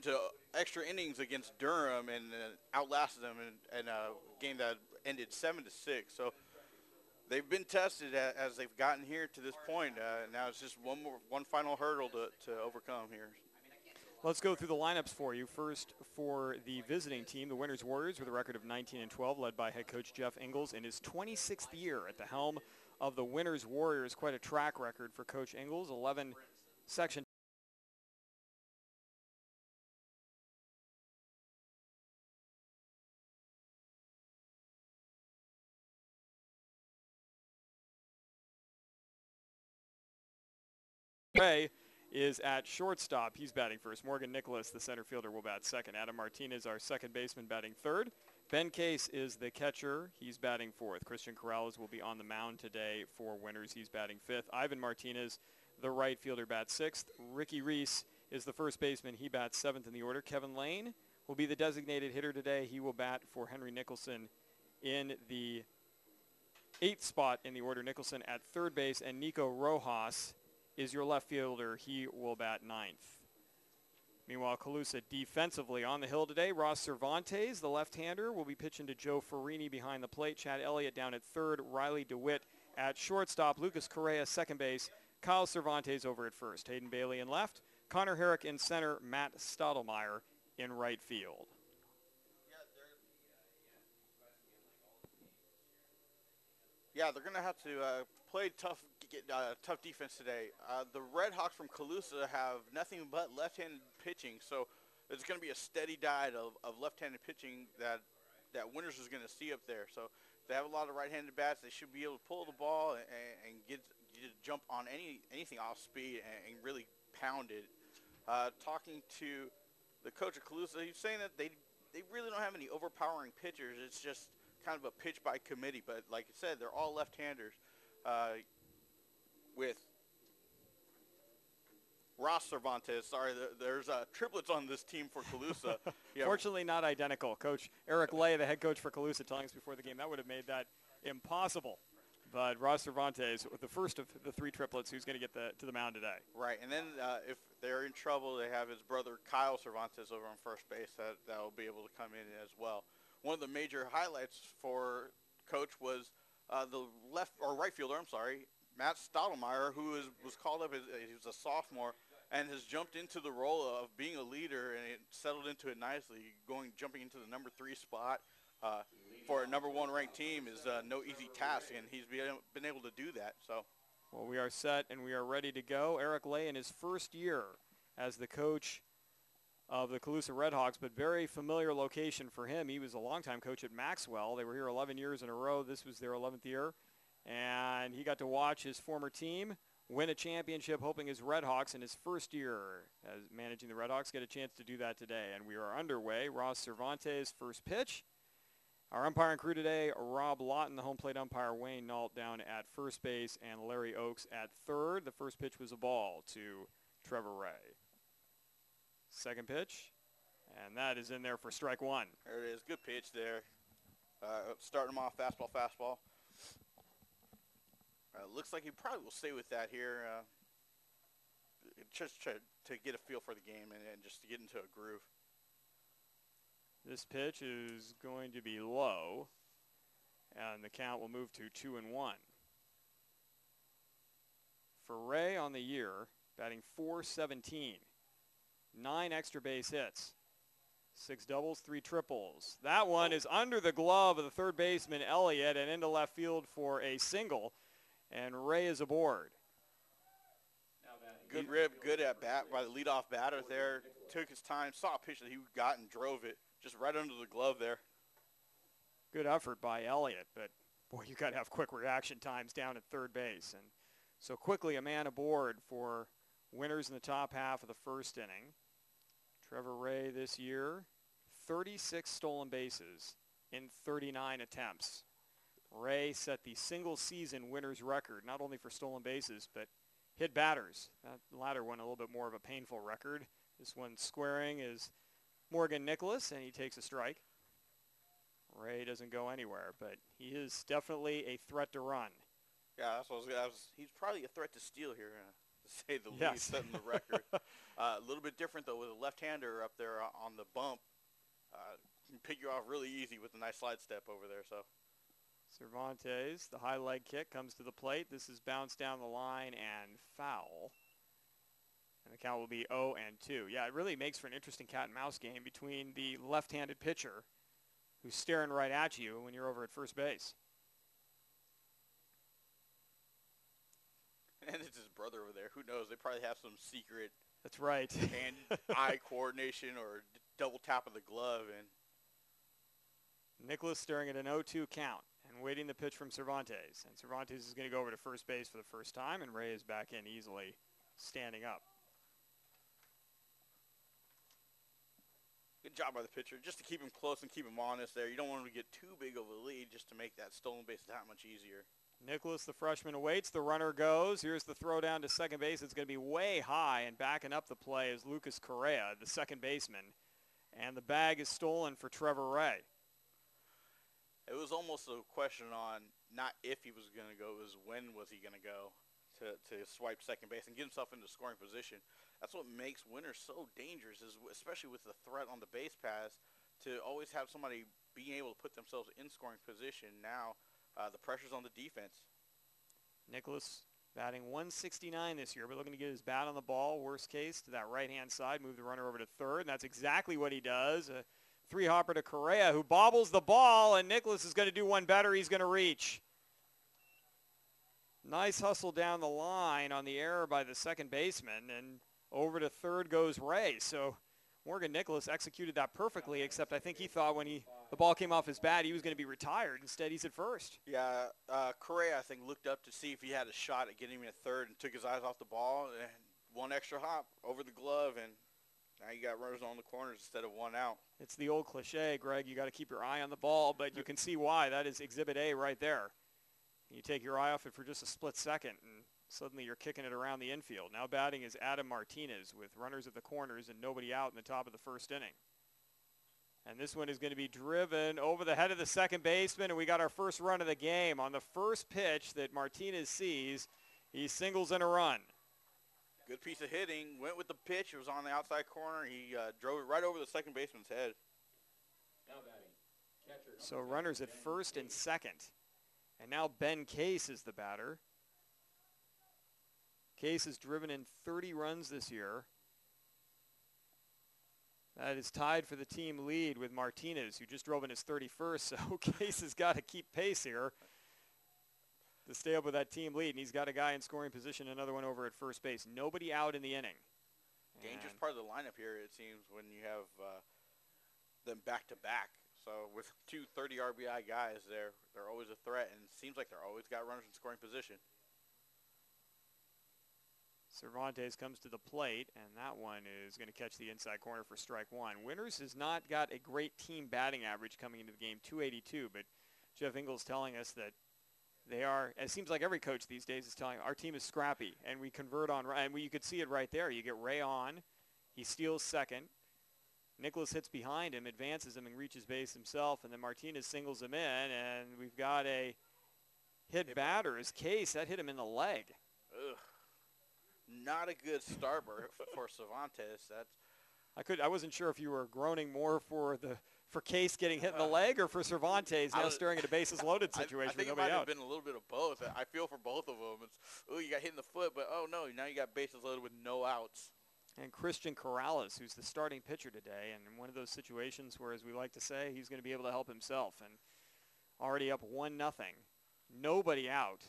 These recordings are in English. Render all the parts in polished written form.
into extra innings against Durham and outlasted them in a game that ended 7-6. So they've been tested as they've gotten here to this point. Now it's just one final hurdle to overcome here. Let's go through the lineups for you. First, for the visiting team, the Winners Warriors with a record of 19-12, led by head coach Jeff Ingles in his 26th year at the helm of the Winners Warriors. Quite a track record for Coach Ingles. 11 section Ray is at shortstop. He's batting first. Morgan Nicholas, the center fielder, will bat second. Adam Martinez, our second baseman, batting third. Ben Case is the catcher. He's batting fourth. Christian Corrales will be on the mound today for Winners. He's batting fifth. Ivan Martinez, the right fielder, bats sixth. Ricky Reese is the first baseman. He bats seventh in the order. Kevin Lane will be the designated hitter today. He will bat for Henry Nicholson in the eighth spot in the order. Nicholson at third base, and Nico Rojas is your left fielder. He will bat ninth. Meanwhile, Colusa defensively on the hill today. Ross Cervantes, the left-hander, will be pitching to Joe Farini behind the plate. Chad Elliott down at third. Riley DeWitt at shortstop. Lucas Correa, second base. Kyle Cervantes over at first. Hayden Bailey in left. Connor Herrick in center. Matt Stottlemyre in right field. Yeah, they're going to have to play tough defense today. The Red Hawks from Colusa have nothing but left-handed pitching, so it's going to be a steady diet of left-handed pitching that Winners is going to see up there. So if they have a lot of right-handed bats, they should be able to pull the ball and get jump on anything off speed and really pound it. Talking to the coach of Colusa, he's saying that they really don't have any overpowering pitchers. It's just kind of a pitch by committee, but like I said, they're all left-handers. With Ross Cervantes, sorry, there's triplets on this team for Colusa. Fortunately, not identical. Coach Eric Lay, the head coach for Colusa, telling us before the game that would have made that impossible. But Ross Cervantes, the first of the three triplets, who's going to get to the mound today. Right, and then if they're in trouble, they have his brother Kyle Cervantes over on first base that will be able to come in as well. One of the major highlights for Coach was the right fielder, Matt Stottlemyre, who was called up. He was a sophomore and has jumped into the role of being a leader, and it settled into it nicely. Jumping into the number 3 spot for a number 1 ranked team is no easy task, and he's been able to do that. So, well, we are set and we are ready to go. Eric Lay in his first year as the coach of the Colusa Redhawks, but very familiar location for him. He was a longtime coach at Maxwell. They were here 11 years in a row. This was their 11th year, and he got to watch his former team win a championship, hoping his Redhawks in his first year as managing the Redhawks get a chance to do that today. And we are underway. Ross Cervantes, first pitch. Our umpiring crew today, Rob Lawton, the home plate umpire, Wayne Nault down at first base, and Larry Oakes at third. The first pitch was a ball to Trevor Ray. Second pitch, and that is in there for strike one. There it is. Good pitch there. Starting him off fastball. Looks like he probably will stay with that here, just to get a feel for the game and just to get into a groove. This pitch is going to be low, and the count will move to 2-1. For Ray on the year, batting .417. 9 extra base hits, 6 doubles, 3 triples. That one is under the glove of the third baseman, Elliott, and into left field for a single, and Ray is aboard. Good rib, good at bat by the leadoff batter there. Took his time, saw a pitch that he got and drove it just right under the glove there. Good effort by Elliott, but boy, you got to have quick reaction times down at third base. And so quickly a man aboard for Winners in the top half of the first inning. Trevor Ray this year, 36 stolen bases in 39 attempts. Ray set the single season Winners record, not only for stolen bases, but hit batters. That latter one a little bit more of a painful record. This one squaring is Morgan Nicholas, and he takes a strike. Ray doesn't go anywhere, but he is definitely a threat to run. Yeah, that's what he's probably a threat to steal here. to say the Yes. least, setting the record. A little bit different, though, with a left-hander up there on the bump. Can pick you off really easy with a nice slide step over there. So Cervantes, the high leg kick, comes to the plate. This is bounced down the line and foul. And the count will be 0-2. Yeah, it really makes for an interesting cat and mouse game between the left-handed pitcher who's staring right at you when you're over at first base. And it's his brother over there. Who knows? They probably have some secret That's right. hand-eye coordination or double tap of the glove. And Nicholas staring at an 0-2 count and waiting the pitch from Cervantes. And Cervantes is going to go over to first base for the first time, and Ray is back in easily, standing up. good job by the pitcher just to keep him close and keep him honest there. You don't want him to get too big of a lead just to make that stolen base that much easier. Nicholas, the freshman, awaits. The runner goes. Here's the throw down to second base. It's going to be way high, and backing up the play is Lucas Correa, the second baseman. And the bag is stolen for Trevor Ray. It was almost a question on not if he was going to go, it was when was he going to go to swipe second base and get himself into scoring position. That's what makes Winters so dangerous, is especially with the threat on the base pass, to always have somebody being able to put themselves in scoring position. Now the pressure's on the defense. Nicholas batting 169 this year, but looking to get his bat on the ball, worst case, to that right-hand side, move the runner over to third, and that's exactly what he does. A three-hopper to Correa, who bobbles the ball, and Nicholas is going to do one better. He's going to reach. Nice hustle down the line on the error by the second baseman, and over to third goes Ray. So Morgan Nicholas executed that perfectly, except I think he thought when the ball came off his bat, he was going to be retired. Instead, he's at first. Yeah, Correa, I think, looked up to see if he had a shot at getting him at third and took his eyes off the ball, and one extra hop over the glove, and now you got runners on the corners instead of one out. It's the old cliche, Greg, you got to keep your eye on the ball, but you can see why. That is Exhibit A right there. You take your eye off it for just a split second, and suddenly you're kicking it around the infield. Now batting is Adam Martinez with runners at the corners and nobody out in the top of the first inning. And this one is going to be driven over the head of the second baseman, and we got our first run of the game. On the first pitch that Martinez sees, he singles in a run. Good piece of hitting. Went with the pitch. It was on the outside corner. He drove it right over the second baseman's head. Now batting, catcher. So runners at first and second. And now Ben Case is the batter. Case has driven in 30 runs this year. That is tied for the team lead with Martinez, who just drove in his 31st. So Case has got to keep pace here to stay up with that team lead. And he's got a guy in scoring position, another one over at first base. Nobody out in the inning. Dangerous part of the lineup here, it seems, when you have them back-to-back. So with two 30 RBI guys there, they're always a threat, and it seems like they're always got runners in scoring position. Cervantes comes to the plate, and that one is going to catch the inside corner for strike one. Winters has not got a great team batting average coming into the game, 282, but Jeff Ingles telling us that they are, it seems like every coach these days is telling our team is scrappy, and we convert on, and you could see it right there. You get Ray on, he steals second. Nicholas hits behind him, advances him, and reaches base himself, and then Martinez singles him in, and we've got a hit batter as Case. That hit him in the leg. Ugh. Not a good start for Cervantes. I wasn't sure if you were groaning more for Case getting hit in the leg or for Cervantes now staring at a bases loaded situation. I think it might have been a little bit of both. I feel for both of them. It's, oh, you got hit in the foot, but oh no, now you got bases loaded with no outs. And Christian Corrales, who's the starting pitcher today, and in one of those situations where, as we like to say, he's going to be able to help himself. And already up 1-0, nobody out.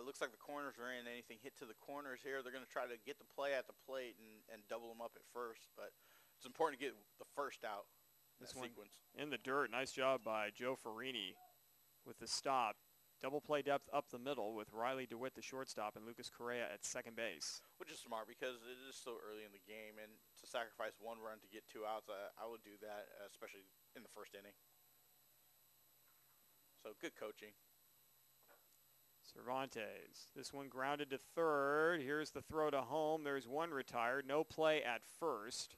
Looks like the corners are in. Anything hit to the corners here, they're going to try to get the play at the plate and double them up at first. But it's important to get the first out in that sequence. In the dirt, nice job by Joe Farini with the stop. Double play depth up the middle with Riley DeWitt, the shortstop, and Lucas Correa at second base. Which is smart because it is so early in the game, and to sacrifice one run to get 2 outs, I would do that, especially in the first inning. So good coaching. Cervantes, this one grounded to third. Here's the throw to home. There's one retired. No play at first.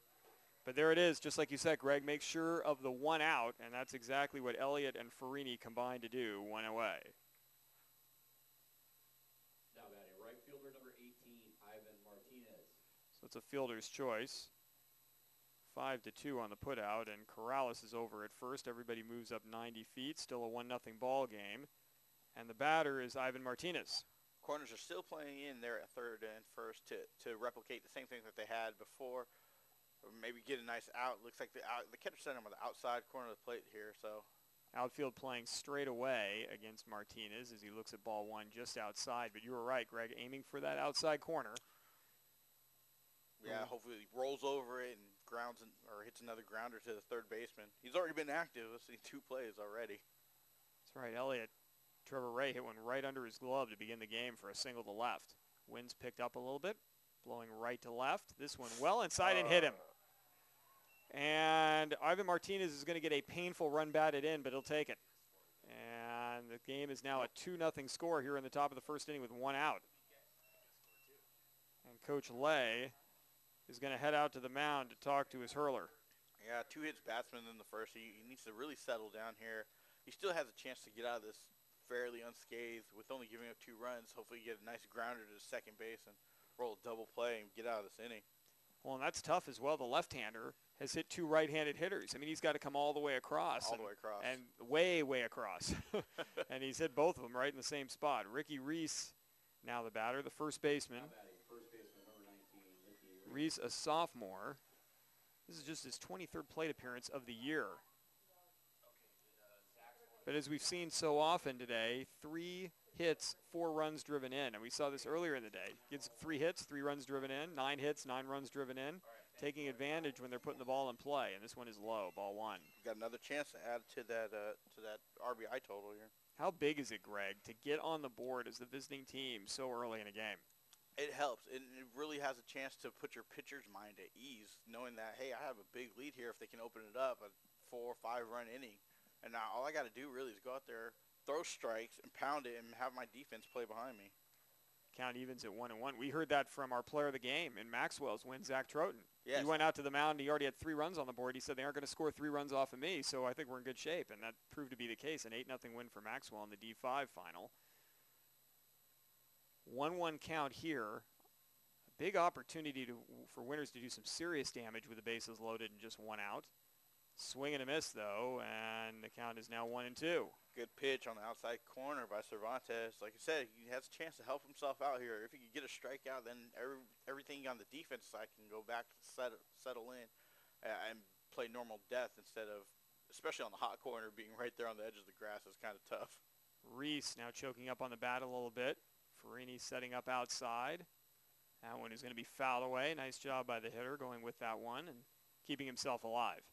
But there it is, just like you said, Greg. Make sure of the 1 out, and that's exactly what Elliott and Farini combined to do, 1 away. Now batting, right fielder number it's a fielder's choice. 5-2 on the putout, and Corrales is over at first. Everybody moves up 90 feet. Still a 1-0 ball game. And the batter is Ivan Martinez. Corners are still playing in there at third and first to replicate the same thing that they had before, or maybe get a nice out. Looks like the catcher sent him on the outside corner of the plate here. So outfield playing straight away against Martinez as he looks at ball one just outside. But you were right, Greg, aiming for that outside corner. Yeah, hopefully he rolls over it and grounds or hits another grounder to the third baseman. He's already been active. I've seen 2 plays already. That's right, Elliott. Trevor Ray hit one right under his glove to begin the game for a single to left. Wind's picked up a little bit, blowing right to left. This one well inside and hit him. And Ivan Martinez is going to get a painful run batted in, but he'll take it. And the game is now a 2-0 score here in the top of the first inning with 1 out. And Coach Lay is going to head out to the mound to talk to his hurler. Yeah, 2 hits batsman in the first. He needs to really settle down here. He still has a chance to get out of this fairly unscathed with only giving up 2 runs. Hopefully get a nice grounder to second base and roll a double play and get out of this inning. Well, and that's tough as well. The left-hander has hit 2 right-handed hitters. I mean, he's got to come all the way across. All the way across. And way, way across. And he's hit both of them right in the same spot. Ricky Reese, now the batter, the first baseman. Reese, a sophomore. This is just his 23rd plate appearance of the year. But as we've seen so often today, 3 hits, 4 runs driven in. And we saw this earlier in the day. Gets 3 hits, 3 runs driven in, 9 hits, 9 runs driven in, taking advantage when they're putting the ball in play. And this one is low, ball 1. Got another chance to add to that RBI total here. How big is it, Greg, to get on the board as the visiting team so early in a game? It helps. It really has a chance to put your pitcher's mind at ease, knowing that, hey, I have a big lead here if they can open it up, a 4 or 5 run inning. And now all I got to do really is go out there, throw strikes, and pound it, and have my defense play behind me. Count evens at 1-1. We heard that from our player of the game in Maxwell's win, Zach Troughton. Yes. He went out to the mound. He already had 3 runs on the board. He said they aren't going to score 3 runs off of me, so I think we're in good shape. And that proved to be the case, an 8-0 win for Maxwell in the D5 final. 1-1 count here. A big opportunity for Winters to do some serious damage with the bases loaded and just 1 out. Swing and a miss, though, and the count is now 1-2. Good pitch on the outside corner by Cervantes. Like I said, he has a chance to help himself out here. If he can get a strikeout, then everything on the defense side can go back to settle in and play normal death instead of, especially on the hot corner, being right there on the edge of the grass is kind of tough. Reese now choking up on the bat a little bit. Farini setting up outside. That one is going to be fouled away. Nice job by the hitter going with that one and keeping himself alive.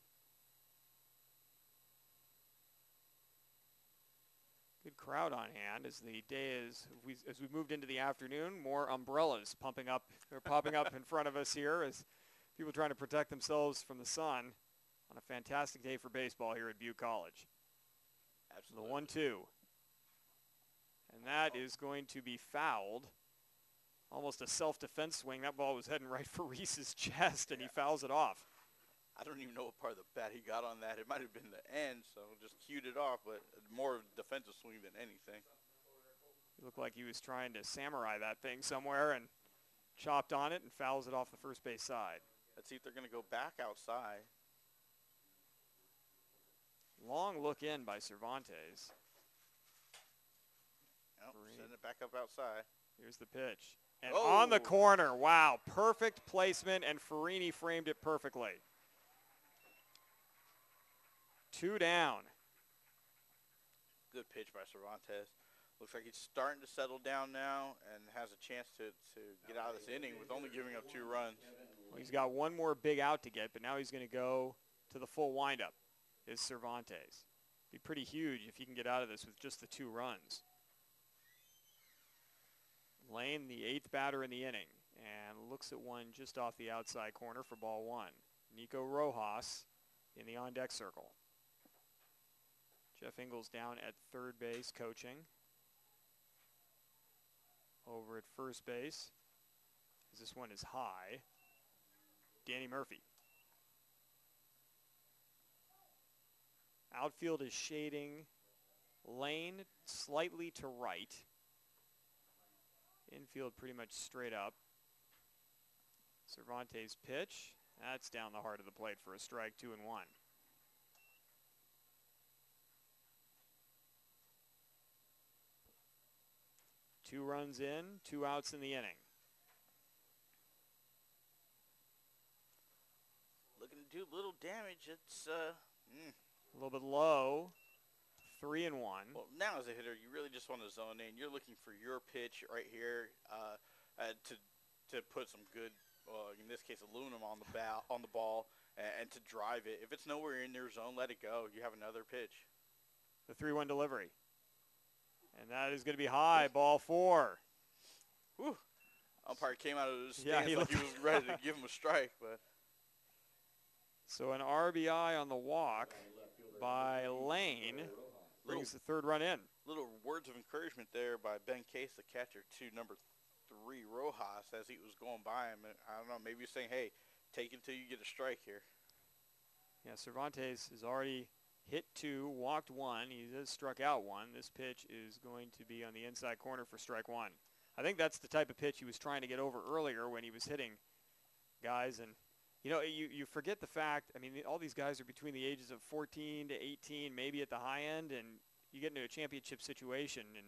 Good crowd on hand as the day is, as we moved into the afternoon, more umbrellas popping up in front of us here as people trying to protect themselves from the sun on a fantastic day for baseball here at Butte College. Absolutely. The 1-2. And that is going to be fouled. Almost a self-defense swing. That ball was heading right for Reese's chest, and he fouls it off. I don't even know what part of the bat he got on that. It might have been the end, so just cued it off, but more defensive swing than anything. It looked like he was trying to samurai that thing somewhere and chopped on it and fouls it off the first base side. Let's see if they're going to go back outside. Long look in by Cervantes. Nope, send it back up outside. Here's the pitch. And on the corner, wow, perfect placement, and Farini framed it perfectly. 2 down. Good pitch by Cervantes. Looks like he's starting to settle down now and has a chance to get out of this inning with only giving up 2 runs. Well, he's got one more big out to get, but now he's going to go to the full windup, is Cervantes. Be pretty huge if he can get out of this with just the 2 runs. Lane, the 8th batter in the inning, and looks at one just off the outside corner for ball 1. Nico Rojas in the on-deck circle. Jeff Ingles down at third base coaching. Over at first base, as this one is high, Danny Murphy. Outfield is shading Lane slightly to right. Infield pretty much straight up. Cervantes' pitch. That's down the heart of the plate for a strike, 2-1. 2 runs in, 2 outs in the inning. Looking to do a little damage. It's A little bit low, 3-1. Well, now as a hitter, you really just want to zone in. You're looking for your pitch right here to put some good, in this case, aluminum on the ball, and to drive it. If it's nowhere in their zone, let it go. You have another pitch. The 3-1 delivery. And that is going to be high, ball 4. Whew. Umpire came out of his stance Yeah, he like he was ready to give him a strike. But so an RBI on the walk by Lane brings the 3rd run in. Little words of encouragement there by Ben Case, the catcher, to number 3, Rojas, as he was going by him. And I don't know, maybe he's saying, hey, take it until you get a strike here. Yeah, Cervantes has already hit 2, walked 1. He has struck out 1. This pitch is going to be on the inside corner for strike 1. I think that's the type of pitch he was trying to get over earlier when he was hitting guys. And, you know, you forget the fact, I mean, all these guys are between the ages of 14 to 18, maybe at the high end, and you get into a championship situation and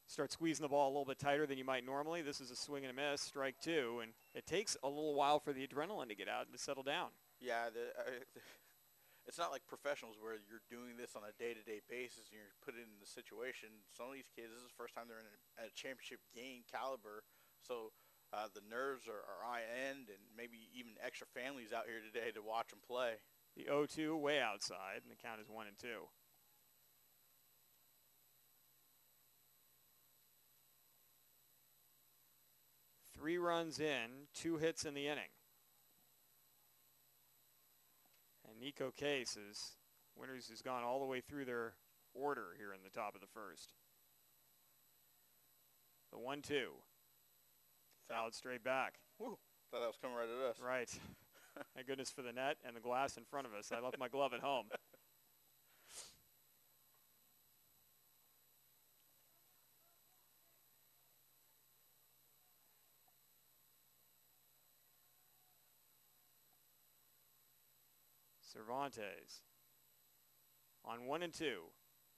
start squeezing the ball a little bit tighter than you might normally. This is a swing and a miss, strike 2, and it takes a little while for the adrenaline to get out and to settle down. Yeah, it's not like professionals where you're doing this on a day-to-day basis and you're put in the situation. Some of these kids, this is the first time they're in a championship game caliber, so the nerves are high end, and maybe even extra families out here today to watch them play. The 0-2 way outside, and the count is 1-2. Three runs in, 2 hits in the inning. And Nico Case Winners has gone all the way through their order here in the top of the first. The 1-2. Fouled straight back. Whew. Thought that was coming right at us. Right. Thank goodness for the net and the glass in front of us. I left my glove at home. Cervantes on 1-2.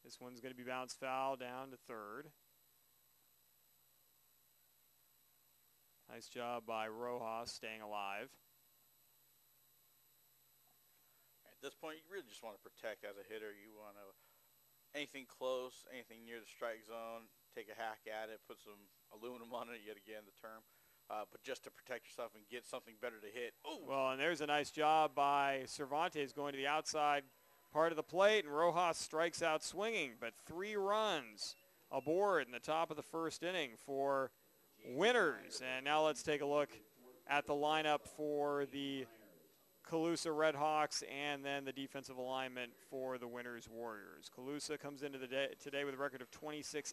This one's going to be bounced foul down to third. Nice job by Rojas staying alive. At this point, you really just want to protect as a hitter. You want to, anything close, anything near the strike zone, take a hack at it, put some aluminum on it, yet again the term, but just to protect yourself and get something better to hit. Ooh. Well, and there's a nice job by Cervantes going to the outside part of the plate, and Rojas strikes out swinging, but 3 runs aboard in the top of the first inning for Winners. And now let's take a look at the lineup for the Colusa Redhawks and then the defensive alignment for the Winners Warriors. Colusa comes into the day today with a record of 26-5.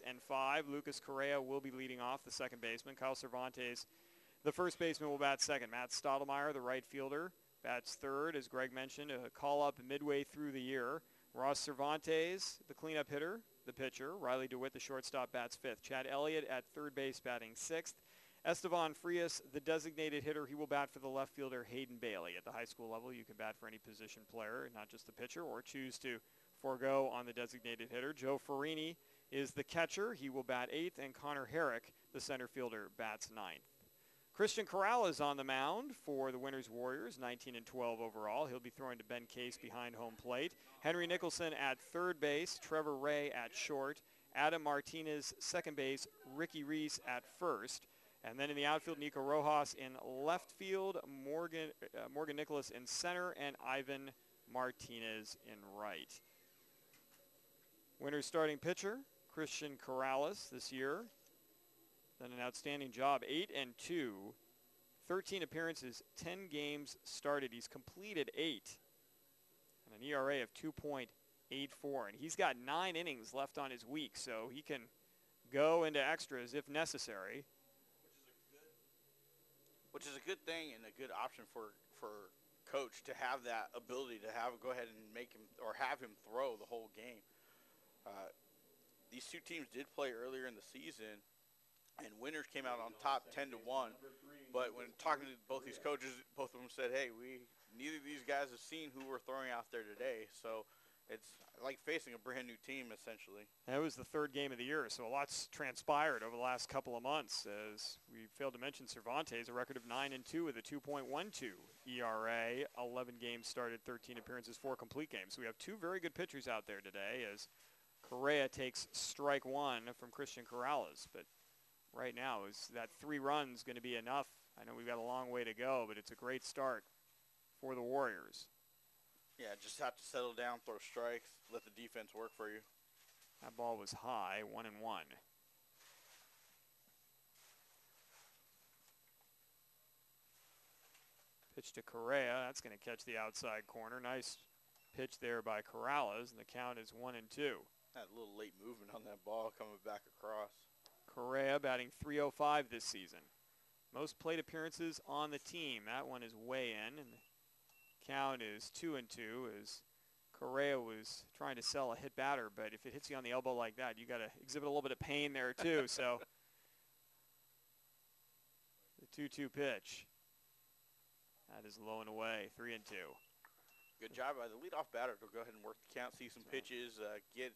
Lucas Correa will be leading off, the second baseman. Kyle Cervantes, the first baseman, will bat second. Matt Stottlemyre, the right fielder, bats third. As Greg mentioned, a call-up midway through the year. Ross Cervantes, the cleanup hitter, the pitcher. Riley DeWitt, the shortstop, bats fifth. Chad Elliott at third base, batting sixth. Estevan Frias, the designated hitter, he will bat for the left fielder Hayden Bailey. At the high school level, you can bat for any position player, not just the pitcher, or choose to forego on the designated hitter. Joe Farini is the catcher. He will bat eighth, and Connor Herrick, the center fielder, bats ninth. Christian Corral is on the mound for the Winners Warriors, 19-12 overall. He'll be throwing to Ben Case behind home plate. Henry Nicholson at third base, Trevor Ray at short, Adam Martinez second base, Ricky Reese at first. And then in the outfield, Nico Rojas in left field, Morgan Nicholas in center, and Ivan Martinez in right. Winners starting pitcher, Christian Corrales this year. Done an outstanding job, 8-2, 13 appearances, 10 games started. He's completed 8, and an ERA of 2.84. And he's got 9 innings left on his week, so he can go into extras if necessary. Which is a good thing and a good option for coach to have that ability to go ahead and make him or have him throw the whole game. These two teams did play earlier in the season, and Winners came out on top 10-1. But when talking to both these coaches, both of them said, hey, neither of these guys have seen who we're throwing out there today. So it's like facing a brand new team, essentially. That was the third game of the year, so a lot's transpired over the last couple of months. As we failed to mention, Cervantes, a record of 9-2 with a 2.12 ERA, 11 games started, 13 appearances, 4 complete games. So we have 2 very good pitchers out there today as Correa takes strike 1 from Christian Corrales. But right now, is that 3 runs going to be enough? I know we've got a long way to go, but it's a great start for the Warriors. Yeah, just have to settle down, throw strikes, let the defense work for you. That ball was high, 1-1. Pitch to Correa. That's going to catch the outside corner. Nice pitch there by Corrales, and the count is 1-2. That little late movement on that ball coming back across. Correa batting .305 this season. Most plate appearances on the team. That one is way in, and the count is 2-2 as Correa was trying to sell a hit batter, but if it hits you on the elbow like that, you got to exhibit a little bit of pain there too. So the 2-2 pitch. That is low and away, 3-2. Good job by the leadoff batter to go ahead and work the count, see some pitches, get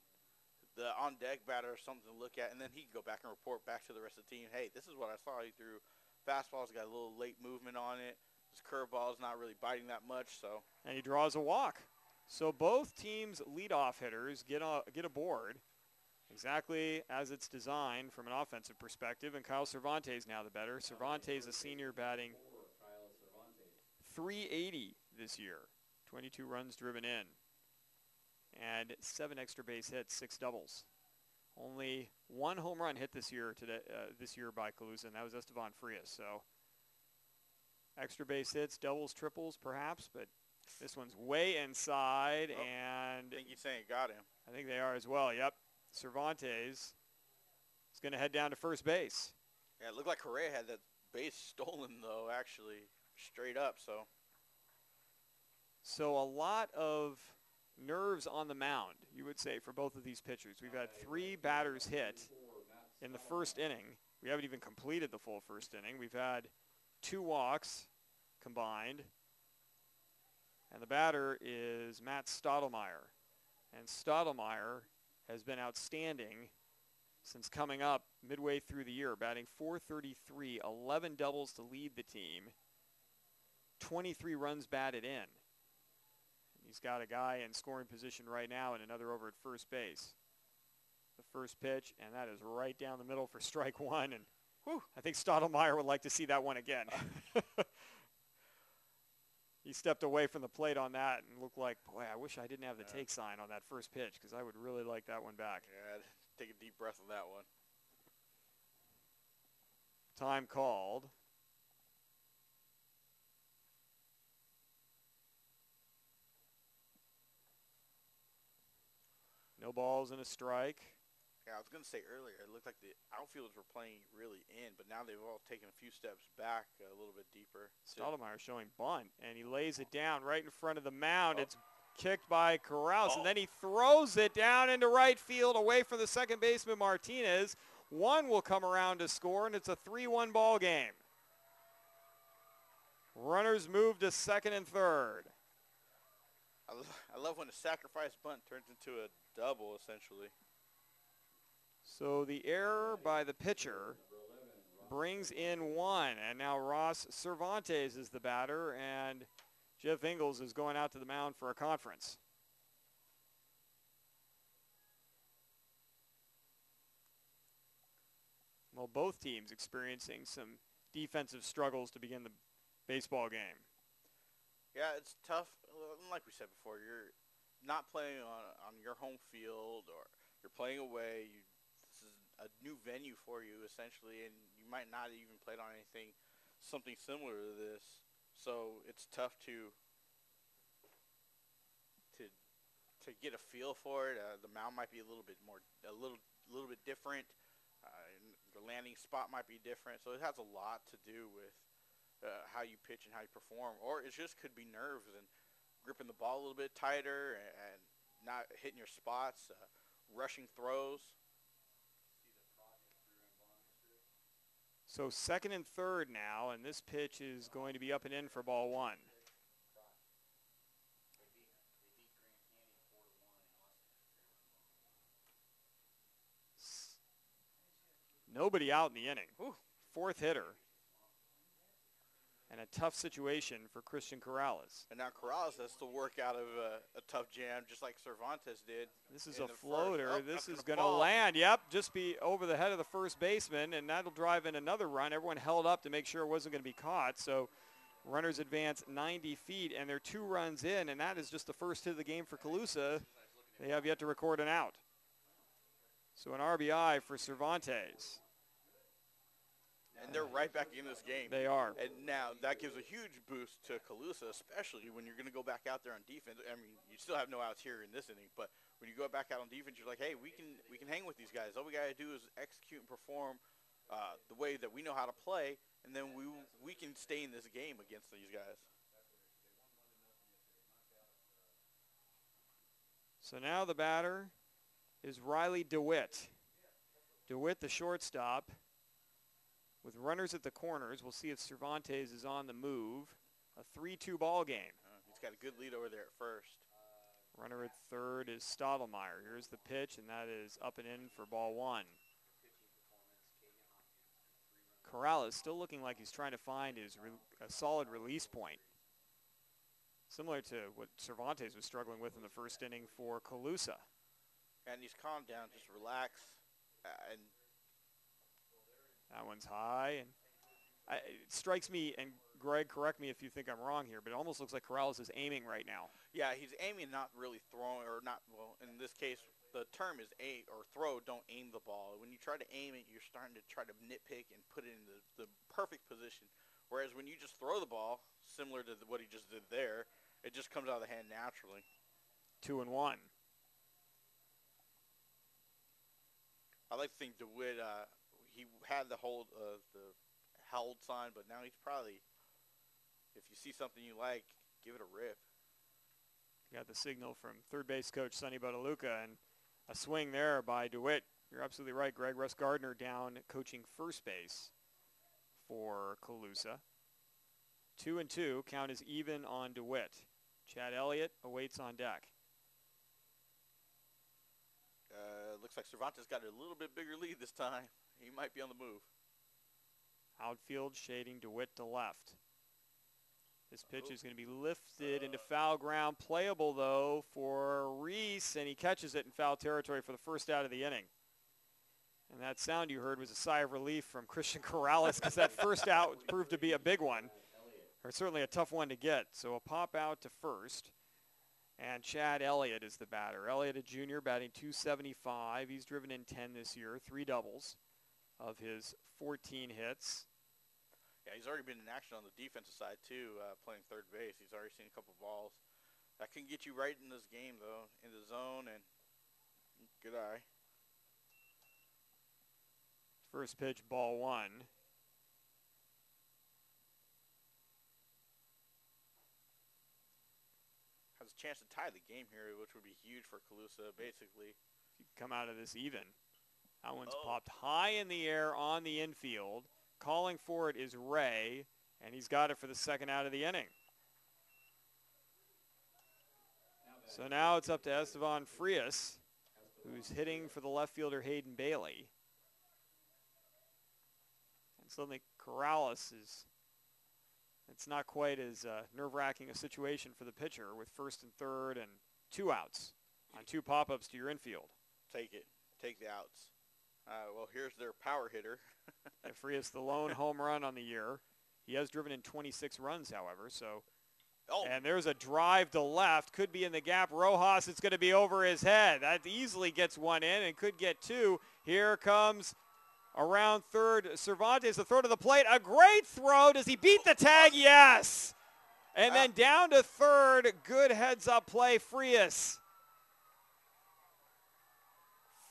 the on-deck batter something to look at, and then he can go back and report back to the rest of the team, hey, this is what I saw. He threw fastballs, got a little late movement on it. His curveball is not really biting that much. So. And he draws a walk. So both teams' leadoff hitters get aboard exactly as it's designed from an offensive perspective, and Kyle Cervantes now the better. Cervantes, a senior, batting .380 this year, 22 runs driven in, and 7 extra base hits, 6 doubles. Only 1 home run hit this year by Colusa, and that was Estevan Frias. So extra base hits, doubles, triples, perhaps, but this one's way inside, and I think he's saying it got him. I think they are as well. Yep, Cervantes is going to head down to first base. Yeah, it looked like Correa had that base stolen though, actually, straight up. So a lot of nerves on the mound, you would say, for both of these pitchers. We've had 3 batters hit in the first inning. We haven't even completed the full first inning. We've had 2 walks combined. And the batter is Matt Stottlemyre. And Stottlemyre has been outstanding since coming up midway through the year, batting .433, 11 doubles to lead the team, 23 runs batted in. He's got a guy in scoring position right now and another over at first base. The first pitch, and that is right down the middle for strike 1. And whew, I think Stottlemyre would like to see that one again. He stepped away from the plate on that and looked like, boy, I wish I didn't have the take sign on that first pitch because I would really like that one back. Yeah, take a deep breath on that one. Time called. No balls and a strike. Yeah, I was going to say earlier, it looked like the outfielders were playing really in, but now they've all taken a few steps back a little bit deeper. Stottlemyre showing bunt, and he lays it down right in front of the mound. It's kicked by Corrales, and then he throws it down into right field away from the second baseman Martinez. One will come around to score, and it's a 3-1 ball game. Runners move to second and third. I love when a sacrifice bunt turns into a double, essentially. So the error by the pitcher brings in 1, and now Ross Cervantes is the batter, and Jeff Ingles is going out to the mound for a conference. Well, both teams experiencing some defensive struggles to begin the baseball game. Yeah, it's tough. Like we said before, you're not playing on your home field, or you're playing away. This is a new venue for you, essentially, and you might not even played on something similar to this. So it's tough to get a feel for it. The mound might be a little bit different. The landing spot might be different. So it has a lot to do with how you pitch and how you perform, or it just could be nerves and gripping the ball a little bit tighter and not hitting your spots, rushing throws. So second and third now, and this pitch is going to be up and in for ball one. Nobody out in the inning. Ooh, fourth hitter. And a tough situation for Christian Corrales. And now Corrales has to work out of a tough jam, just like Cervantes did. This is a floater. Oh, this is going to land. Yep, just be over the head of the first baseman, and that'll drive in another run. Everyone held up to make sure it wasn't going to be caught. So runners advance 90 feet, and they're 2 runs in, and that is just the first hit of the game for Colusa. They have yet to record an out. So an RBI for Cervantes. And they're right back in this game. They are. And now that gives a huge boost to Colusa, especially when you're going to go back out there on defense. I mean, you still have no outs here in this inning, but when you go back out on defense, you're like, hey, we can hang with these guys. All we got to do is execute and perform the way that we know how to play, and then we can stay in this game against these guys. So now the batter is Riley DeWitt. DeWitt, the shortstop. With runners at the corners, we'll see if Cervantes is on the move. A 3-2 ball game. He's got a good lead over there at first. Runner at third is Stottlemyre. Here's the pitch, and that is up and in for ball one. Corrales still looking like he's trying to find a solid release point. Similar to what Cervantes was struggling with in the first inning for Colusa. And he's calmed down, just relax, and that one's high, and it strikes me, and Greg, correct me if you think I'm wrong here, but it almost looks like Corrales is aiming right now. Yeah, he's aiming, not really throwing, or not, well, in this case, the term is aim, or throw, don't aim the ball. When you try to aim it, you're starting to try to nitpick and put it in the perfect position. Whereas when you just throw the ball, similar to what he just did there, it just comes out of the hand naturally. 2-1. I like to think DeWitt, he had the hold sign, but now he's probably, if you see something you like, give it a rip. Got the signal from third base coach Sonny Botaluca, and a swing there by DeWitt. You're absolutely right, Greg. Russ Gardner down coaching first base for Colusa. 2-2, count is even on DeWitt. Chad Elliott awaits on deck. Looks like Cervantes got a little bit bigger lead this time. He might be on the move. Outfield shading DeWitt to left. This pitch is going to be lifted into foul ground. Playable, though, for Reese, and he catches it in foul territory for the first out of the inning. And that sound you heard was a sigh of relief from Christian Corrales, because that first out proved to be a big one, or certainly a tough one to get. So a pop out to first. And Chad Elliott is the batter. Elliott, a junior, batting .275. He's driven in 10 this year, 3 doubles of his 14 hits. Yeah, he's already been in action on the defensive side, too, playing third base. He's already seen a couple balls. That can get you right in this game, though, in the zone, and good eye. First pitch, ball one. Has a chance to tie the game here, which would be huge for Colusa, basically. If you come out of this even. That one's popped high in the air on the infield. Calling for it is Ray, and he's got it for the second out of the inning. So now it's up to Estevan Frias, who's hitting for the left fielder Hayden Bailey. And suddenly Corrales is, it's not quite as nerve-wracking a situation for the pitcher with first and third and 2 outs on 2 pop-ups to your infield. Take it. Take the outs. Well, here's their power hitter. Frias, the lone home run on the year. He has driven in 26 runs, however, so. And there's a drive to left. Could be in the gap. Rojas, it's going to be over his head. That easily gets 1 in and could get 2. Here comes around third Cervantes, the throw to the plate. A great throw. Does he beat the tag? Yes. And then down to third. Good heads-up play, Frias.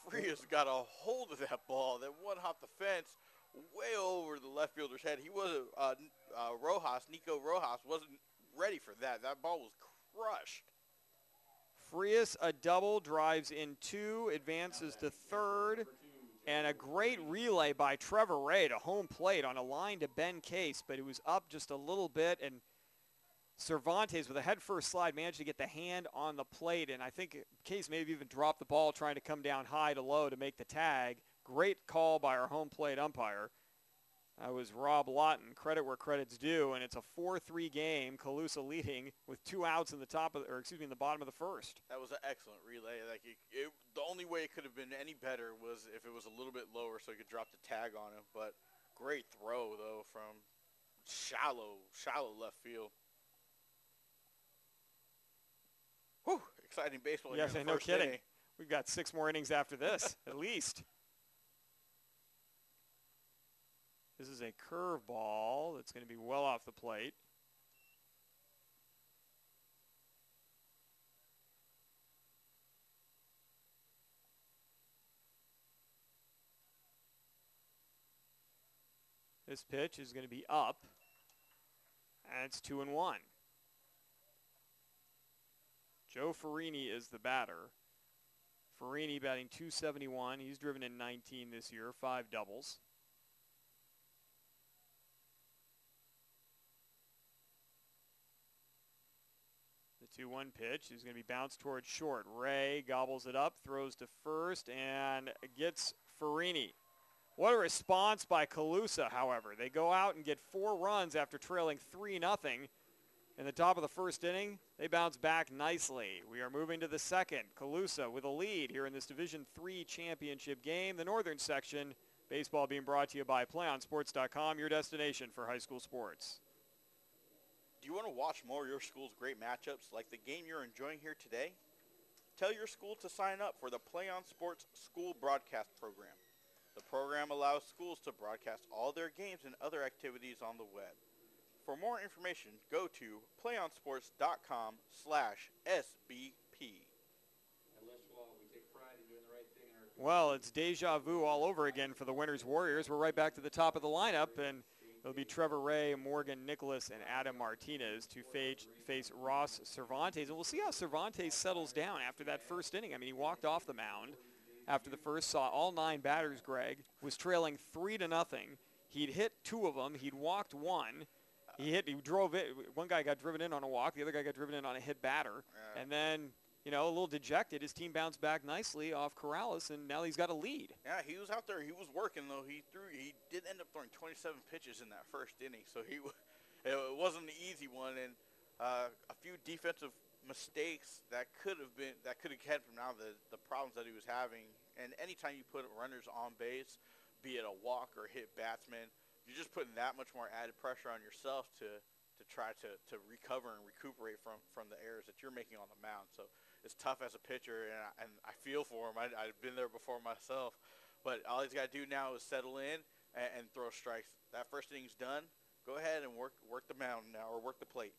Frias got a hold of that ball. That one hopped the fence way over the left fielder's head. He wasn't, Nico Rojas wasn't ready for that. That ball was crushed. Frias, a double, drives in 2, advances to third. And a great relay by Trevor Ray to home plate on a line to Ben Case, but it was up just a little bit, and Cervantes with a head-first slide managed to get the hand on the plate, and I think Case may have even dropped the ball trying to come down high to low to make the tag. Great call by our home plate umpire. That was Rob Lawton. Credit where credit's due, and it's a 4-3 game. Colusa leading with 2 outs in the in the bottom of the first. That was an excellent relay. Like the only way it could have been any better was if it was a little bit lower, so he could drop the tag on him. But great throw though from shallow left field. Whew, exciting baseball. Yes, here in the no first kidding. inning. We've got 6 more innings after this, at least. This is a curveball that's going to be well off the plate. This pitch is going to be up, and it's 2-1. Joe Farini is the batter. Farini batting .271. He's driven in 19 this year, 5 doubles. The 2-1 pitch is going to be bounced towards short. Ray gobbles it up, throws to first, and gets Farini. What a response by Colusa, however. They go out and get 4 runs after trailing 3-0 in the top of the first inning. They bounce back nicely. We are moving to the second. Colusa with a lead here in this Division III championship game. The Northern section, baseball being brought to you by PlayOnSports.com, your destination for high school sports. Do you want to watch more of your school's great matchups like the game you're enjoying here today? Tell your school to sign up for the Play on Sports School Broadcast Program. The program allows schools to broadcast all their games and other activities on the web. For more information, go to playonsports.com/SBP. Well, it's deja vu all over again for the Winners Warriors. We're right back to the top of the lineup, and it'll be Trevor Ray, Morgan Nicholas, and Adam Martinez to face Ross Cervantes. And we'll see how Cervantes settles down after that first inning. I mean, he walked off the mound after the first, saw all 9 batters, Greg, was trailing 3-0. He'd hit 2 of them. He'd walked 1. He drove it. One guy got driven in on a walk. The other guy got driven in on a hit batter. Yeah. And then, a little dejected. His team bounced back nicely off Corrales, and now he's got a lead. Yeah, he was out there. He was working, though. He did end up throwing 27 pitches in that first inning, so it wasn't an easy one. And a few defensive mistakes that could have kept him out of the problems that he was having. And anytime you put runners on base, be it a walk or hit batsman, you're just putting that much more added pressure on yourself to try to recover and recuperate from the errors that you're making on the mound. So it's tough as a pitcher, and I feel for him. I've been there before myself. But all he's got to do now is settle in and throw strikes. That first inning's done. Go ahead and work the mound now, or work the plate.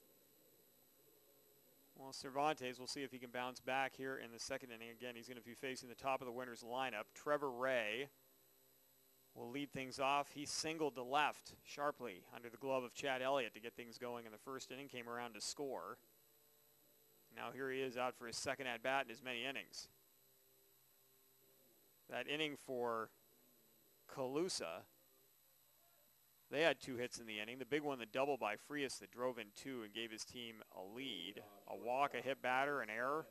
Well, Cervantes, we'll see if he can bounce back here in the second inning. Again, he's going to be facing the top of the Winners lineup. Trevor Ray will lead things off. He singled to left sharply under the glove of Chad Elliott to get things going in the first inning, came around to score. Now here he is out for his second at-bat in as many innings. That inning for Colusa, they had 2 hits in the inning. The big one, the double by Frias that drove in 2 and gave his team a lead. A walk, a hit batter, an error.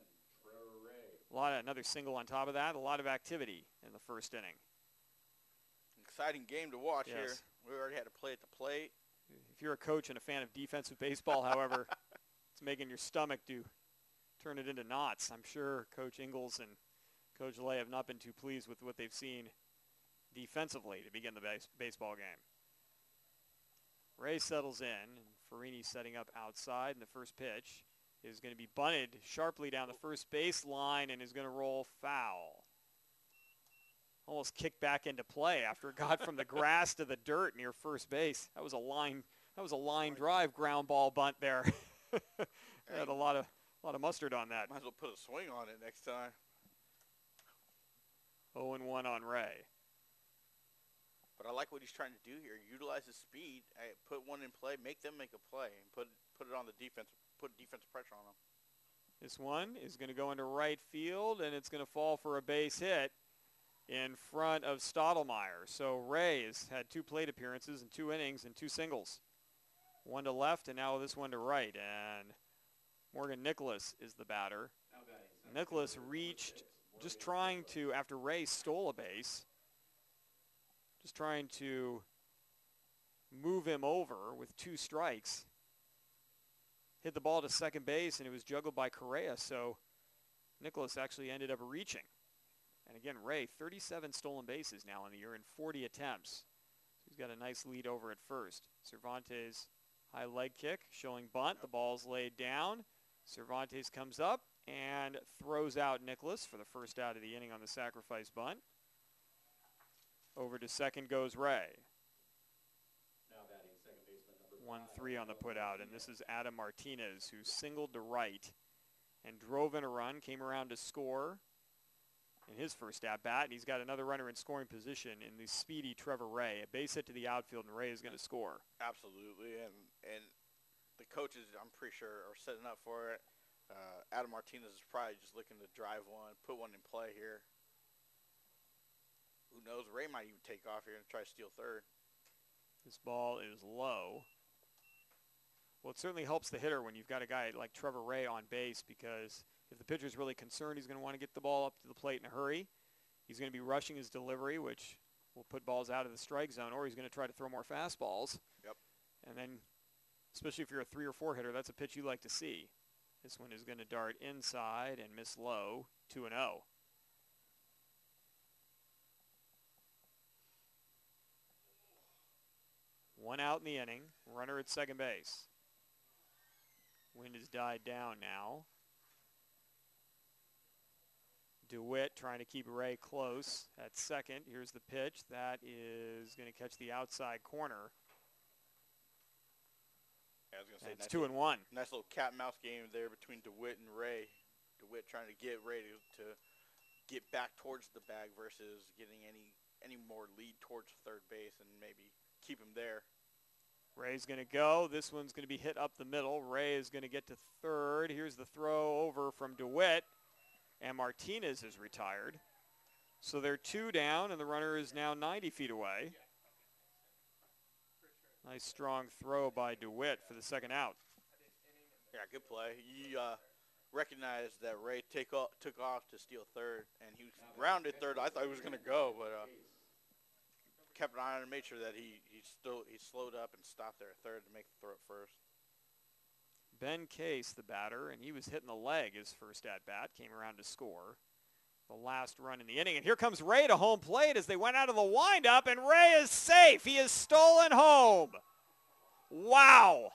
Another single on top of that. A lot of activity in the first inning. Exciting game to watch Yes. here. We already had to play at the plate. If you're a coach and a fan of defensive baseball, however, it's making your stomach turn it into knots. I'm sure Coach Ingalls and Coach Lay have not been too pleased with what they've seen defensively to begin the baseball game. Ray settles in, and Farini setting up outside, and the first pitch is going to be bunted sharply down the first baseline and is going to roll foul. Almost kicked back into play after it got from the grass to the dirt near first base. That was a line drive ground ball bunt there. Had a lot of mustard on that. Might as well put a swing on it next time. 0-1 on Ray. But I like what he's trying to do here. Utilize his speed, put one in play, make them make a play, and put it on the defense, put defensive pressure on them. This one is going to go into right field, and it's going to fall for a base hit. in front of Stottlemyre. So Ray has had 2 plate appearances in 2 innings and 2 singles. 1 to left and now this one to right. And Morgan Nicholas is the batter. Nicholas reached, just trying to, after Ray stole a base, just trying to move him over with 2 strikes. Hit the ball to second base, and it was juggled by Correa, so Nicholas actually ended up reaching. And again, Ray, 37 stolen bases now in the year in 40 attempts. So he's got a nice lead over at first. Cervantes, high leg kick, showing bunt. The ball's laid down. Cervantes comes up and throws out Nicholas for the first out of the inning on the sacrifice bunt. Over to second goes Ray. Now batting second baseman number 1-3 on the put out, and this is Adam Martinez, who singled to right and drove in a run, came around to score in his first at-bat, and he's got another runner in scoring position in the speedy Trevor Ray. A base hit to the outfield, and Ray is going to score. Absolutely, and the coaches, I'm pretty sure, are setting up for it. Adam Martinez is probably just looking to drive one, put one in play here. Who knows? Ray might even take off here and try to steal third. This ball is low. Well, it certainly helps the hitter when you've got a guy like Trevor Ray on base, because if the pitcher's really concerned, he's going to want to get the ball up to the plate in a hurry. He's going to be rushing his delivery, which will put balls out of the strike zone, or he's going to try to throw more fastballs. Yep. And then, especially if you're a 3 or 4 hitter, that's a pitch you like to see. This one is going to dart inside and miss low, 2-0. One out in the inning, runner at second base. Wind has died down now. DeWitt trying to keep Ray close at second. Here's the pitch. That is going to catch the outside corner. Yeah, I was going to say, it's 2-1. Nice little cat and mouse game there between DeWitt and Ray. DeWitt trying to get Ray to get back towards the bag versus getting any more lead towards third base and maybe keep him there. Ray's going to go. This one's going to be hit up the middle. Ray is going to get to third. Here's the throw over from DeWitt. And Martinez is retired. So they're 2 down, and the runner is now 90 feet away. Nice strong throw by DeWitt for the second out. Yeah, good play. He recognized that Ray took off to steal third, and he rounded third. I thought he was going to go, but kept an eye on it and made sure that he slowed up and stopped there at third to make the throw at first. Ben Case, the batter, and he was hitting the leg his first at-bat, came around to score. The last run in the inning, and here comes Ray to home plate as they went out of the windup, and Ray is safe. He is stolen home. Wow.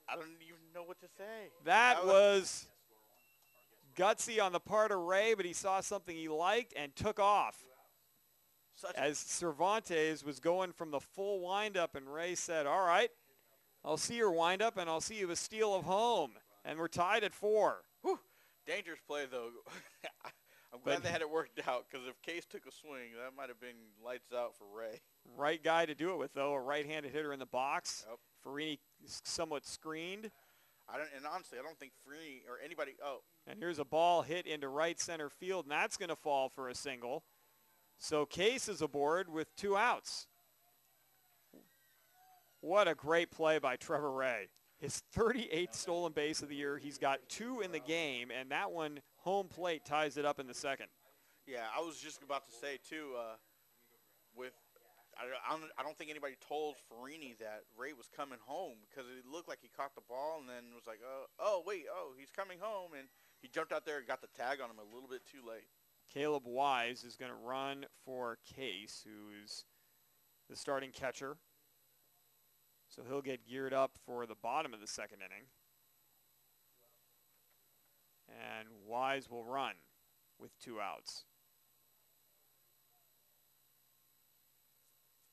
I don't even know what to say. That was gutsy on the part of Ray, but he saw something he liked and took off. As Cervantes was going from the full windup, and Ray said, all right, I'll see your windup, and I'll see you a steal of home. And we're tied at 4. Whew. Dangerous play, though. I'm glad they had it worked out, because if Case took a swing, that might have been lights out for Ray. Right guy to do it with, though, a right-handed hitter in the box. Yep. Farini somewhat screened. And honestly, I don't think Farini or anybody – oh. And here's a ball hit into right center field, and that's going to fall for a single. So Case is aboard with 2 outs. What a great play by Trevor Ray. His 38th stolen base of the year. He's got 2 in the game, and that one home plate ties it up in the second. Yeah, I was just about to say, too, I don't think anybody told Farini that Ray was coming home, because it looked like he caught the ball and then was like, he's coming home. And he jumped out there and got the tag on him a little bit too late. Caleb Wise is going to run for Case, who's the starting catcher. So he'll get geared up for the bottom of the second inning. And Wise will run with 2 outs.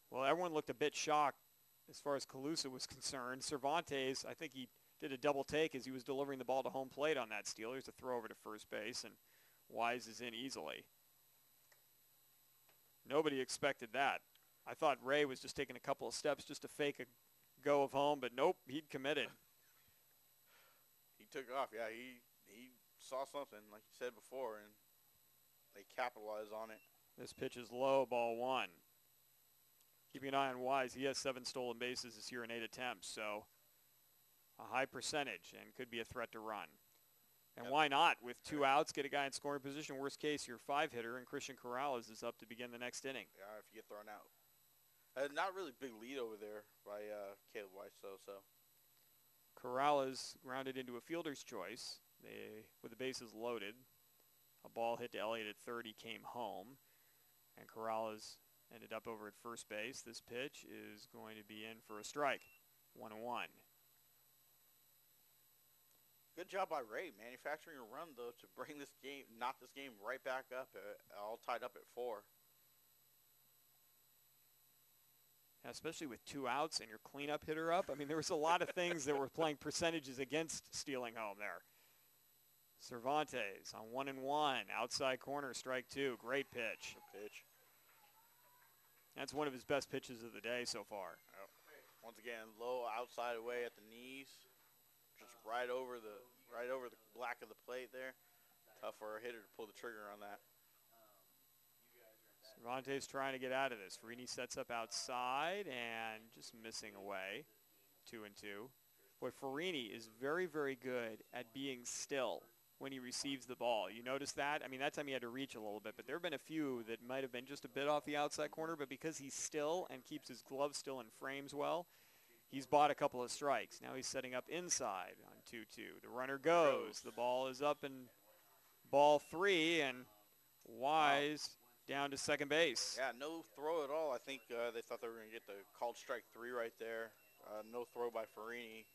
Well, everyone looked a bit shocked as far as Colusa was concerned. Cervantes, I think he did a double take as he was delivering the ball to home plate on that steal. Here's a throw over to first base, and Wise is in easily. Nobody expected that. I thought Ray was just taking a couple of steps just to fake a go of home, but nope, he'd committed. He took off. Yeah, he saw something, like you said before, and they capitalize on it. This pitch is low, ball 1. Keeping an eye on Wise. He has 7 stolen bases this year in 8 attempts, so a high percentage and could be a threat to run. And why not? With 2 outs, get a guy in scoring position. Worst case, your 5-hitter, and Christian Corrales is up to begin the next inning. Yeah, if you get thrown out. Not really big lead over there by Caleb Weiss, though. So Corrales grounded into a fielder's choice. With the bases loaded, a ball hit to Elliott at third. He came home, and Corrales ended up over at first base. This pitch is going to be in for a strike. 1-1. good job by Ray manufacturing a run, though, to bring this game, knock this game right back up, all tied up at 4. Especially with 2 outs and your cleanup hitter up. I mean, there was a lot of things that were playing percentages against stealing home there. Cervantes on 1-1, outside corner, strike 2. Great pitch. Good pitch. That's one of his best pitches of the day so far. Once again, low outside away at the knees, just right over the black of the plate there. Tough for a hitter to pull the trigger on that. Cervantes trying to get out of this. Farini sets up outside and just missing away. 2-2. Boy, Farini is very, very good at being still when he receives the ball. You notice that? I mean, that time he had to reach a little bit, but there have been a few that might have been just a bit off the outside corner, but because he's still and keeps his glove still and frames well, he's bought a couple of strikes. Now he's setting up inside on 2-2. The runner goes. The ball is up in ball 3, and Wise down to second base. Yeah, no throw at all. I think they thought they were going to get the called strike 3 right there. No throw by Farini.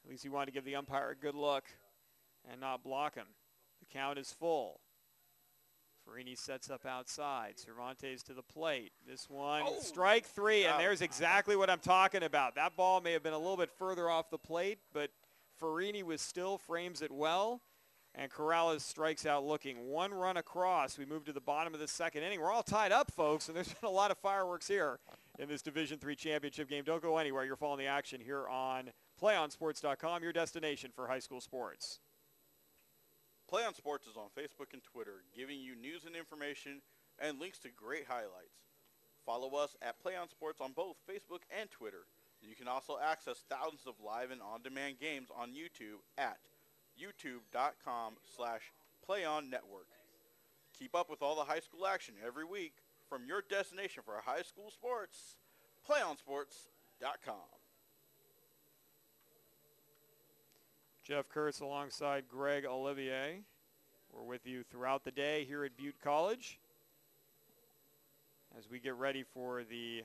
At least he wanted to give the umpire a good look and not block him. The count is full. Farini sets up outside. Cervantes to the plate. This one, strike 3, and there's exactly what I'm talking about. That ball may have been a little bit further off the plate, but Farini was still, frames it well, and Corrales strikes out looking. 1 run across. We move to the bottom of the second inning. We're all tied up, folks, and there's been a lot of fireworks here in this Division III championship game. Don't go anywhere. You're following the action here on PlayOnSports.com, your destination for high school sports. Play on Sports is on Facebook and Twitter, giving you news and information and links to great highlights. Follow us at Play on Sports on both Facebook and Twitter. You can also access thousands of live and on-demand games on YouTube at youtube.com/playonnetwork. Keep up with all the high school action every week from your destination for high school sports, playonsports.com. Jeff Kurtz alongside Greg Olivier. We're with you throughout the day here at Butte College. As we get ready for the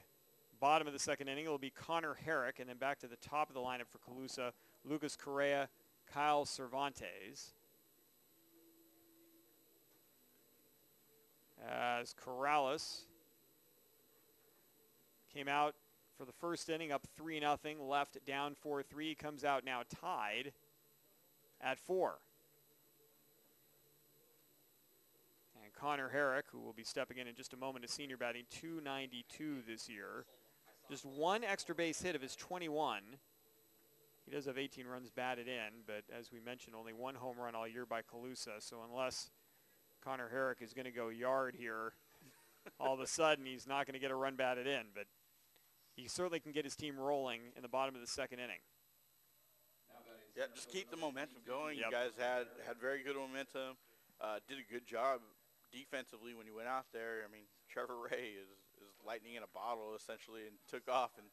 bottom of the second inning, it'll be Connor Herrick, and then back to the top of the lineup for Colusa, Lucas Correa, Kyle Cervantes. As Corrales came out for the first inning up 3-0, left down 4-3, comes out now tied at 4. And Connor Herrick, who will be stepping in just a moment, is senior, batting .292 this year. Just 1 extra base hit of his 21. He does have 18 runs batted in, but as we mentioned, only 1 home run all year by Colusa. So unless Connor Herrick is going to go yard here, all of a sudden he's not going to get a run batted in. But he certainly can get his team rolling in the bottom of the second inning. Yeah, just keep the momentum going. Yep. You guys had very good momentum. Did a good job defensively when you went out there. I mean, Trevor Ray is lightning in a bottle, essentially, and took off and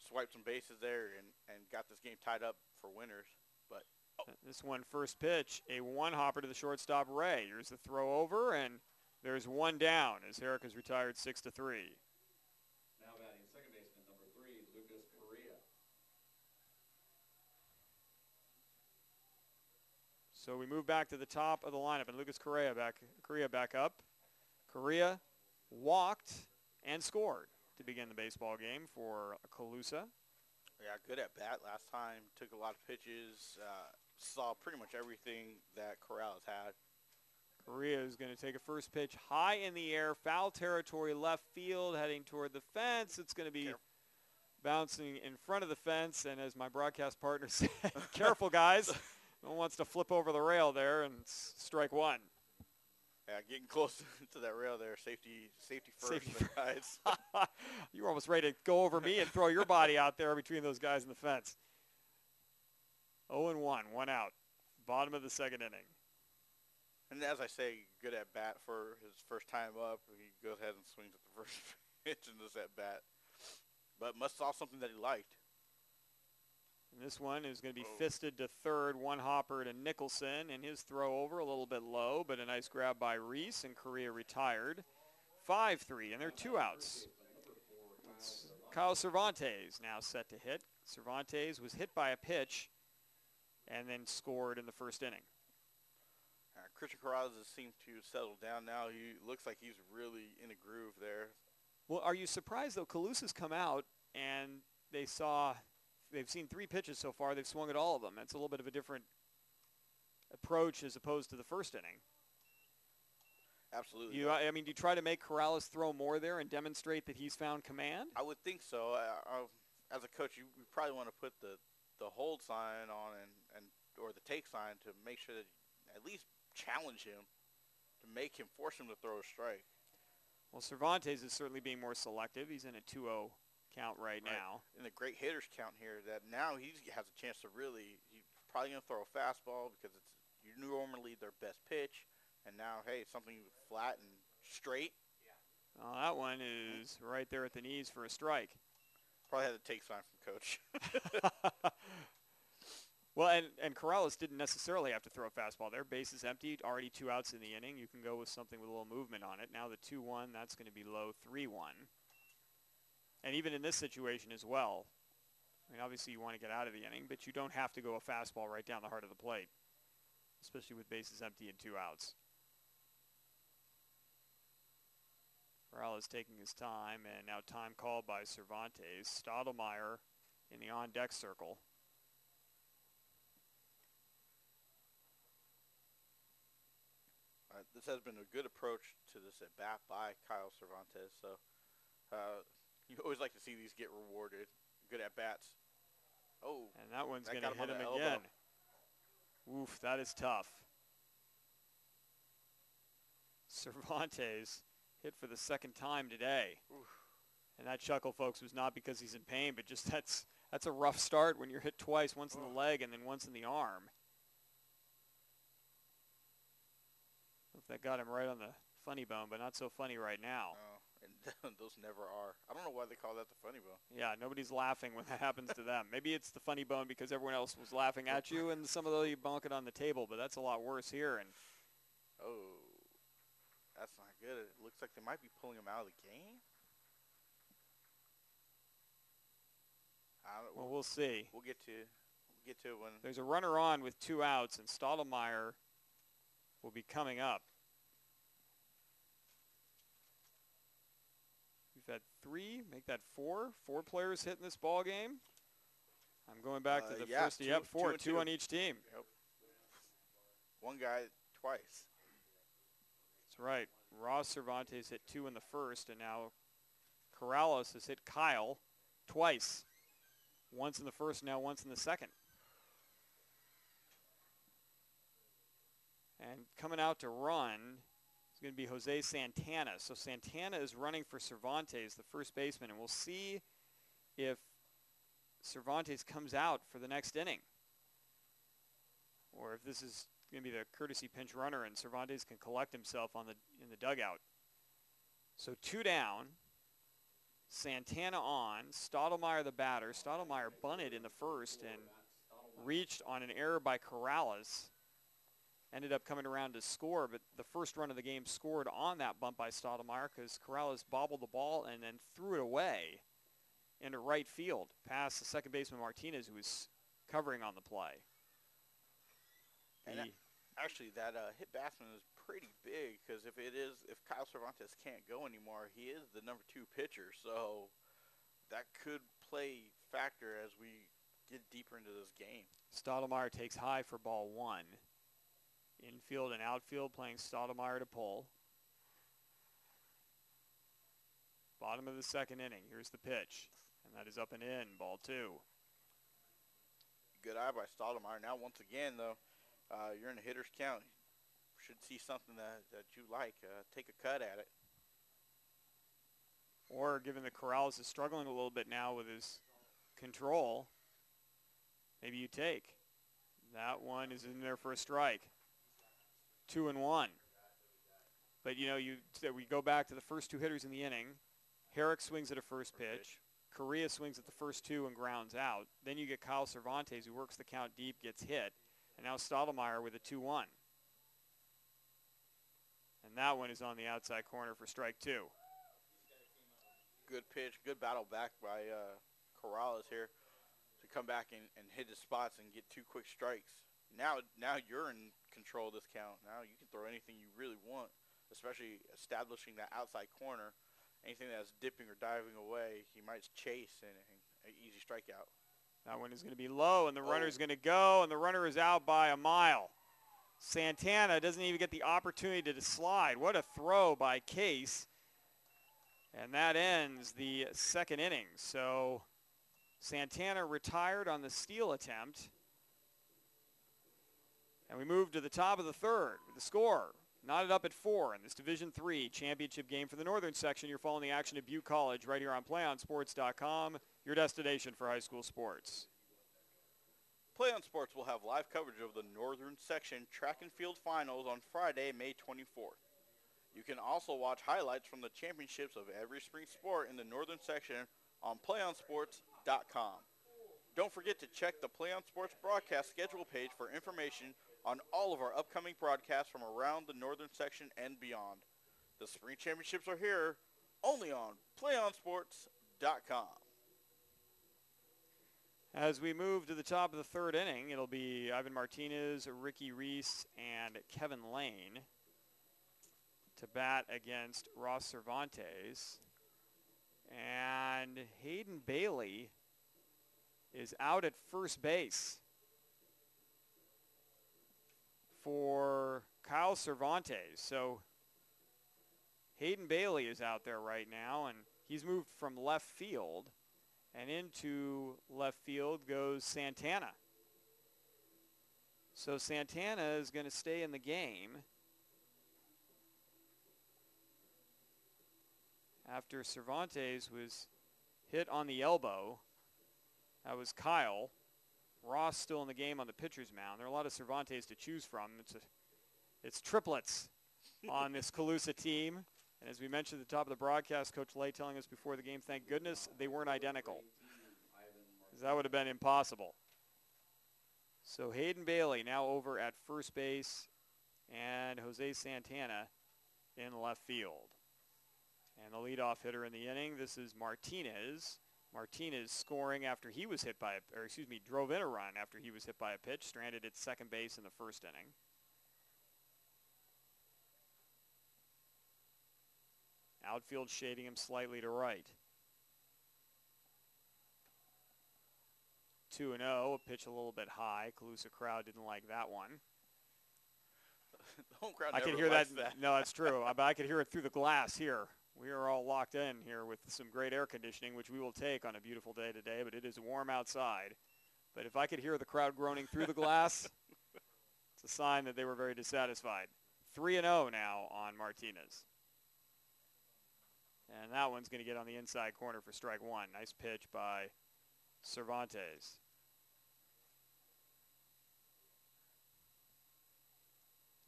swiped some bases there and got this game tied up for winners. But this one, first pitch, a 1-hopper to the shortstop, Ray. Here's the throw over, and there's 1 down as Herrick is retired 6-3. Now batting second baseman number 3, Lucas Correa. So we move back to the top of the lineup, and Lucas Correa back up. Correa walked and scored to begin the baseball game for Colusa. yeah, good at bat last time. Took a lot of pitches. Saw pretty much everything that Corrales had. Correa is going to take a first pitch high in the air, foul territory, left field, heading toward the fence. It's going to be bouncing in front of the fence, and as my broadcast partner said, careful, guys. No one wants to flip over the rail there, and it's strike 1. Yeah, getting close to that rail there. Safety first, Safety guys. You were almost ready to go over me and throw your body out there between those guys in the fence. 0-1, 1 out. Bottom of the second inning. And as I say, good at bat for his first time up. He goes ahead and swings at the first pitch in this at bat. But must saw something that he liked. And this one is going to be fisted to third, one hopper to Nicholson, and his throw over a little bit low, but a nice grab by Reese, and Correa retired. 5-3, and they're 2 outs. It's Kyle Cervantes now set to hit. Cervantes was hit by a pitch and then scored in the first inning. Christian Corrales seems to settle down now. He looks like he's really in a groove there. Well, are you surprised, though? Colusa's come out, and they've seen 3 pitches so far. They've swung at all of them. That's a little bit of a different approach as opposed to the first inning. Absolutely. Do you try to make Corrales throw more there and demonstrate that he's found command? I would think so. As a coach, you probably want to put the hold sign on or the take sign to make sure that at least challenge him, to make him, force him to throw a strike. Well, Cervantes is certainly being more selective. He's in a 2-0 count right now. In a great hitters count here, that now he has a chance to he's probably going to throw a fastball because it's normally their best pitch. And now, hey, something flat and straight. Well, that one is right there at the knees for a strike. Probably had a take sign from Coach. Well, and Corrales didn't necessarily have to throw a fastball there. Base is empty, already 2 outs in the inning. You can go with something with a little movement on it. Now the 2-1, that's going to be low, 3-1. And even in this situation as well, obviously you want to get out of the inning, but you don't have to go a fastball right down the heart of the plate, especially with bases empty and 2 outs. Corrales taking his time, and now time called by Cervantes. Stottlemyre in the on-deck circle. This has been a good approach to this at-bat by Kyle Cervantes. So you always like to see these get rewarded. Good at-bats. Oh. And that one's going to hit him again. Oof, that is tough. Cervantes hit for the second time today. Oof. And that chuckle, folks, was not because he's in pain, but just that's a rough start when you're hit twice, once in the leg and then once in the arm. That got him right on the funny bone, but not so funny right now. Oh, and those never are. I don't know why they call that the funny bone. Yeah, nobody's laughing when that happens to them. Maybe it's the funny bone because everyone else was laughing at you, and some of those you bonk it on the table, but that's a lot worse here. And oh, that's not good. It looks like they might be pulling him out of the game. Well, we'll see. We'll get to it when there's a runner on with 2 outs, and Stottlemyre will be coming up. We've had 3, make that 4 players hitting this ball game. I'm going back to the first. Yep, 4, 2 on each team. Yep. One guy twice. That's right. Ross Cervantes hit 2 in the first, and now Corrales has hit Kyle twice. Once in the first, now once in the second. And coming out to run is going to be Jose Santana. So Santana is running for Cervantes, the first baseman, and we'll see if Cervantes comes out for the next inning, or if this is going to be the courtesy pinch runner and Cervantes can collect himself in the dugout. So 2 down, Santana on, Stottlemyre the batter. Stottlemyre bunted in the first and reached on an error by Corrales. Ended up coming around to score, but the first run of the game scored on that bump by Stottlemyre because Corrales bobbled the ball and then threw it away into right field past the second baseman Martinez, who was covering on the play. And actually, that hit batsman is pretty big because if Kyle Cervantes can't go anymore, he is the number 2 pitcher, so that could play factor as we get deeper into this game. Stottlemyre takes high for ball 1. Infield and outfield playing Stottlemyre to pull. Bottom of the second inning. Here's the pitch. And that is up and in. Ball 2. Good eye by Stottlemyre. Now, once again, though, you're in a hitter's count. should see something that you like, take a cut at it. Or given that Corrales is struggling a little bit now with his control, maybe you take. That one is in there for a strike. 2-1. But, you know, we go back to the first two hitters in the inning. Herrick swings at a first pitch. Correa swings at the first two and grounds out. Then you get Kyle Cervantes, who works the count deep, gets hit. And now Stottlemyre with a 2-1. And that one is on the outside corner for strike two. Good pitch, good battle back by Corrales here to come back and hit his spots and get two quick strikes. Now you're in control of this count. Now you can throw anything you really want, especially establishing that outside corner. Anything that's dipping or diving away, he might chase and an easy strikeout. That one is going to be low, and the runner's going to go, and the runner is out by a mile. Santana doesn't even get the opportunity to slide. What a throw by Case. And that ends the second inning. So Santana retired on the steal attempt. And we move to the top of the third with the score knotted up at 4 in this Division III championship game for the Northern section. You're following the action at Butte College right here on PlayOnSports.com, your destination for high school sports. Play on Sports will have live coverage of the Northern section track and field finals on Friday, May 24th. You can also watch highlights from the championships of every spring sport in the Northern section on PlayOnSports.com. Don't forget to check the Play on Sports broadcast schedule page for information on all of our upcoming broadcasts from around the Northern section and beyond. The spring championships are here only on PlayOnSports.com. As we move to the top of the third inning, it'll be Ivan Martinez, Ricky Reese, and Kevin Lane to bat against Ross Cervantes. And Hayden Bailey is out at first base for Kyle Cervantes. So Hayden Bailey is out there right now, and he's moved from left field. And into left field goes Santana. So Santana is going to stay in the game after Cervantes was hit on the elbow. That was Kyle. Ross still in the game on the pitcher's mound. There are a lot of Cervantes to choose from. It's triplets on this Colusa team. And as we mentioned at the top of the broadcast, Coach Lay telling us before the game, thank goodness they weren't identical, because that would have been impossible. So Hayden Bailey now over at first base, and Jose Santana in left field. And the leadoff hitter in the inning, this is Martinez. Martinez scoring after he was hit by, drove in a run after he was hit by a pitch, stranded at second base in the first inning. Outfield shading him slightly to right. 2-0, a pitch a little bit high. Colusa crowd didn't like that one. The home crowd I can hear that. No, that's true. But I could hear it through the glass here. We are all locked in here with some great air conditioning, which we will take on a beautiful day today, but it is warm outside. But if I could hear the crowd groaning through the glass, it's a sign that they were very dissatisfied. 3-0 now on Martinez. And that one's going to get on the inside corner for strike one. Nice pitch by Cervantes.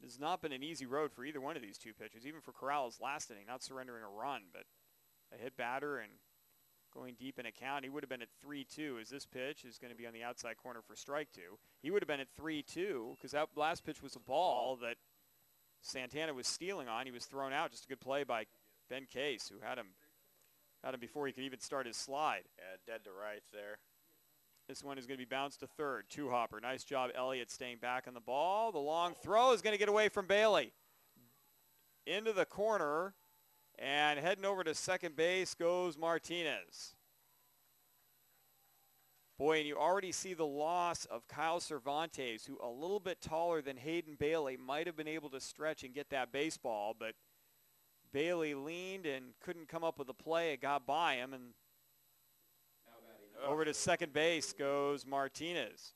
This has not been an easy road for either one of these two pitchers, even for Corrales last inning, not surrendering a run, but a hit batter and going deep in a count. He would have been at 3-2 as this pitch is going to be on the outside corner for strike two. He would have been at 3-2 because that last pitch was a ball that Santana was stealing on. He was thrown out. Just a good play by Ben Case, who had him before he could even start his slide. Yeah, dead to rights there. This one is going to be bounced to third. Two-hopper. Nice job, Elliott, staying back on the ball. The long throw is going to get away from Bailey. Into the corner, and heading over to second base goes Martinez. Boy, and you already see the loss of Kyle Cervantes, who a little bit taller than Hayden Bailey might have been able to stretch and get that baseball, but Bailey leaned and couldn't come up with a play. It got by him, and over to second base goes Martinez.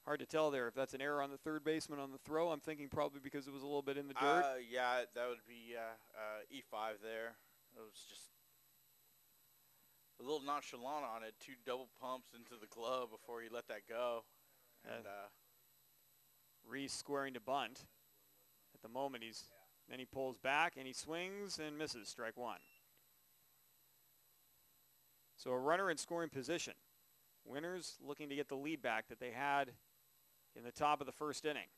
Hard to tell there if that's an error on the third baseman on the throw. I'm thinking probably because it was a little bit in the dirt. Yeah, that would be E5 there. It was just a little nonchalant on it. 2 double pumps into the glove before he let that go. And Reese squaring to bunt. At the moment, then he pulls back and he swings and misses. Strike 1. So a runner in scoring position. Winners looking to get the lead back that they had in the top of the first inning.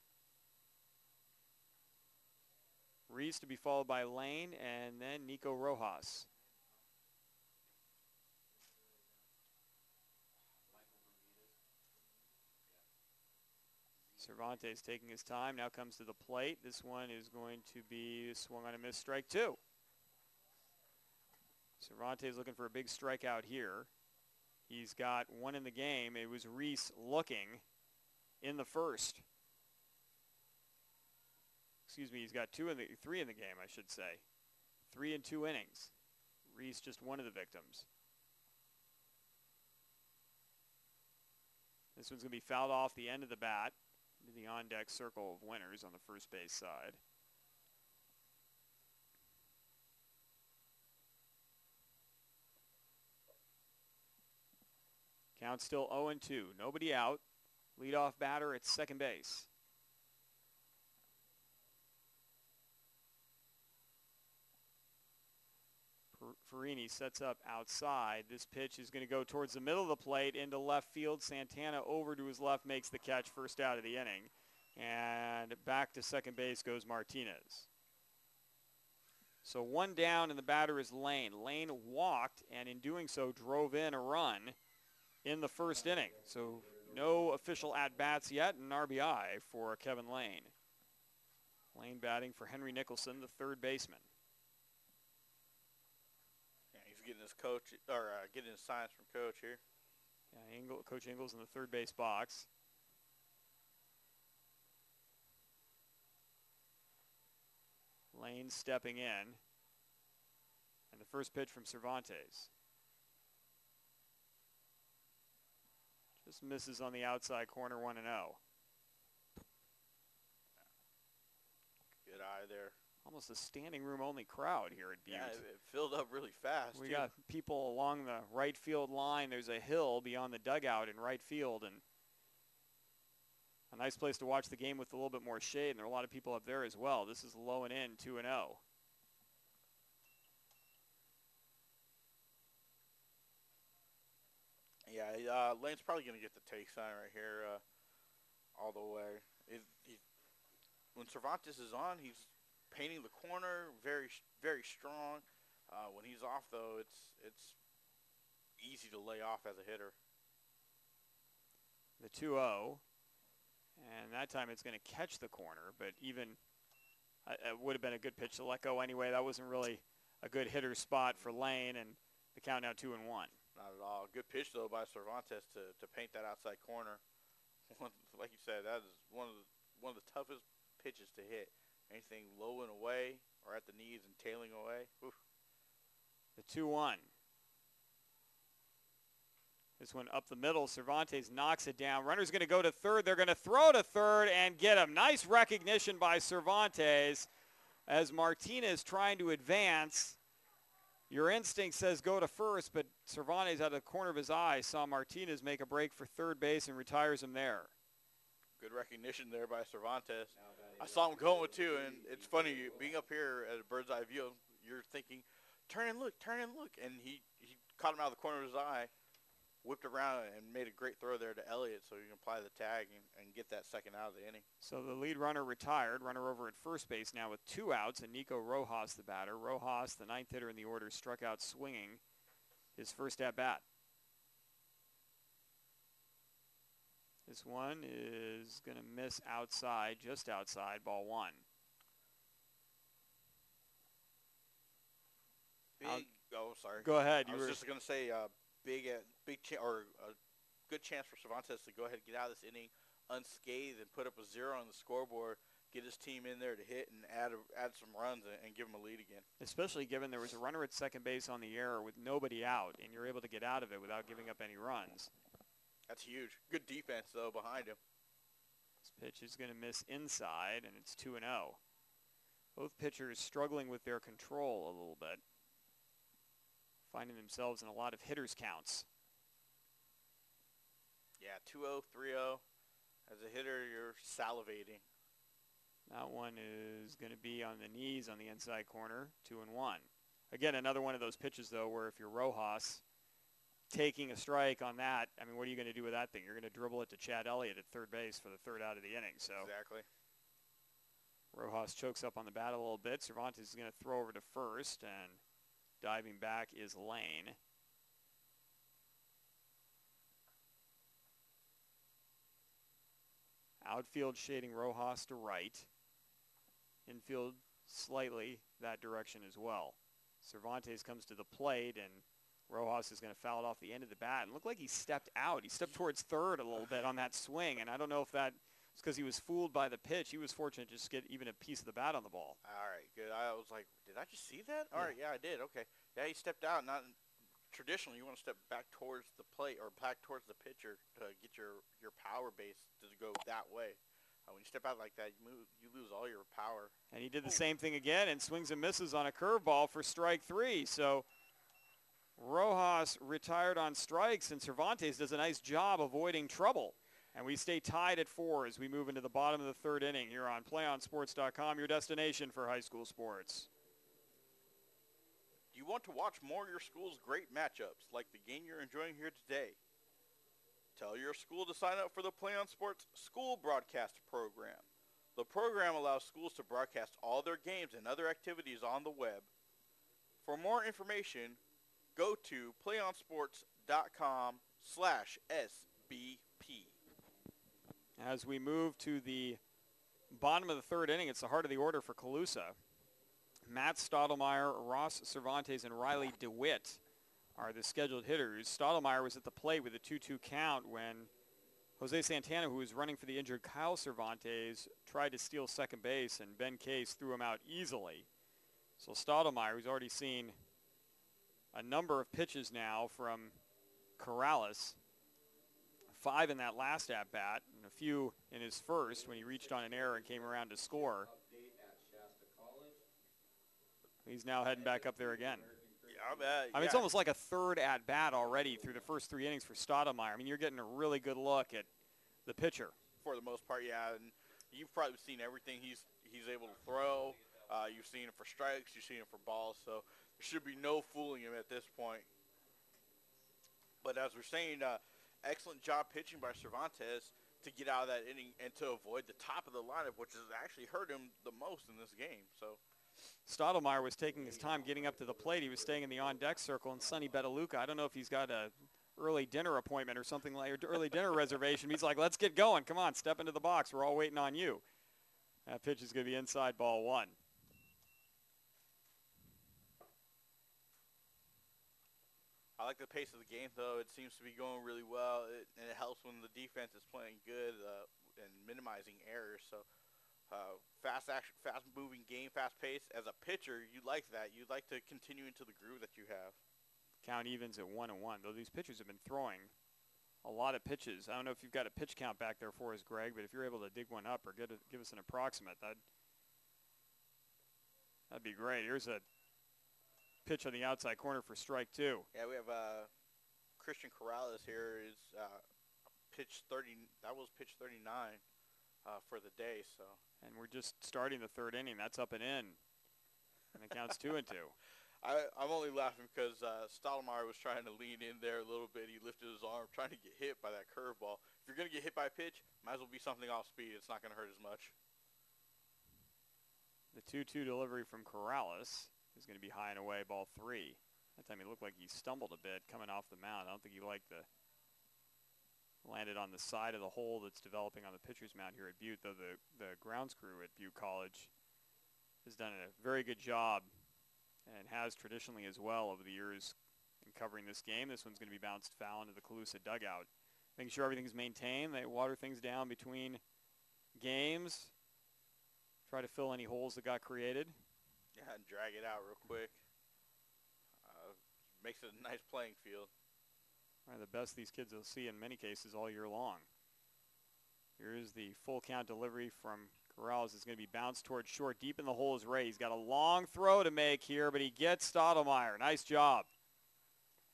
Reese to be followed by Lane and then Nico Rojas. Cervantes taking his time, now comes to the plate. This one is going to be swung on a miss, strike 2. Cervantes looking for a big strikeout here. He's got 1 in the game. It was Reese looking in the first. Excuse me, he's got 3 in the game, I should say. 3 in 2 innings. Reese just one of the victims. This one's going to be fouled off the end of the bat into the on-deck circle of winners on the first base side. Count still 0-2. Nobody out. Leadoff batter at second base. Farini sets up outside. This pitch is going to go towards the middle of the plate into left field. Santana over to his left makes the catch, first out of the inning. And back to second base goes Martinez. So 1 down and the batter is Lane. Lane walked and in doing so drove in a run in the first inning. So no official at-bats yet, and RBI for Kevin Lane. Lane batting for Henry Nicholson, the third baseman. Getting his coach or getting his signs from coach here. Yeah, Coach Ingles in the third base box. Lane stepping in. And the first pitch from Cervantes. Just misses on the outside corner, 1-0. Good eye there. Almost a standing room only crowd here at Butte. Yeah, it filled up really fast. We got people along the right field line. There's a hill beyond the dugout in right field, and a nice place to watch the game with a little bit more shade, and there are a lot of people up there as well. This is low and in, 2-0. Yeah, Lane's probably going to get the take sign right here all the way. When Cervantes is on, he's painting the corner, very, very strong. When he's off, though, it's easy to lay off as a hitter. The 2-0, and that time it's going to catch the corner, but even it would have been a good pitch to let go anyway. That wasn't really a good hitter spot for Lane, and the count now 2-1. Not at all. Good pitch, though, by Cervantes to paint that outside corner. Like you said, that is one of the toughest pitches to hit. Anything low and away or at the knees and tailing away. Oof. The 2-1. This one up the middle. Cervantes knocks it down. Runner's going to go to third. They're going to throw to third and get him. Nice recognition by Cervantes as Martinez trying to advance. Your instinct says go to first, but Cervantes out of the corner of his eye saw Martinez make a break for third base and retires him there. Good recognition there by Cervantes. I saw him going too, and it's funny, being up here at a bird's eye view, you're thinking, turn and look, and he caught him out of the corner of his eye, whipped around, and made a great throw there to Elliott so he can apply the tag and get that second out of the inning. So the lead runner retired, runner over at first base now with 2 outs, and Nico Rojas the batter. Rojas, the 9th hitter in the order, struck out swinging his first at-bat. This one is going to miss outside, just outside, ball 1. Sorry. Go ahead. I was just going to say a good chance for Cervantes to go ahead and get out of this inning unscathed and put up a 0 on the scoreboard, get his team in there to hit and add some runs and give him a lead again. Especially given there was a runner at second base on the error with nobody out, and you're able to get out of it without giving up any runs. That's huge. Good defense, though, behind him. Pitch is going to miss inside, and it's 2-0. Both pitchers struggling with their control a little bit, finding themselves in a lot of hitters counts. Yeah, 2-0, 3-0. As a hitter, you're salivating. That one is going to be on the knees on the inside corner, 2-1. Again, another one of those pitches, though, where if you're Rojas taking a strike on that, I mean, what are you going to do with that thing? You're going to dribble it to Chad Elliott at third base for the third out of the inning. So exactly. Rojas chokes up on the bat a little bit. Cervantes is going to throw over to first, and diving back is Lane. Outfield shading Rojas to right. Infield slightly that direction as well. Cervantes comes to the plate, and Rojas is going to foul it off the end of the bat. And looked like he stepped out. He stepped towards third a little bit on that swing, and I don't know if that's because he was fooled by the pitch. He was fortunate to just get even a piece of the bat on the ball. All right, good. I was like, did I just see that? All right, yeah, I did. Okay. Yeah, he stepped out. Not traditionally, you want to step back towards the plate or back towards the pitcher to get your power base to go that way. When you step out like that, you lose all your power. And he did the same thing again and swings and misses on a curveball for strike 3. So Rojas retired on strikes, and Cervantes does a nice job avoiding trouble. And we stay tied at 4 as we move into the bottom of the third inning here on PlayOnSports.com, your destination for high school sports. Do you want to watch more of your school's great matchups like the game you're enjoying here today? Tell your school to sign up for the Play on Sports School Broadcast Program. The program allows schools to broadcast all their games and other activities on the web. For more information, go to playonsports.com/SBP. As we move to the bottom of the third inning, it's the heart of the order for Colusa. Matt Stottlemyre, Ross Cervantes, and Riley DeWitt are the scheduled hitters. Stottlemyre was at the plate with a 2-2 count when Jose Santana, who was running for the injured Kyle Cervantes, tried to steal second base, and Ben Case threw him out easily. So Stottlemyre, who's already seen a number of pitches now from Corrales, 5 in that last at-bat, and a few in his first when he reached on an error and came around to score. He's now heading back up there again. Yeah, I mean, it's almost like a third at-bat already through the first 3 innings for Stottlemyre. I mean, you're getting a really good look at the pitcher. For the most part, yeah. And you've probably seen everything he's able to throw. You've seen him for strikes. You've seen him for balls. So there should be no fooling him at this point. But as we're saying, excellent job pitching by Cervantes to get out of that inning and to avoid the top of the lineup, which has actually hurt him the most in this game. So Stottlemyre was taking his time getting up to the plate. He was staying in the on-deck circle, and Sonny Betaluca, I don't know if he's got a early dinner appointment or something like early dinner reservation. He's like, let's get going. Come on, step into the box. We're all waiting on you. That pitch is going to be inside, ball 1. I like the pace of the game, though. It seems to be going really well, and it helps when the defense is playing good and minimizing errors. So fast action, fast-moving game, fast-paced. As a pitcher, you like that. You'd like to continue into the groove that you have. Count evens at 1-1, though these pitchers have been throwing a lot of pitches. I don't know if you've got a pitch count back there for us, Greg, but if you're able to dig one up or give us an approximate, that'd be great. Here's a pitch on the outside corner for strike 2. Yeah, we have Christian Corrales here is pitch 30. That was pitch 39 for the day. So. And we're just starting the third inning. That's up and in, and it counts 2-2. I'm only laughing because Stottlemyre was trying to lean in there a little bit. He lifted his arm, trying to get hit by that curveball. If you're going to get hit by a pitch, might as well be something off speed. It's not going to hurt as much. The 2-2 delivery from Corrales is going to be high and away, ball 3. That time he looked like he stumbled a bit coming off the mound. I don't think he liked landed on the side of the hole that's developing on the pitcher's mound here at Butte, though the grounds crew at Butte College has done a very good job and has traditionally as well over the years in covering this game. This one's going to be bounced foul into the Colusa dugout. Making sure everything's maintained. They water things down between games. Try to fill any holes that got created. Yeah, and drag it out real quick. Makes it a nice playing field. One of the best these kids will see in many cases all year long. Here's the full count delivery from Corrales. It's going to be bounced towards short. Deep in the hole is Ray. He's got a long throw to make here, but he gets Stottlemyre. Nice job.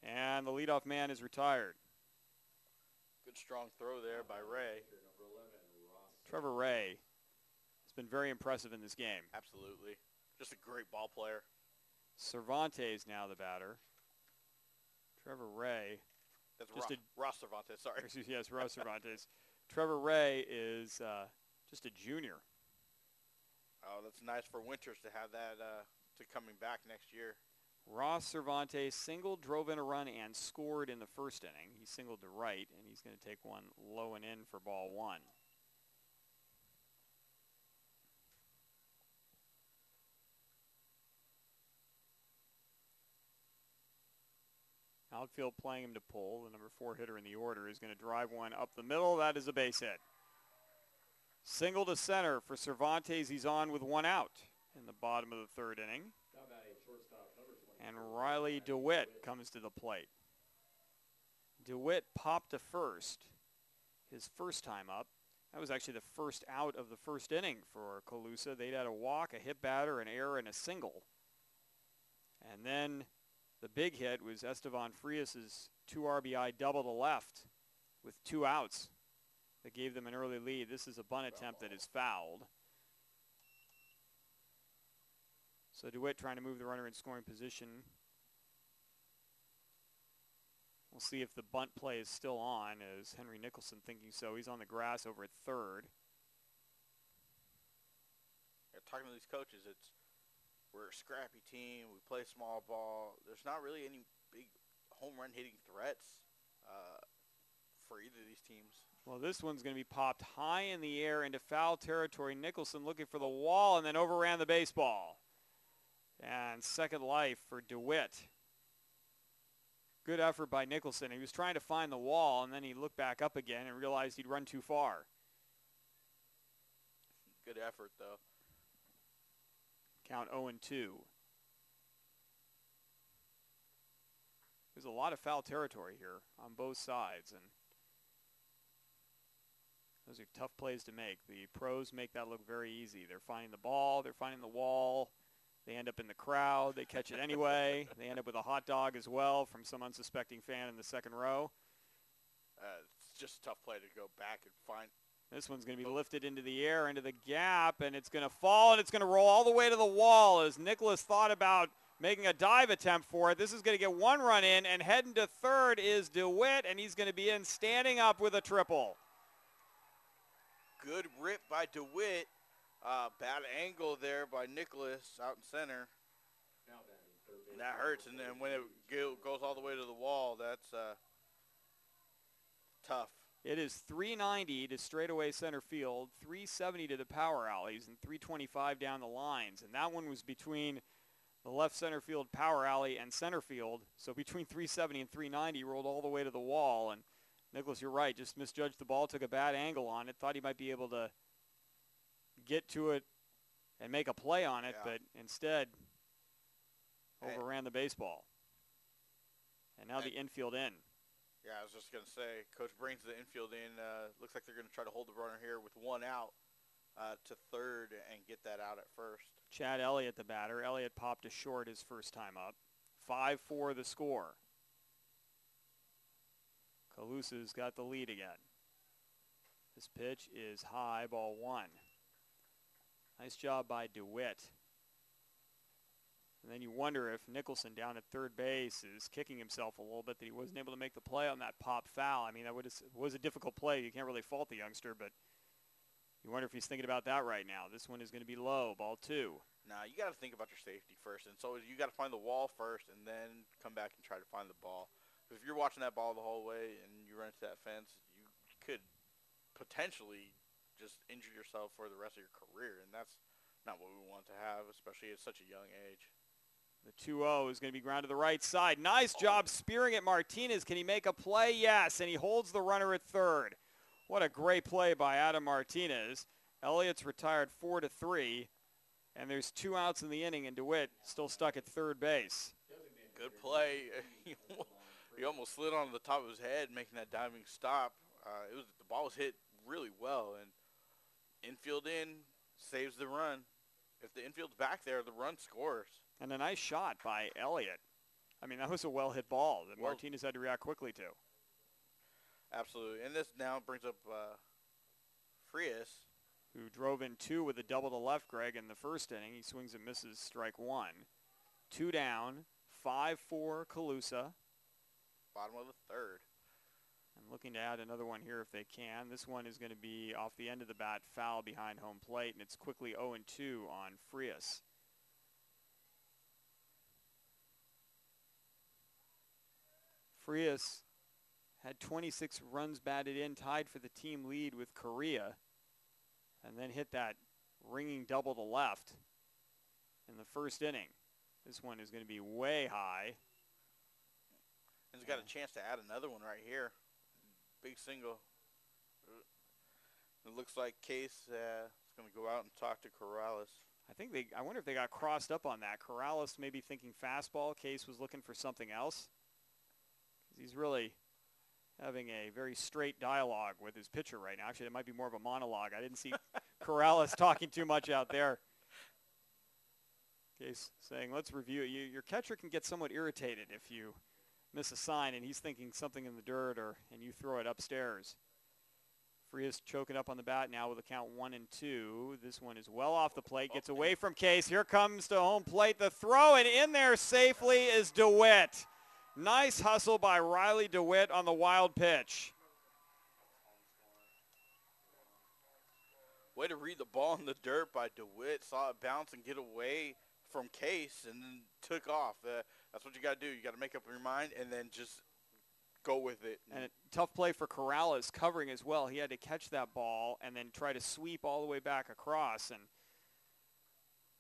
And the leadoff man is retired. Good strong throw there by Ray. Trevor Ray has been very impressive in this game. Absolutely. Just a great ball player. Cervantes now the batter. Trevor Ray. That's Ross Cervantes, sorry. Yes, Ross Cervantes. Trevor Ray is just a junior. Oh, that's nice for Winters to have that to coming back next year. Ross Cervantes singled, drove in a run, and scored in the first inning. He singled to right, and he's going to take one low and in for ball one. Outfield playing him to pull. The number 4 hitter in the order is going to drive one up the middle. That is a base hit. Single to center for Cervantes. He's on with one out in the bottom of the third inning. And Riley DeWitt comes to the plate. DeWitt popped to first his first time up. That was actually the first out of the first inning for Colusa. They'd had a walk, a hit batter, an error, and a single. And then the big hit was Estevan Frias's 2 RBI double to left with 2 outs that gave them an early lead. This is a bunt attempt that is fouled. So DeWitt trying to move the runner in scoring position. We'll see if the bunt play is still on, as Henry Nicholson thinking so. He's on the grass over at third. Yeah, talking to these coaches, we're a scrappy team. We play small ball. There's not really any big home run hitting threats for either of these teams. Well, this one's going to be popped high in the air into foul territory. Nicholson looking for the wall and then overran the baseball. And second life for DeWitt. Good effort by Nicholson. He was trying to find the wall, and then he looked back up again and realized he'd run too far. Good effort, though. Count 0-2. There's a lot of foul territory here on both sides, and those are tough plays to make. The pros make that look very easy. They're finding the ball, they're finding the wall. They end up in the crowd. They catch it anyway. They end up with a hot dog as well from some unsuspecting fan in the second row. It's just a tough play to go back and find. This one's going to be lifted into the air, into the gap, and it's going to fall, and it's going to roll all the way to the wall as Nicholas thought about making a dive attempt for it. This is going to get one run in, and heading to third is DeWitt, and he's going to be in standing up with a triple. Good rip by DeWitt. Bad angle there by Nicholas out in center. And that hurts, and then when it goes all the way to the wall, that's tough. It is 390 to straightaway center field, 370 to the power alleys, and 325 down the lines. And that one was between the left center field power alley and center field. So between 370 and 390, rolled all the way to the wall. And Nicholas, you're right, just misjudged the ball, took a bad angle on it, thought he might be able to get to it and make a play on it, but instead overran the baseball. And now the infield in. Yeah, I was just going to say, Coach brings the infield in. Looks like they're going to try to hold the runner here with one out to third and get that out at first. Chad Elliott, the batter. Elliott popped to short his first time up. 5-4 the score. Calusa's got the lead again. This pitch is high, ball one. Nice job by DeWitt. And then you wonder if Nicholson down at third base is kicking himself a little bit that he wasn't able to make the play on that pop foul. I mean, that was a difficult play. You can't really fault the youngster, but you wonder if he's thinking about that right now. This one is going to be low, ball two. Nah, you got to think about your safety first. And so you got to find the wall first and then come back and try to find the ball. Because if you're watching that ball the whole way and you run into that fence, you could potentially just injure yourself for the rest of your career. And that's not what we want to have, especially at such a young age. The 2-0 is going to be ground to the right side. Nice job spearing at Martinez. Can he make a play? Yes, and he holds the runner at third. What a great play by Adam Martinez. Elliott's retired 4-3, and there's 2 outs in the inning, and DeWitt still stuck at third base. Good play. He almost slid on the top of his head, making that diving stop. The ball was hit really well. And infield in saves the run. If the infield's back there, the run scores. And a nice shot by Elliott. I mean, that was a well-hit ball that Martinez had to react quickly to. Absolutely. And this now brings up Frias, who drove in 2 with a double to left, Greg, in the first inning. He swings and misses strike 1. 2 down, 5-4 Colusa. Bottom of the third. And looking to add another one here if they can. This one is going to be off the end of the bat, foul behind home plate, and it's quickly 0-2 on Frias. Frias had 26 runs batted in, tied for the team lead with Correa, and then hit that ringing double to left in the first inning. This one is going to be way high. And he's got a chance to add another one right here. Big single. It looks like Case is going to go out and talk to Corrales. I wonder if they got crossed up on that. Corrales maybe thinking fastball. Case was looking for something else. He's really having a very straight dialogue with his pitcher right now. Actually, it might be more of a monologue. I didn't see Corrales talking too much out there. Case saying, let's review it. Your catcher can get somewhat irritated if you miss a sign and he's thinking something in the dirt and you throw it upstairs. Frias choking up on the bat now with a count 1-2. This one is well off the plate. Gets away from Case. Here comes to home plate. The throw, and in there safely is DeWitt. Nice hustle by Riley DeWitt on the wild pitch. Way to read the ball in the dirt by DeWitt. Saw it bounce and get away from Case and then took off. That's what you got to do. You got to make up your mind and then just go with it. And a tough play for Corrales covering as well. He had to catch that ball and then try to sweep all the way back across. And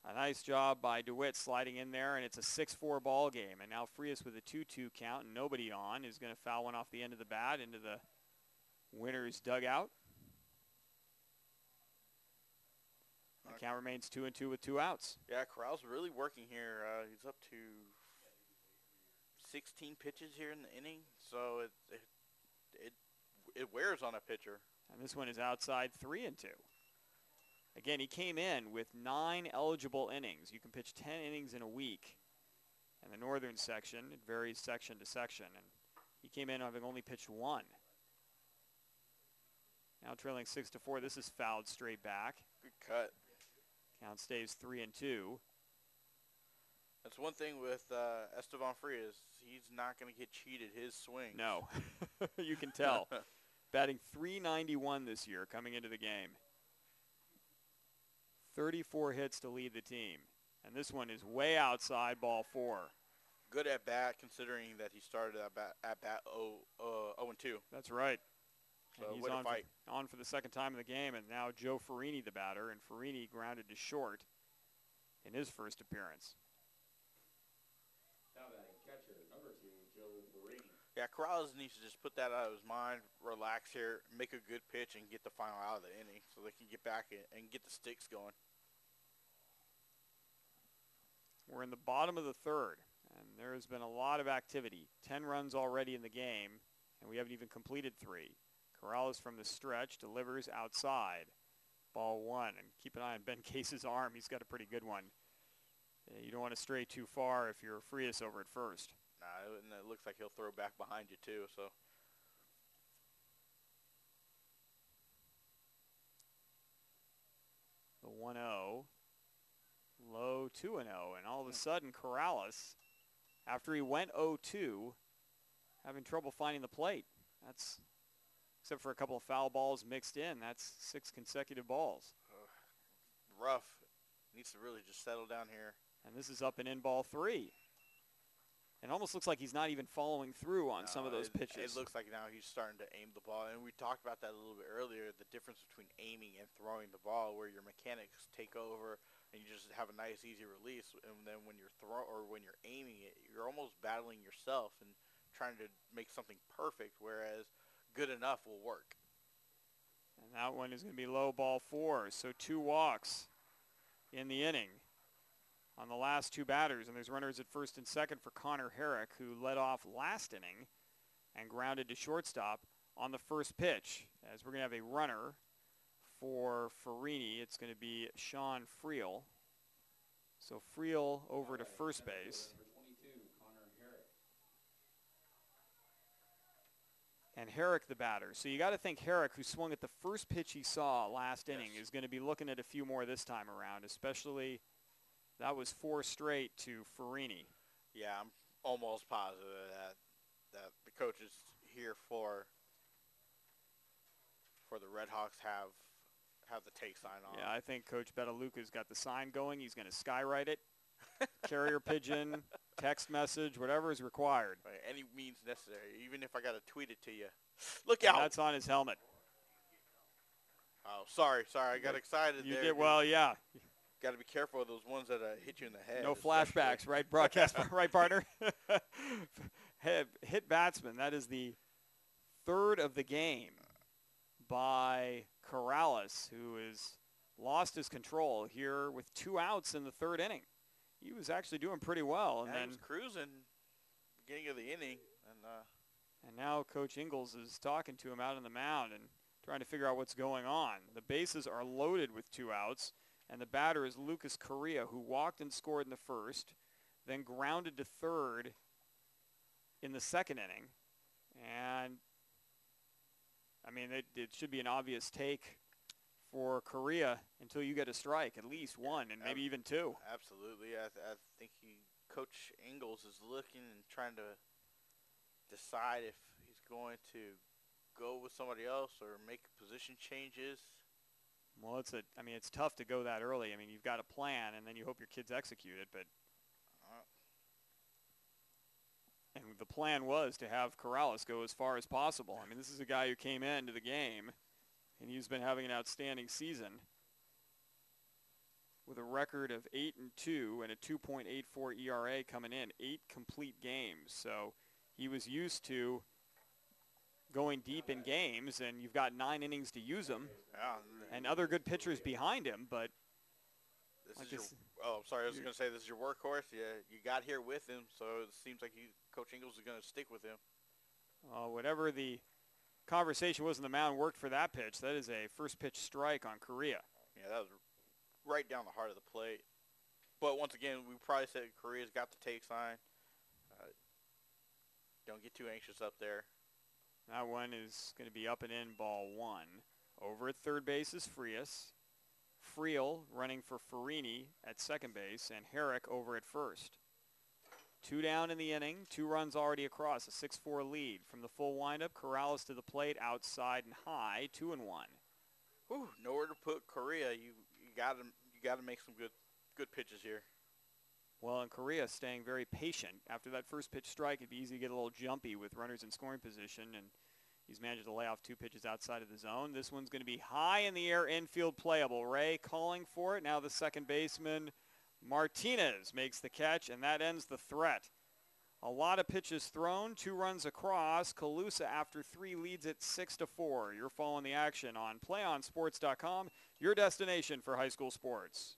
a nice job by DeWitt sliding in there, and it's a 6-4 ball game. And now Frias with a 2-2 count and nobody on is going to foul one off the end of the bat into the winner's dugout. The count remains 2-2 with 2 outs. Yeah, Corrales really working here. He's up to 16 pitches here in the inning, so it wears on a pitcher. And this one is outside 3-2. Again, he came in with 9 eligible innings. You can pitch 10 innings in a week. In the northern section, it varies section to section, and he came in having only pitched 1. Now trailing 6-4. This is fouled straight back. Good cut. Count stays 3-2. That's one thing with Estevan Frias. He's not going to get cheated his swing. No, you can tell. Batting .391 this year coming into the game. 34 hits to lead the team. And this one is way outside, ball 4. Good at bat considering that he started at bat 0-2. That's right. So and he's on for the second time in the game, and now Joe Farini the batter, and Farini grounded to short in his first appearance. Now batting catcher, number 2, Joe Farini. Yeah, Corrales needs to just put that out of his mind, relax here, make a good pitch, and get the final out of the inning so they can get back and get the sticks going. We're in the bottom of the third, and there has been a lot of activity. 10 runs already in the game, and we haven't even completed 3. Corrales from the stretch delivers outside. Ball 1. And keep an eye on Ben Case's arm. He's got a pretty good one. You don't want to stray too far if you're Frias over at first. Nah, and it looks like he'll throw back behind you too. So the 1-0. Low 2-0. And all of a sudden, Corrales, after he went 0-2, having trouble finding the plate. That's... Except for a couple of foul balls mixed in, that's 6 consecutive balls. Rough. Needs to really just settle down here. And this is up and in ball 3. It almost looks like he's not even following through on some of those pitches. It looks like now he's starting to aim the ball. And we talked about that a little bit earlier, the difference between aiming and throwing the ball, where your mechanics take over and you just have a nice, easy release. And then when you're when you're aiming it, you're almost battling yourself and trying to make something perfect, whereas good enough will work. And that one is going to be low, ball 4. So 2 walks in the inning on the last 2 batters. And there's runners at first and second for Connor Herrick, who led off last inning and grounded to shortstop. on the first pitch, as we're going to have a runner for Farini. It's going to be Sean Friel. So Friel over to first base. And Herrick the batter. So you got to think Herrick, who swung at the first pitch he saw last inning, is going to be looking at a few more this time around, especially that was 4 straight to Farini. Yeah, I'm almost positive that the coaches here for the Red Hawks have the take sign on. Yeah, I think Coach Betaluca's got the sign going. He's going to skywrite it, carrier pigeon, text message, whatever is required. By any means necessary, even if I got to tweet it to you. Look out! That's on his helmet. Oh, sorry, I got excited You there. did well, yeah. Got to be careful of those ones that hit you in the head. No flashbacks, right, broadcast, right, partner? Hit batsman. That is the 3rd of the game by Corrales, who has lost his control here with 2 outs in the 3rd inning. He was actually doing pretty well, and then then he was cruising beginning of the inning, and now Coach Ingalls is talking to him out on the mound and trying to figure out what's going on. The bases are loaded with 2 outs, and the batter is Lucas Correa, who walked and scored in the 1st, then grounded to 3rd in the 2nd inning, and I mean it should be an obvious take for Correa until you get a strike, at least 1 and maybe even 2. Absolutely. I think Coach Ingalls is looking and trying to decide if he's going to go with somebody else or make position changes. Well, it's tough to go that early. I mean, you've got a plan, and then you hope your kids execute it, but and the plan was to have Corrales go as far as possible. I mean, this is a guy who came into the game, and he's been having an outstanding season with a record of 8-2 and a 2.84 ERA coming in, 8 complete games. So he was used to going deep in games, and you've got 9 innings to use them, and other good pitchers behind him. But I'm sorry. I was going to say this is your workhorse. Yeah, you got here with him, so it seems like Coach Ingalls is going to stick with him. Whatever the conversation was on the mound worked for that pitch. That is a first pitch strike on Correa. Yeah, that was right down the heart of the plate. But once again, we probably said Correa's got the take sign. Don't get too anxious up there. That one is going to be up and in, ball 1. Over at third base is Friel running for Farini at second base, and Herrick over at first. 2 down in the inning, 2 runs already across, a 6-4 lead. From the full windup, Corrales to the plate, outside and high, 2-1. Whew, nowhere to put Correa. You got to make some good pitches here. Well, and Correa staying very patient. After that first pitch strike, it'd be easy to get a little jumpy with runners in scoring position, and he's managed to lay off 2 pitches outside of the zone. This one's going to be high in the air, infield playable. Ray calling for it. Now the second baseman, Martinez, makes the catch, and that ends the threat. A lot of pitches thrown, 2 runs across. Colusa, after 3, leads it 6-4. You're following the action on PlayOnSports.com, your destination for high school sports.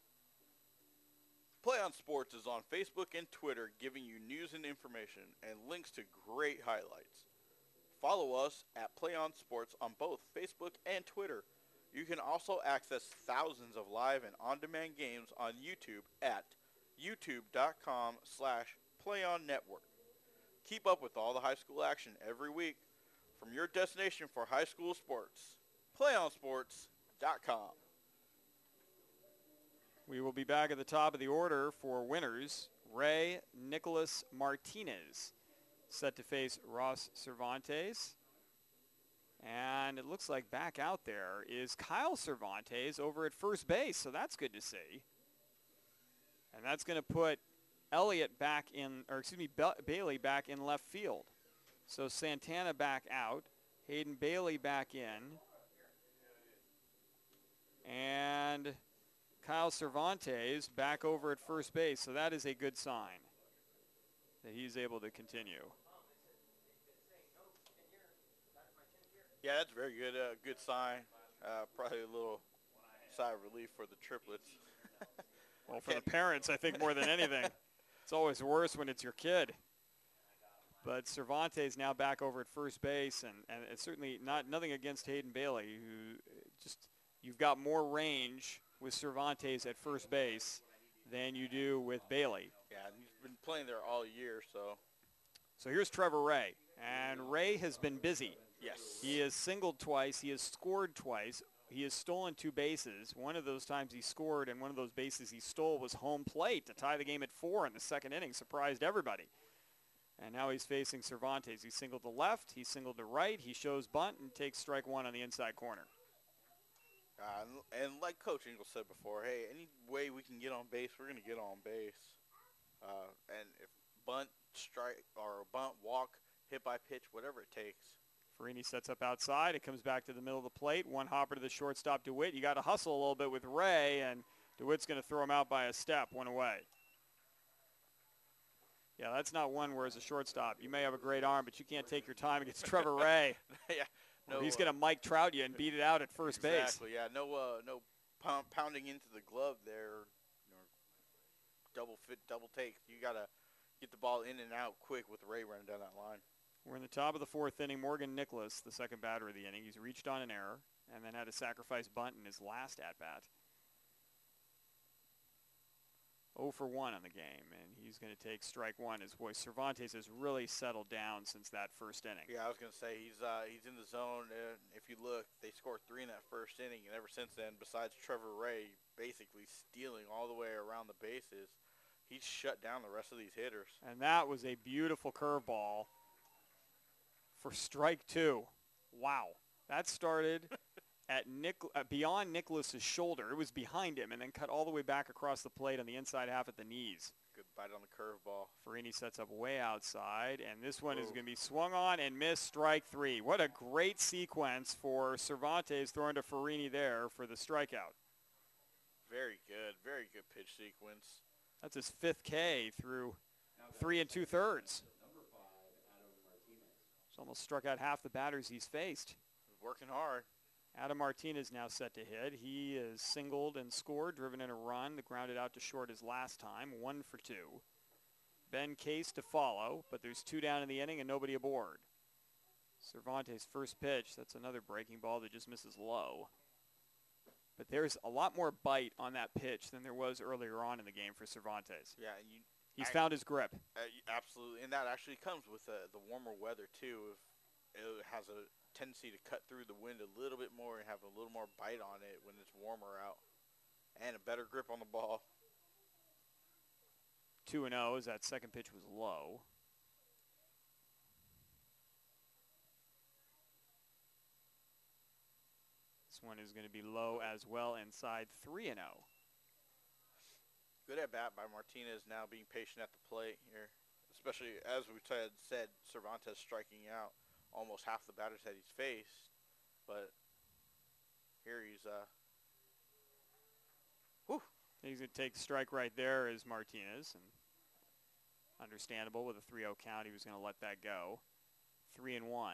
Play on Sports is on Facebook and Twitter, giving you news and information and links to great highlights. Follow us at Play on Sports on both Facebook and Twitter. You can also access thousands of live and on-demand games on YouTube at youtube.com/PlayOnNetwork. Keep up with all the high school action every week from your destination for high school sports. PlayOnSports.com. We will be back at the top of the order for winners. Ray Nicholas Martinez set to face Ross Cervantes. And it looks like back out there is Kyle Cervantes over at first base, so that's good to see. And that's going to put Elliott back in, or excuse me, Bailey back in left field. So Santana back out, Hayden Bailey back in, and Kyle Cervantes back over at first base, so that is a good sign that he's able to continue. Yeah, that's very good. Good sign. Probably a little sigh of relief for the triplets. Well, for the parents, I think more than anything. It's always worse when it's your kid. But Cervantes now back over at first base, and it's certainly nothing against Hayden Bailey, who just, you've got more range with Cervantes at first base than you do with Bailey. Yeah, he's been playing there all year, so. So here's Trevor Ray, and Ray has been busy. Yes. He has singled twice. He has scored twice. He has stolen 2 bases. One of those times he scored, and one of those bases he stole was home plate to tie the game at 4 in the second inning. Surprised everybody. And now he's facing Cervantes. He singled to left. He singled to right. He shows bunt and takes strike 1 on the inside corner. And like Coach Ingles said before, hey, any way we can get on base, we're going to get on base. And if bunt, strike, or bunt, walk, hit by pitch, whatever it takes. Farini sets up outside. It comes back to the middle of the plate. One hopper to the shortstop, DeWitt. You got to hustle a little bit with Ray, and DeWitt's going to throw him out by a step, 1 away. Yeah, that's not one where as a shortstop, you may have a great arm, but you can't take your time against Trevor Ray. Yeah. No, he's going to Mike Trout you and beat it out at first base. Exactly, yeah. No pounding into the glove there. Double take. You got to get the ball in and out quick with Ray running down that line. We're in the top of the 4th inning. Morgan Nicholas, the second batter of the inning. He's reached on an error and then had a sacrifice bunt in his last at-bat. 0 for 1 on the game, and he's going to take strike 1. His boy Cervantes has really settled down since that first inning. Yeah, I was going to say he's in the zone. And if you look, they scored 3 in that first inning, and ever since then, besides Trevor Ray basically stealing all the way around the bases, he's shut down the rest of these hitters. And that was a beautiful curveball for strike 2. Wow. That started at beyond Nicholas's shoulder. It was behind him and then cut all the way back across the plate on the inside half at the knees. Good bite on the curveball. Farini sets up way outside, and this one is going to be swung on and missed, strike 3. What a great sequence for Cervantes throwing to Farini there for the strikeout. Very good pitch sequence. That's his 5th K through 3 2/3. He's almost struck out half the batters he's faced. Working hard. Adam Martinez now set to hit. He is singled and scored, driven in a run, grounded out to short his last time, 1 for 2. Ben Case to follow, but there's 2 down in the inning and nobody aboard. Cervantes' first pitch, that's another breaking ball that just misses low. But there's a lot more bite on that pitch than there was earlier on in the game for Cervantes. Yeah, he's found his grip. Absolutely, and that actually comes with the warmer weather too. If it has a tendency to cut through the wind a little bit more and have a little more bite on it when it's warmer out, and a better grip on the ball. 2-0 as that second pitch was low. This one is going to be low as well, inside 3-0. Good at bat by Martinez, now being patient at the plate here, especially as we said Cervantes striking out almost half the batters that he's faced, but here he's he's going to take the strike right there as Martinez, and understandable with a 3-0 count, he was going to let that go. 3-1.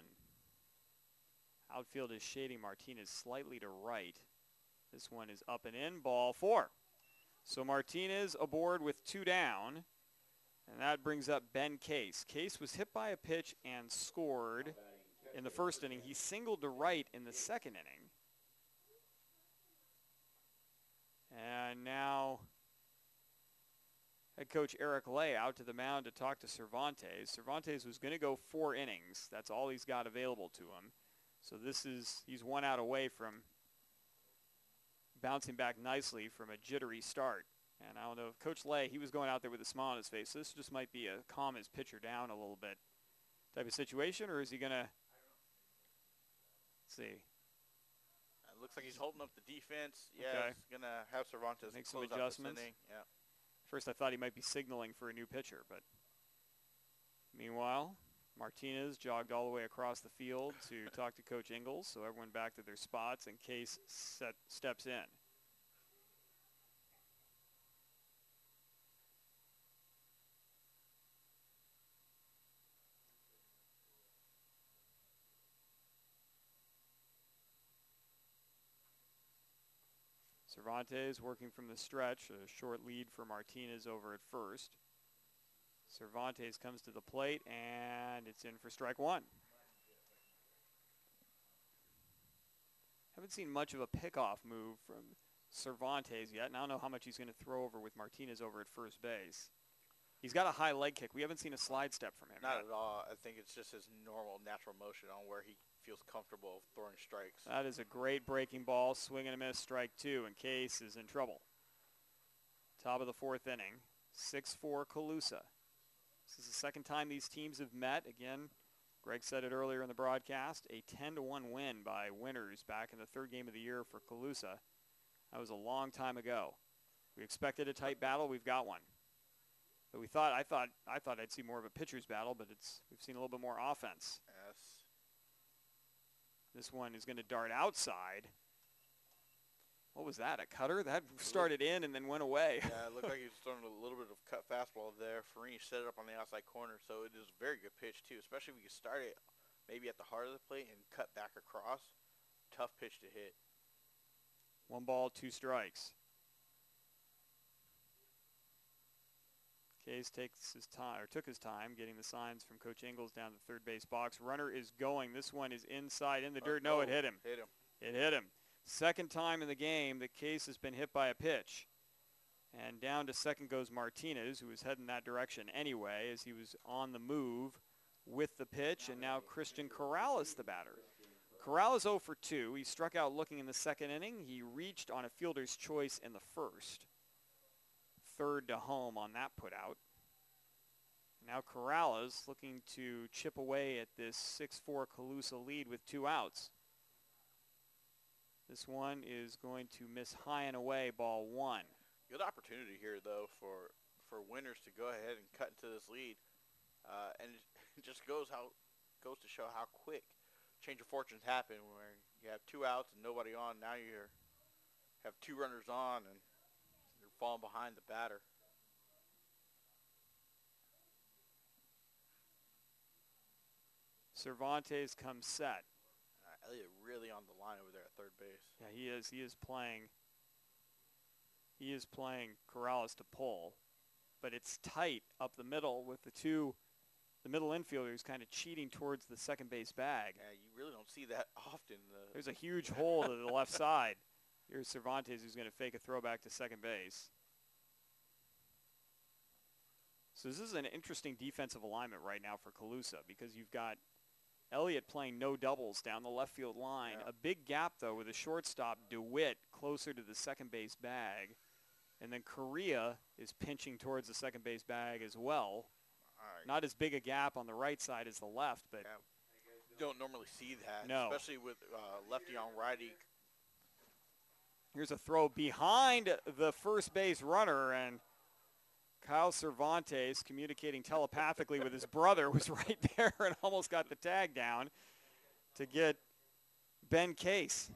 Outfield is shading Martinez slightly to right. This one is up and in, ball 4. So Martinez aboard with 2 down, and that brings up Ben Case. Case was hit by a pitch and scored in the first inning. He singled to right in the second inning. And now head coach Eric Lay out to the mound to talk to Cervantes. Cervantes was going to go 4 innings. That's all he's got available to him. So he's 1 out away from bouncing back nicely from a jittery start. And I don't know, Coach Lay, he was going out there with a smile on his face. This just might be a calm his pitcher down a little bit type of situation, or is he going to see? It looks like he's holding up the defense. Yeah, okay. He's going to have Cervantes make some close adjustments. Out this inning. Yeah. First I thought he might be signaling for a new pitcher, but meanwhile, Martinez jogged all the way across the field to talk to Coach Ingles, so everyone back to their spots, and Case steps in. Cervantes working from the stretch, a short lead for Martinez over at first. Cervantes comes to the plate, and it's in for strike one. Haven't seen much of a pickoff move from Cervantes yet, and I don't know how much he's going to throw over with Martinez over at first base. He's got a high leg kick. We haven't seen a slide step from him Not yet. at all. I think it's just his normal, natural motion on where he feels comfortable throwing strikes. That is a great breaking ball. Swing and a miss, strike two, and Case is in trouble. Top of the fourth inning, 6-4 Colusa. This is the second time these teams have met. Again, Greg said it earlier in the broadcast, a 10-1 win by Winners back in the third game of the year for Colusa. That was a long time ago. We expected a tight battle. We've got one. But I thought I'd see more of a pitcher's battle, but we've seen a little bit more offense. Yes. This one is going to dart outside. What was that, a cutter? That started in and then went away. Yeah, it looked like he was throwing a little bit of cut fastball there. Farini set it up on the outside corner, so it is a very good pitch, too, especially if you can start it maybe at the heart of the plate and cut back across. Tough pitch to hit. 1 ball, 2 strikes. Case took his time getting the signs from Coach Ingles down the third base box. Runner is going. This one is inside in the dirt. No, it hit him. Hit him. It hit him. Second time in the game that Case has been hit by a pitch. And down to second goes Martinez, who was heading that direction anyway as he was on the move with the pitch. And now Christian Corrales, the batter. Corrales 0 for 2. He struck out looking in the second inning. He reached on a fielder's choice in the first. Third to home on that put out. Now Corrales looking to chip away at this 6-4 Colusa lead with 2 outs. This one is going to miss high and away, ball 1. Good opportunity here, though, for Winners to go ahead and cut into this lead. And it just goes to show how quick change of fortunes happen where you have 2 outs and nobody on. Now you have 2 runners on and you're falling behind the batter. Cervantes comes set. Elliott really on the line over there at third base. Yeah, he is. He is playing Corrales to pull, but it's tight up the middle with the middle infielders kind of cheating towards the second base bag. Yeah, you really don't see that often. There's a huge hole to the left side. Here's Cervantes, who's going to fake a throwback to second base. So this is an interesting defensive alignment right now for Colusa because you've got Elliott playing no doubles down the left field line. Yeah. A big gap, though, with a shortstop, DeWitt, closer to the second base bag. And then Correa is pinching towards the second base bag as well. Right. Not as big a gap on the right side as the left, but you don't normally see that, no. Especially with lefty on righty. Here's a throw behind the first base runner, and Kyle Cervantes, communicating telepathically with his brother, was right there and almost got the tag down to get Ben Case.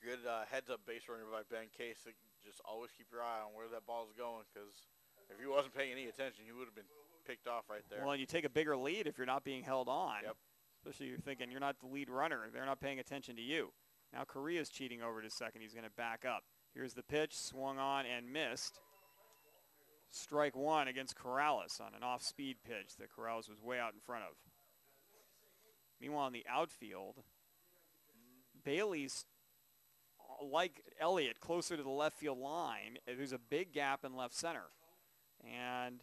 Good heads-up base runner by Ben Case. Just always keep your eye on where that ball's going because if he wasn't paying any attention, he would have been picked off right there. Well, and you take a bigger lead if you're not being held on. Yep. Especially you're thinking you're not the lead runner. They're not paying attention to you. Now Correa's cheating over to second. He's going to back up. Here's the pitch, swung on and missed. Strike 1 against Corrales on an off-speed pitch that Corrales was way out in front of. Meanwhile, in the outfield, Bailey's, like Elliott, closer to the left field line. There's a big gap in left center. And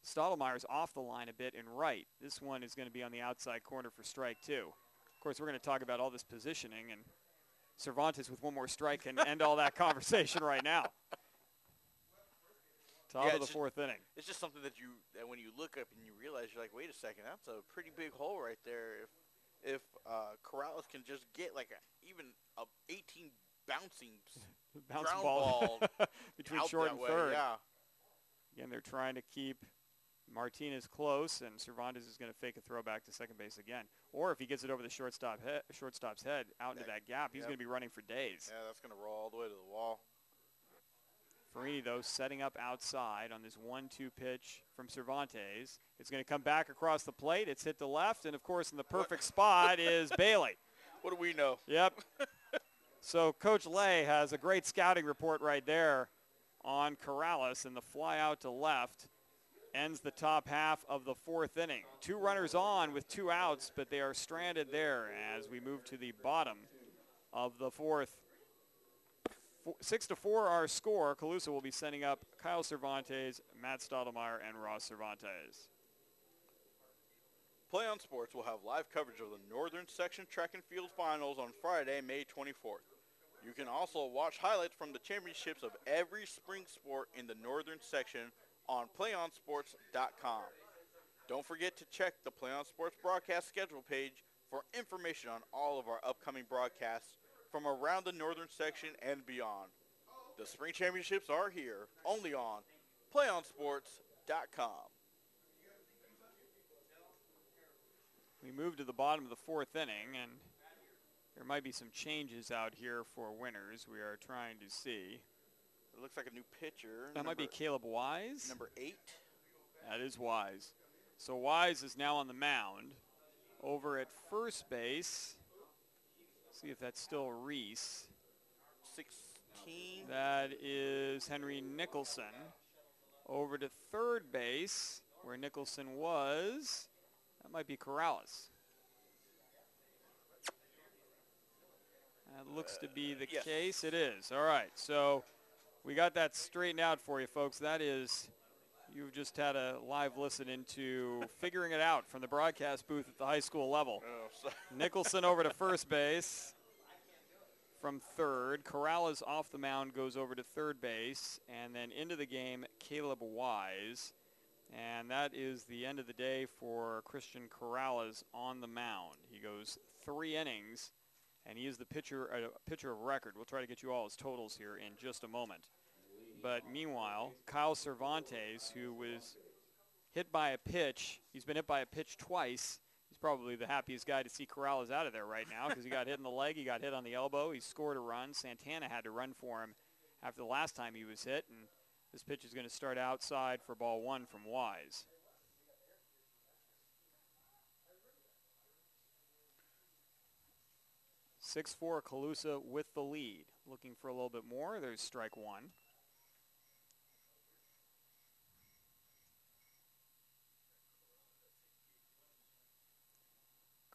Stottlemyre's off the line a bit in right. This one is going to be on the outside corner for strike 2. Of course, we're going to talk about all this positioning, and Cervantes with one more strike can end all that conversation right now. Top of the fourth inning. It's just something that when you look up and you realize, you're like, wait a second, that's a pretty big hole right there. If Corrales can just get like even a 18 bouncing ground ball between short and way, third. yeah. Again, they're trying to keep Martinez close, and Cervantes is going to fake a throwback to second base again. Or if he gets it over the shortstop's head out into that gap, he's going to be running for days. Yeah, that's going to roll all the way to the wall. Farini, though, setting up outside on this 1-2 pitch from Cervantes. It's going to come back across the plate. It's hit the left, and, of course, in the perfect spot is Bailey. What do we know? Yep. So Coach Lay has a great scouting report right there on Corrales, and the fly out to left ends the top half of the 4th inning. 2 runners on with 2 outs, but they are stranded there as we move to the bottom of the 4th. 6-4 our score. Colusa will be sending up Kyle Cervantes, Matt Stottlemyre, and Ross Cervantes. Play on Sports will have live coverage of the Northern Section Track and Field Finals on Friday, May 24th. You can also watch highlights from the championships of every spring sport in the Northern Section on PlayOnSports.com. Don't forget to check the Play on Sports broadcast schedule page for information on all of our upcoming broadcasts from around the Northern Section and beyond. The spring championships are here, only on PlayOnSports.com. We move to the bottom of the 4th inning, and there might be some changes out here for winners. We are trying to see. It looks like a new pitcher. That might be Caleb Wise. Number 8. That is Wise. So Wise is now on the mound. Over at first base, see if that's still Reese. 16. That is Henry Nicholson. Over to third base, where Nicholson was, that might be Corrales. That looks to be the yes. case. It is. All right, so we got that straightened out for you, folks. That is, you've just had a live listen into figuring it out from the broadcast booth at the high school level. Oh, Nicholson over to first base from third. Corrales off the mound, goes over to third base, and then into the game, Caleb Wise. And that is the end of the day for Christian Corrales on the mound. He goes 3 innings, and he is the pitcher of record. We'll try to get you all his totals here in just a moment. But meanwhile, Kyle Cervantes, who was hit by a pitch, he's been hit by a pitch twice. He's probably the happiest guy to see Corrales out of there right now because he got hit in the leg, he got hit on the elbow, he scored a run. Santana had to run for him after the last time he was hit, and this pitch is going to start outside for ball 1 from Wise. (6-4) Colusa with the lead. Looking for a little bit more. There's strike 1.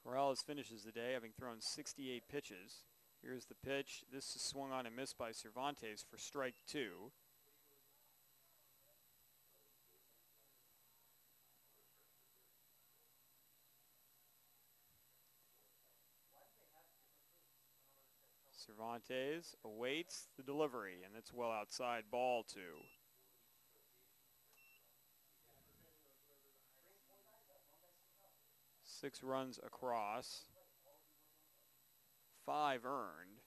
Corrales finishes the day having thrown 68 pitches. Here's the pitch. This is swung on and missed by Cervantes for strike 2. Cervantes awaits the delivery, and it's well outside, ball 2. Six runs across, 5 earned.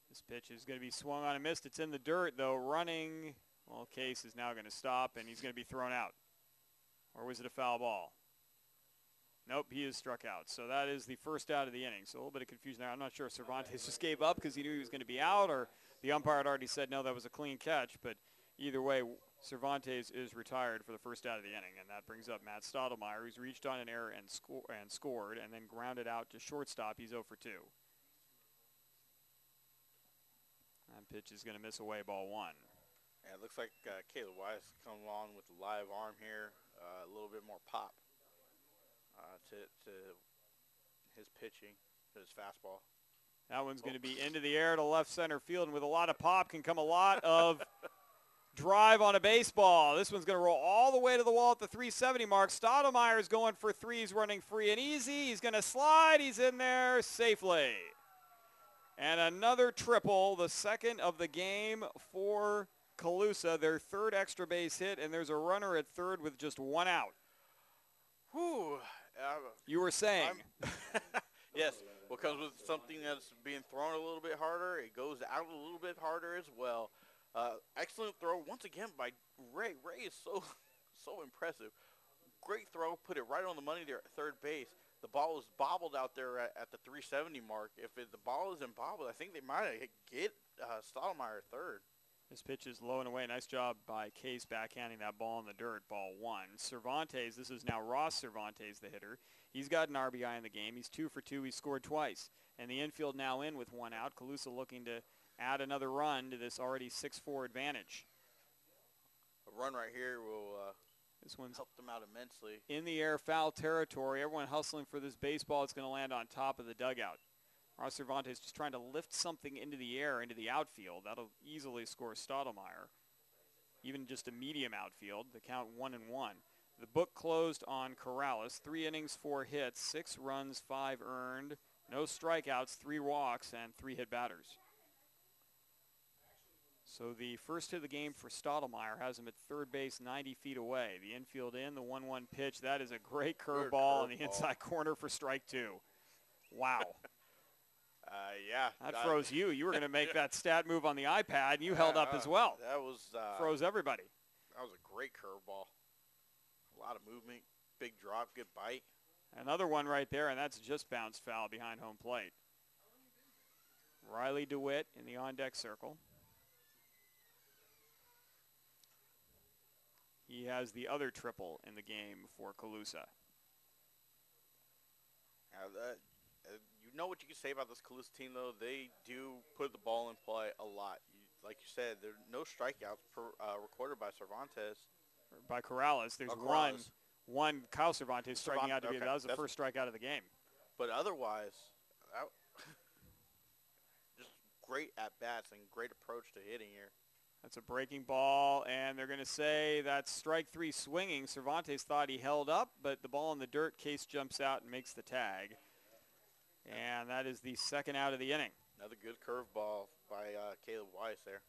This pitch is going to be swung on and missed. It's in the dirt, though. Running, well, Case is now going to stop, and he's going to be thrown out. Or was it a foul ball? Nope, he is struck out. So that is the first out of the inning. So a little bit of confusion there. I'm not sure if Cervantes just gave up because he knew he was going to be out, or the umpire had already said, no, that was a clean catch. But either way, Cervantes is retired for the first out of the inning, and that brings up Matt Stottlemyre, who's reached on an error and scored, and then grounded out to shortstop. He's 0 for 2. That pitch is going to miss away, ball 1. Yeah, it looks like Caleb Wise come on with a live arm here, a little bit more pop to his pitching, to his fastball. That one's going to be into the air to left center field, and with a lot of pop can come a lot of drive on a baseball. This one's going to roll all the way to the wall at the 370 mark. Stottlemyre is going for 3. He's running free and easy. He's going to slide. He's in there safely. And another triple, the second of the game for Colusa, their 3rd extra base hit, and there's a runner at 3rd with just 1 out. Whew. You were saying. Yes, because with something that's being thrown a little bit harder, it goes out a little bit harder as well. Excellent throw once again by Ray. Ray is so impressive. Great throw, put it right on the money there at third base. The ball was bobbled out there at the 370 mark. If the ball isn't bobbled, I think they might get Stottlemyre at third. This pitch is low and away. Nice job by Case backhanding that ball in the dirt, ball 1. Cervantes, this is now Ross Cervantes, the hitter. He's got an RBI in the game. He's 2 for 2. He scored twice. And the infield now in with 1 out. Colusa looking to add another run to this already 6-4 advantage. A run right here will This one's help them out immensely. in the air, foul territory. Everyone hustling for this baseball. It's going to land on top of the dugout. Ross Cervantes just trying to lift something into the air, into the outfield. That'll easily score Stottlemyre. Even just a medium outfield, the count 1-1. The book closed on Corrales. 3 innings, 4 hits, 6 runs, 5 earned, no strikeouts, 3 walks, and 3 hit batters. So the first hit of the game for Stottlemyre has him at third base 90 feet away. The infield in, the 1-1 pitch. That is a great curveball on the inside corner for strike 2. Wow. Yeah. That froze you. You were going to make that stat move on the iPad, and you held up as well. That was froze everybody. That was a great curveball. A lot of movement, big drop, good bite. Another one right there, and that's just bounced foul behind home plate. Riley DeWitt in the on-deck circle. He has the other triple in the game for Colusa. You know what you can say about this Colusa team, though? They do put the ball in play a lot. Like you said, there are no strikeouts recorded by Cervantes. By Corrales. There's one Kyle Cervantes striking out to be. That was the first strikeout of the game. But otherwise, just great at-bats and great approach to hitting here. That's a breaking ball, and they're going to say that's strike 3 swinging. Cervantes thought he held up, but the ball in the dirt. Case jumps out and makes the tag. And that is the second out of the inning. Another good curveball by Caleb Weiss there.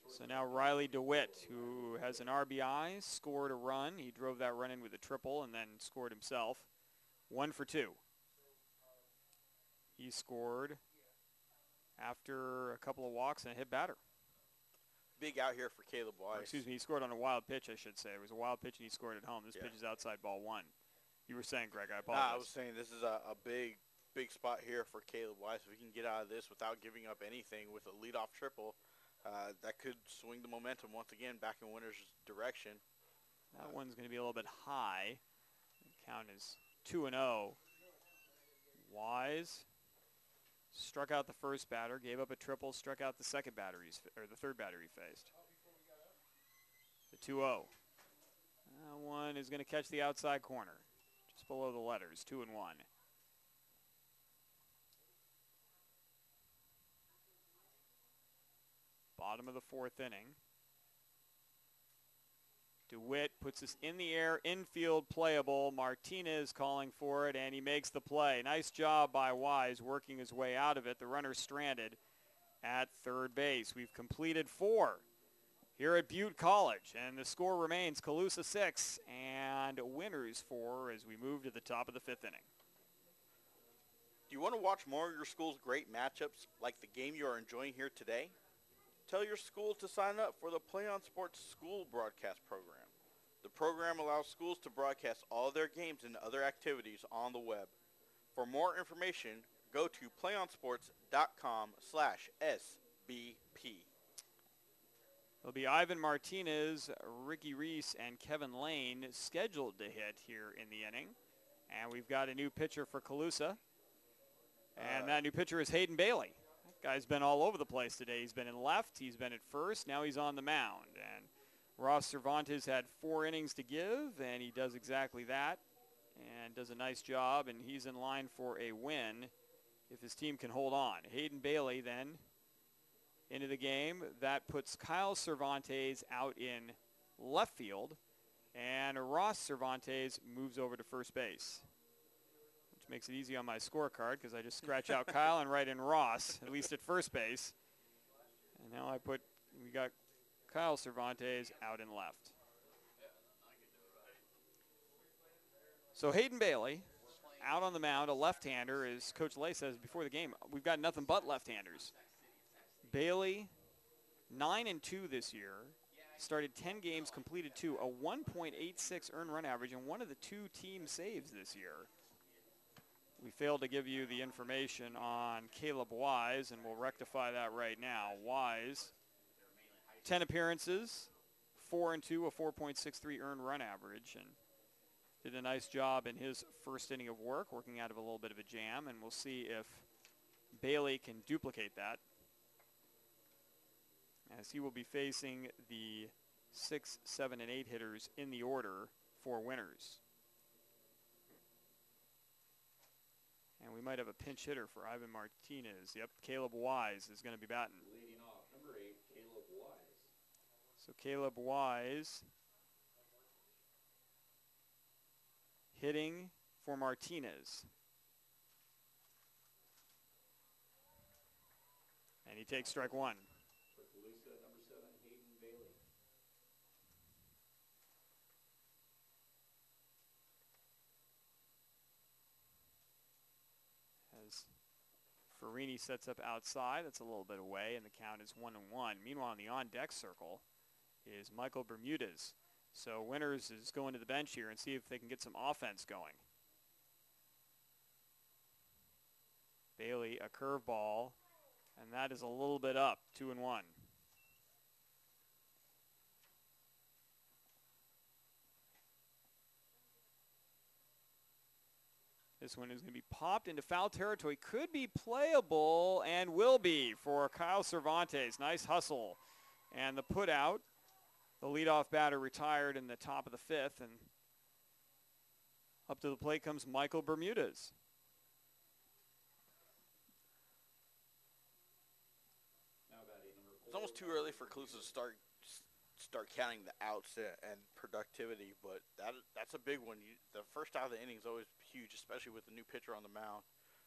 So now Riley DeWitt, who has an RBI, scored a run. He drove that run in with a triple and then scored himself. 1 for 2. He scored after a couple of walks and a hit batter. Big out here for Caleb Weiss. Excuse me, he scored on a wild pitch, I should say. It was a wild pitch and he scored at home. This pitch is outside ball 1. You were saying, Greg, I apologize. I was saying this is a big spot here for Caleb Weiss. If we can get out of this without giving up anything with a leadoff triple, that could swing the momentum once again back in Winter's direction. That one's going to be a little bit high. The count is 2-0. Wise struck out the first batter, gave up a triple, struck out the third batter he faced. The 2-0. That one is going to catch the outside corner, just below the letters, 2-1. Bottom of the 4th inning. DeWitt puts this in the air, infield playable. Martinez calling for it, and he makes the play. Nice job by Wise working his way out of it. The runner stranded at third base. We've completed 4 here at Butte College, and the score remains Colusa 6 and Winners 4 as we move to the top of the 5th inning. Do you want to watch more of your school's great matchups like the game you are enjoying here today? Tell your school to sign up for the Play On Sports School Broadcast Program. The program allows schools to broadcast all their games and other activities on the web. For more information, go to playonsports.com/SBP. There'll be Ivan Martinez, Ricky Reese, and Kevin Lane scheduled to hit here in the inning. And we've got a new pitcher for Colusa. And that new pitcher is Hayden Bailey. Guy's been all over the place today. He's been in left, he's been at first, now he's on the mound. And Ross Cervantes had 4 innings to give, and he does exactly that and does a nice job, and he's in line for a win if his team can hold on. Hayden Bailey then into the game. That puts Kyle Cervantes out in left field, and Ross Cervantes moves over to first base. Makes it easy on my scorecard because I just scratch out Kyle and write in Ross, at least at first base. And now we got Kyle Cervantes out in left. So Hayden Bailey out on the mound, a left-hander, as Coach Lay says before the game. We've got nothing but left-handers. Bailey, 9-2 this year. Started 10 games, completed 2, a 1.86 earned run average, and one of the 2 team saves this year. We failed to give you the information on Caleb Wise, and we'll rectify that right now. Wise, 10 appearances, 4-2, a 4.63 earned run average, and did a nice job in his first inning of work, working out of a little bit of a jam, and we'll see if Bailey can duplicate that, as he will be facing the 6, 7, and 8 hitters in the order for Winners. And we might have a pinch hitter for Ivan Martinez. Yep, Caleb Wise is going to be batting. Leading off, number 8, Caleb Wise. So Caleb Wise hitting for Martinez. And he takes strike one. For Colusa, number 7, Hayden Bailey. As Farini sets up outside, that's a little bit away, and the count is 1-1. Meanwhile, in the on-deck circle is Michael Bermudez. So Winners is going to the bench here and see if they can get some offense going. Bailey, a curveball, and that is a little bit up, 2-1. This one is going to be popped into foul territory. Could be playable and will be for Kyle Cervantes. Nice hustle. And the put out. The leadoff batter retired in the top of the 5th. And up to the plate comes Michael Bermudez. Now batting, number 4. It's almost too early for Colusa to start counting the outs and productivity, but that's a big one. The first out of the inning is always huge, especially with the new pitcher on the mound.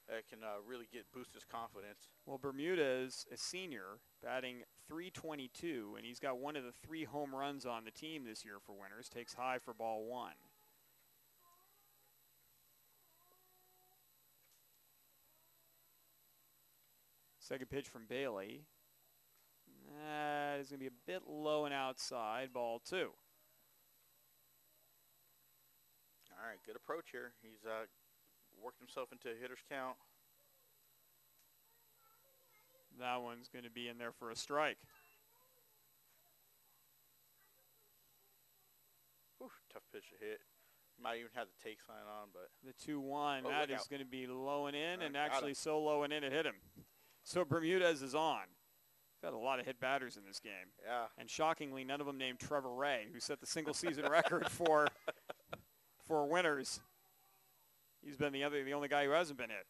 It can really boost his confidence. Well, Bermudez, a senior, batting .322, and he's got one of the 3 home runs on the team this year for Winners. Takes high for ball 1. Second pitch from Bailey. That is going to be a bit low and outside, ball 2. All right, good approach here. He's worked himself into a hitter's count. That one's going to be in there for a strike. Whew, tough pitch to hit. Might even have the take sign on, but. The 2-1, Oh, that is going to be low and in, and actually so low and in it hit him. So Bermudez is on. Got a lot of hit batters in this game. Yeah. And shockingly, none of them named Trevor Ray, who set the single-season record for Winners. He's been the only guy who hasn't been hit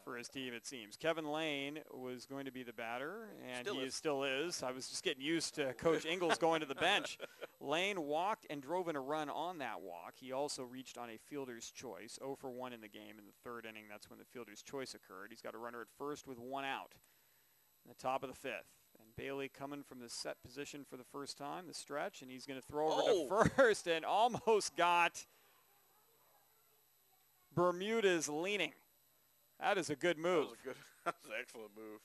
for his team, it seems. Kevin Lane was going to be the batter, and still is. I was just getting used to Coach Ingalls going to the bench. Lane walked and drove in a run on that walk. He also reached on a fielder's choice, 0 for 1 in the game. In the 3rd inning, that's when the fielder's choice occurred. He's got a runner at first with 1 out in the top of the 5th. And Bailey coming from the set position for the first time, the stretch, and he's going to throw over to first and almost got Bermudez leaning. That is a good move. That was an excellent move.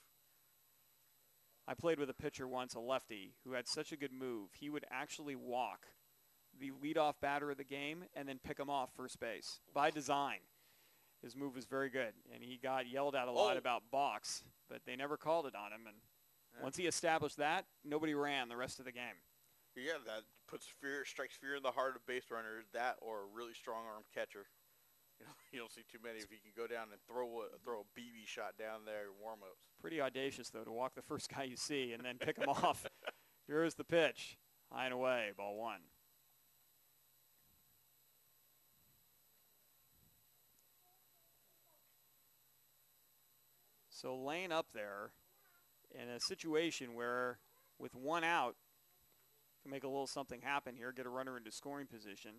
I played with a pitcher once, a lefty, who had such a good move. He would actually walk the leadoff batter of the game and then pick him off first base by design. His move was very good, and he got yelled at a lot about balks, but they never called it on him. And once he established that, nobody ran the rest of the game. Yeah, that strikes fear in the heart of base runners, that or a really strong-armed catcher. You don't see too many if you can go down and throw a BB shot down there in warm-ups. Pretty audacious, though, to walk the first guy you see and then pick him off. Here's the pitch. High and away, ball 1. So Lane up there in a situation where with 1 out, can make a little something happen here, get a runner into scoring position.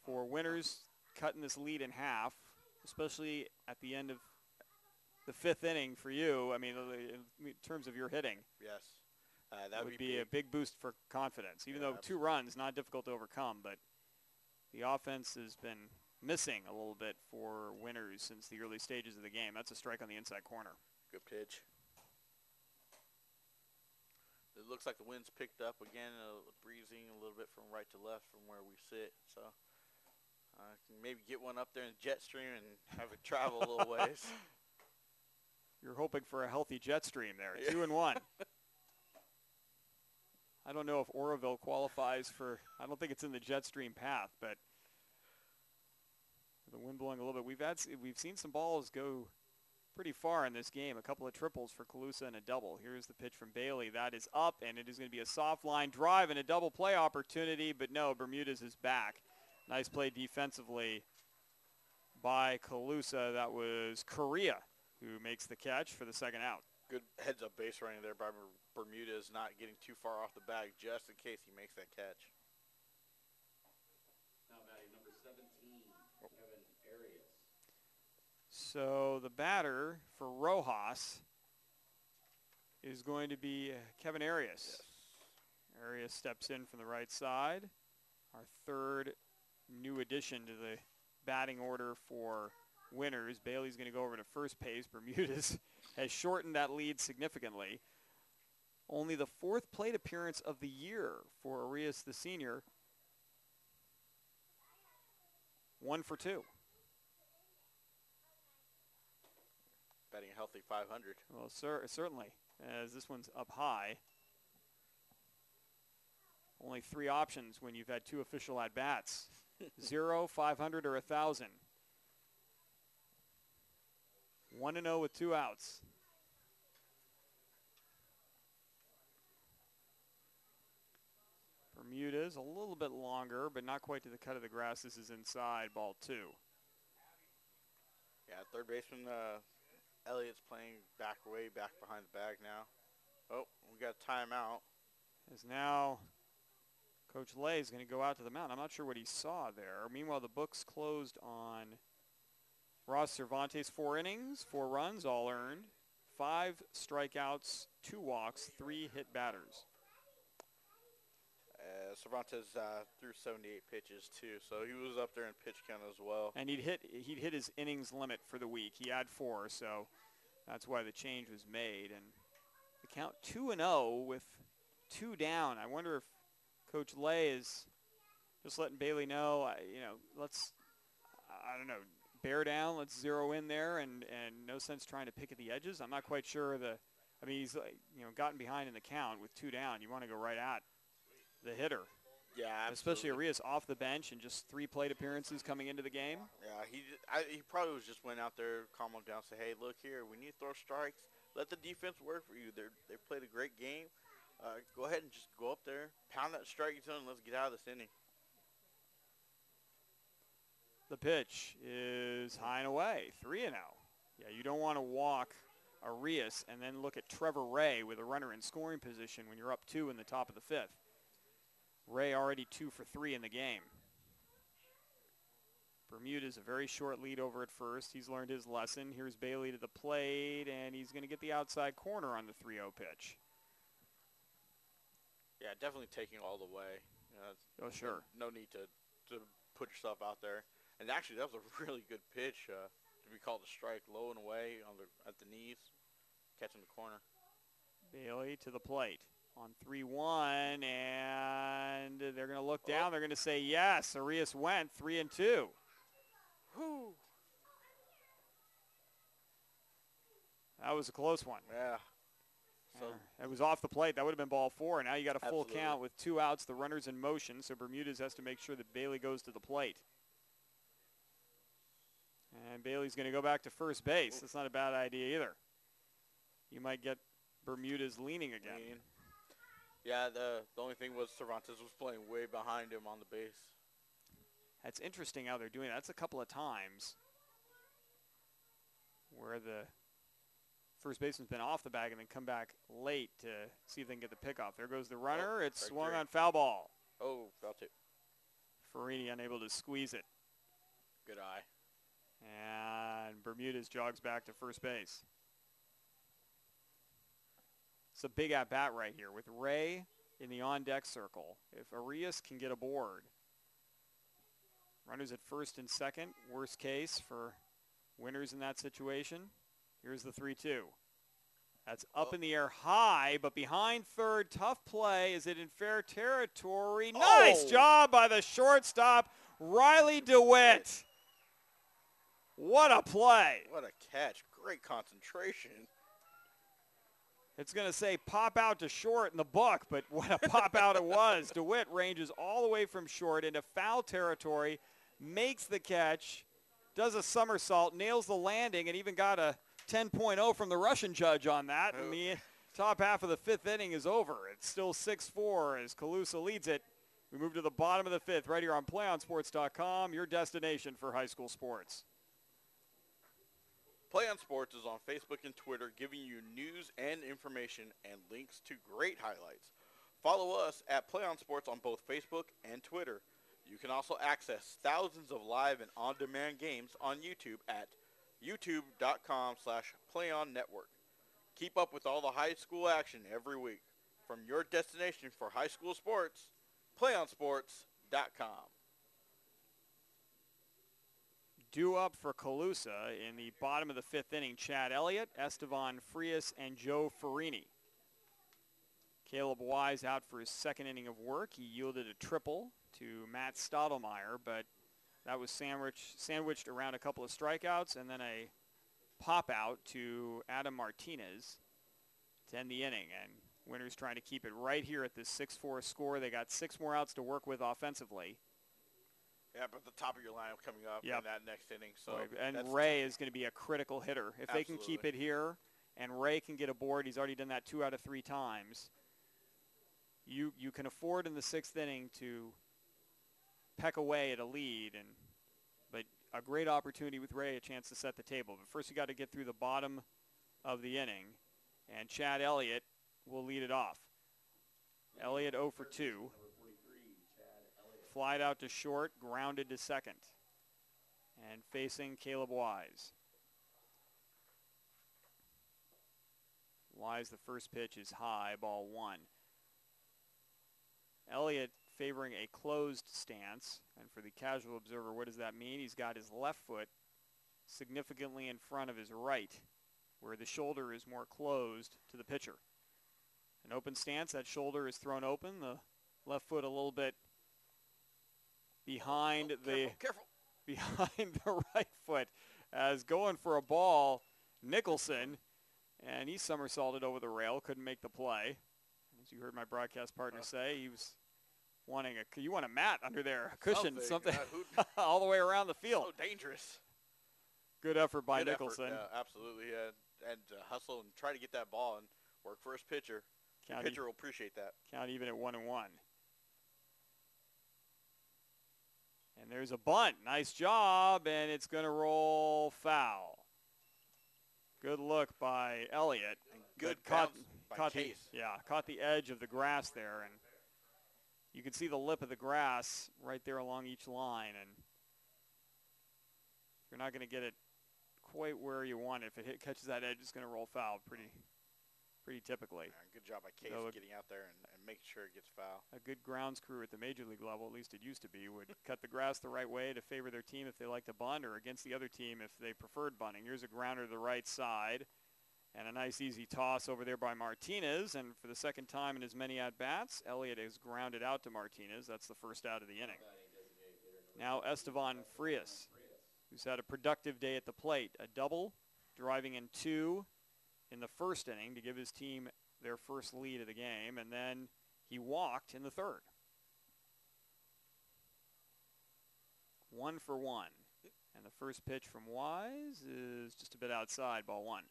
For Winners, cutting this lead in half, especially at the end of the 5th inning for you. I mean, in terms of your hitting. Yes. That would be a big boost for confidence, even though 2 runs, not difficult to overcome. But the offense has been missing a little bit for Winners since the early stages of the game. That's a strike on the inside corner. Good pitch. It looks like the wind's picked up again, breezing a little bit from right to left from where we sit. So can maybe get one up there in the jet stream and have it travel a little ways. You're hoping for a healthy jet stream there. 2-1. I don't know if Oroville qualifies for, I don't think it's in the jet stream path, but the wind blowing a little bit. We've seen some balls go pretty far in this game. A couple of triples for Colusa and a double. Here's the pitch from Bailey. That is up, and it is going to be a soft line drive and a double play opportunity, but no, Bermudez is back. Nice play defensively by Colusa. That was Correa who makes the catch for the second out. Good heads-up base running there by Bermudez, not getting too far off the bag just in case he makes that catch. Now batting number 17, Kevin Arias. So the batter for Rojas is going to be Kevin Arias. Yes. Arias steps in from the right side. Our third new addition to the batting order for winners. Bailey's going to go over to first base. Bermudez has shortened that lead significantly. Only the fourth plate appearance of the year for Arias the senior. 1 for 2. Batting a healthy 500. Well, certainly, as this one's up high. Only 3 options when you've had 2 official at-bats. 0, 500, or 1,000. 1-0 with 2 outs. Bermudez a little bit longer, but not quite to the cut of the grass. This is inside, ball 2. Yeah, third baseman Elliott's playing way back behind the bag now. Oh, we got a timeout. As now Coach Lay is going to go out to the mound. I'm not sure what he saw there. Meanwhile, the books closed on Ross Cervantes. 4 innings, 4 runs, all earned. 5 strikeouts, 2 walks, 3 hit batters. Cervantes threw 78 pitches too, so he was up there in pitch count as well. And he'd hit his innings limit for the week. He had 4, so that's why the change was made. And the count 2-0 with 2 down. I wonder if Coach Lay is just letting Bailey know, let's, I don't know, bear down, let's zero in there, and no sense trying to pick at the edges. I'm not quite sure he's gotten behind in the count with 2 down. You want to go right at the hitter. Yeah, absolutely. Especially Arias off the bench and just 3 plate appearances coming into the game. Yeah, he probably was just went out there, calm him down, say, hey, look here, we need to throw strikes. Let the defense work for you. They played a great game. Go ahead and just go up there, pound that strike zone, and let's get out of this inning. The pitch is high and away, 3-0. Yeah, you don't want to walk Arias and then look at Trevor Ray with a runner in scoring position when you're up 2 in the top of the 5th. Ray already 2 for 3 in the game. Bermudez a very short lead over at first. He's learned his lesson. Here's Bailey to the plate, and he's going to get the outside corner on the 3-0 pitch. Yeah, definitely taking all the way. Oh, sure. No need to put yourself out there. And actually, that was a really good pitch to be called a strike, low and away at the knees, catching the corner. Bailey to the plate on 3-1, and they're going to look down. They're going to say yes. Arias went 3-2. Whew. That was a close one. Yeah. So it was off the plate. That would have been ball 4. Now you got a full Absolutely. count with 2 outs. The runner's in motion, so Bermudez has to make sure that Bailey goes to the plate. And Bailey's going to go back to first base. That's not a bad idea either. You might get Bermudez leaning again. Yeah, the only thing was Cervantes was playing way behind him on the base. That's interesting how they're doing that. That's a couple of times where the first baseman's been off the bag and then come back late to see if they can get the pickoff. There goes the runner. It's swung on foul ball. Oh, foul tip. Farini unable to squeeze it. Good eye. And Bermudez jogs back to first base. It's a big at-bat right here with Ray in the on-deck circle. If Arias can get aboard, runners at first and second, worst case for winners in that situation. Here's the 3-2. That's up in the air high, but behind third, tough play. Is it in fair territory? Nice job by the shortstop, Riley DeWitt. What a play. What a catch. Great concentration. It's going to say pop out to short in the book, but what a pop out it was. DeWitt ranges all the way from short into foul territory, makes the catch, does a somersault, nails the landing, and even got a 10.0 from the Russian judge on that, and the top half of the fifth inning is over. It's still 6-4 as Colusa leads it. We move to the bottom of the fifth right here on PlayOnSports.com, your destination for high school sports. Play on Sports is on Facebook and Twitter, giving you news and information and links to great highlights. Follow us at Play on Sports on both Facebook and Twitter. You can also access thousands of live and on-demand games on YouTube at youtube.com/playonnetwork. Keep up with all the high school action every week. From your destination for high school sports, PlayOnSports.com. Due up for Colusa in the bottom of the fifth inning, Chad Elliott, Estevan Frias, and Joe Farini. Caleb Wise out for his second inning of work. He yielded a triple to Matt Stottlemyre, but that was sandwiched around a couple of strikeouts and then a pop out to Adam Martinez to end the inning. And Winners trying to keep it right here at this 6-4 score. They got 6 more outs to work with offensively. Yeah, but the top of your lineup coming up in that next inning. So and Ray is going to be a critical hitter. If they can keep it here and Ray can get aboard, he's already done that 2 out of 3 times. You can afford in the 6th inning to peck away at a lead, but a great opportunity with Ray, a chance to set the table. But first you got to get through the bottom of the inning, and Chad Elliott will lead it off. Elliott 0 for 2. Flied out to short, grounded to second. And facing Caleb Wise. Wise, the first pitch is high, ball 1. Elliott favoring a closed stance. And for the casual observer, what does that mean? He's got his left foot significantly in front of his right, where the shoulder is more closed to the pitcher. An open stance, that shoulder is thrown open, the left foot a little bit behind behind the right foot, as going for a ball, Nicholson, and he somersaulted over the rail, couldn't make the play. As you heard my broadcast partner say, he was wanting you want a mat under there, a cushion, something all the way around the field. So dangerous. Good effort by Nicholson. Absolutely, and hustle and try to get that ball and work for his pitcher. The pitcher will appreciate that. Count even at 1-1. And there's a bunt. Nice job, and it's going to roll foul. Good look by Elliott. And good bounce by Case. Caught the edge of the grass there, and you can see the lip of the grass right there along each line, and you're not going to get it quite where you want it. If it catches that edge, it's going to roll foul pretty typically. Yeah, good job by Case getting out there and making sure it gets foul. A good grounds crew at the major league level, at least it used to be, would cut the grass the right way to favor their team if they like to bunt, or against the other team if they preferred bunting. Here's a grounder to the right side, and a nice easy toss over there by Martinez. And for the second time in as many at-bats, Elliott is grounded out to Martinez. That's the first out of the inning. Now Estevan Frias, who's had a productive day at the plate. A double, driving in 2 in the first inning to give his team their first lead of the game, and then he walked in the 3rd. 1 for 1. And the first pitch from Wise is just a bit outside, ball 1.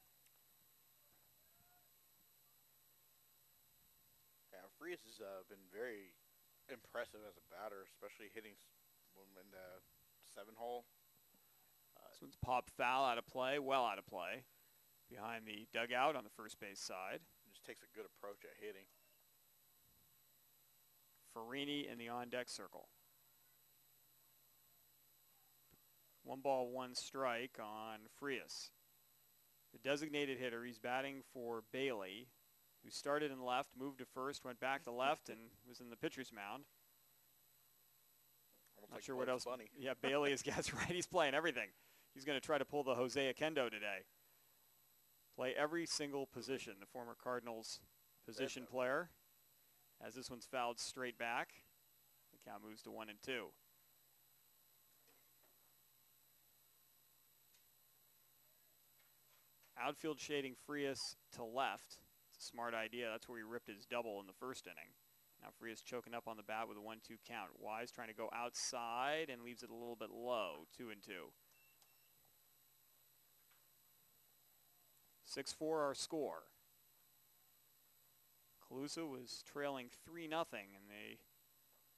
Yeah, Frias has been very impressive as a batter, especially hitting in the 7-hole. This one's popped foul, out of play, well out of play. Behind the dugout on the first base side. Just takes a good approach at hitting. Farini in the on-deck circle. 1 ball, 1 strike on Frias. The designated hitter, he's batting for Bailey, who started in left, moved to first, went back to left, and was in the pitcher's mound. Not sure what else. Funny. Yeah, Bailey is, that's right, he's playing everything. He's going to try to pull the Jose Akendo today. Play every single position. The former Cardinals position player, as this one's fouled straight back. The count moves to 1-2. Outfield shading Frias to left. It's a smart idea. That's where he ripped his double in the first inning. Now Frias choking up on the bat with a 1-2 count. Wise trying to go outside and leaves it a little bit low. 2-2. 6-4 our score. Colusa was trailing 3-0 in the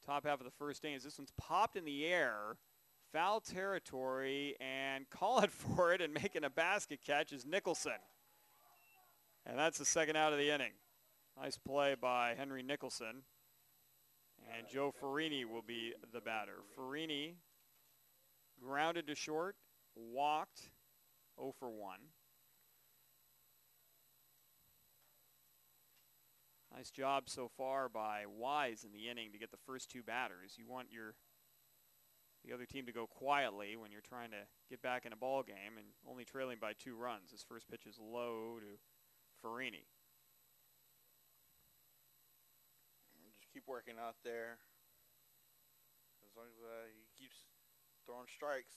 top half of the first innings. This one's popped in the air, foul territory, and calling for it and making a basket catch is Nicholson. And that's the second out of the inning. Nice play by Henry Nicholson. And Joe Farini will be the batter. Farini grounded to short, walked, 0 for 1. Nice job so far by Wise in the inning to get the first two batters. You want the other team to go quietly when you're trying to get back in a ball game and only trailing by 2 runs. His first pitch is low to Farini. Just keep working out there. As long as he keeps throwing strikes.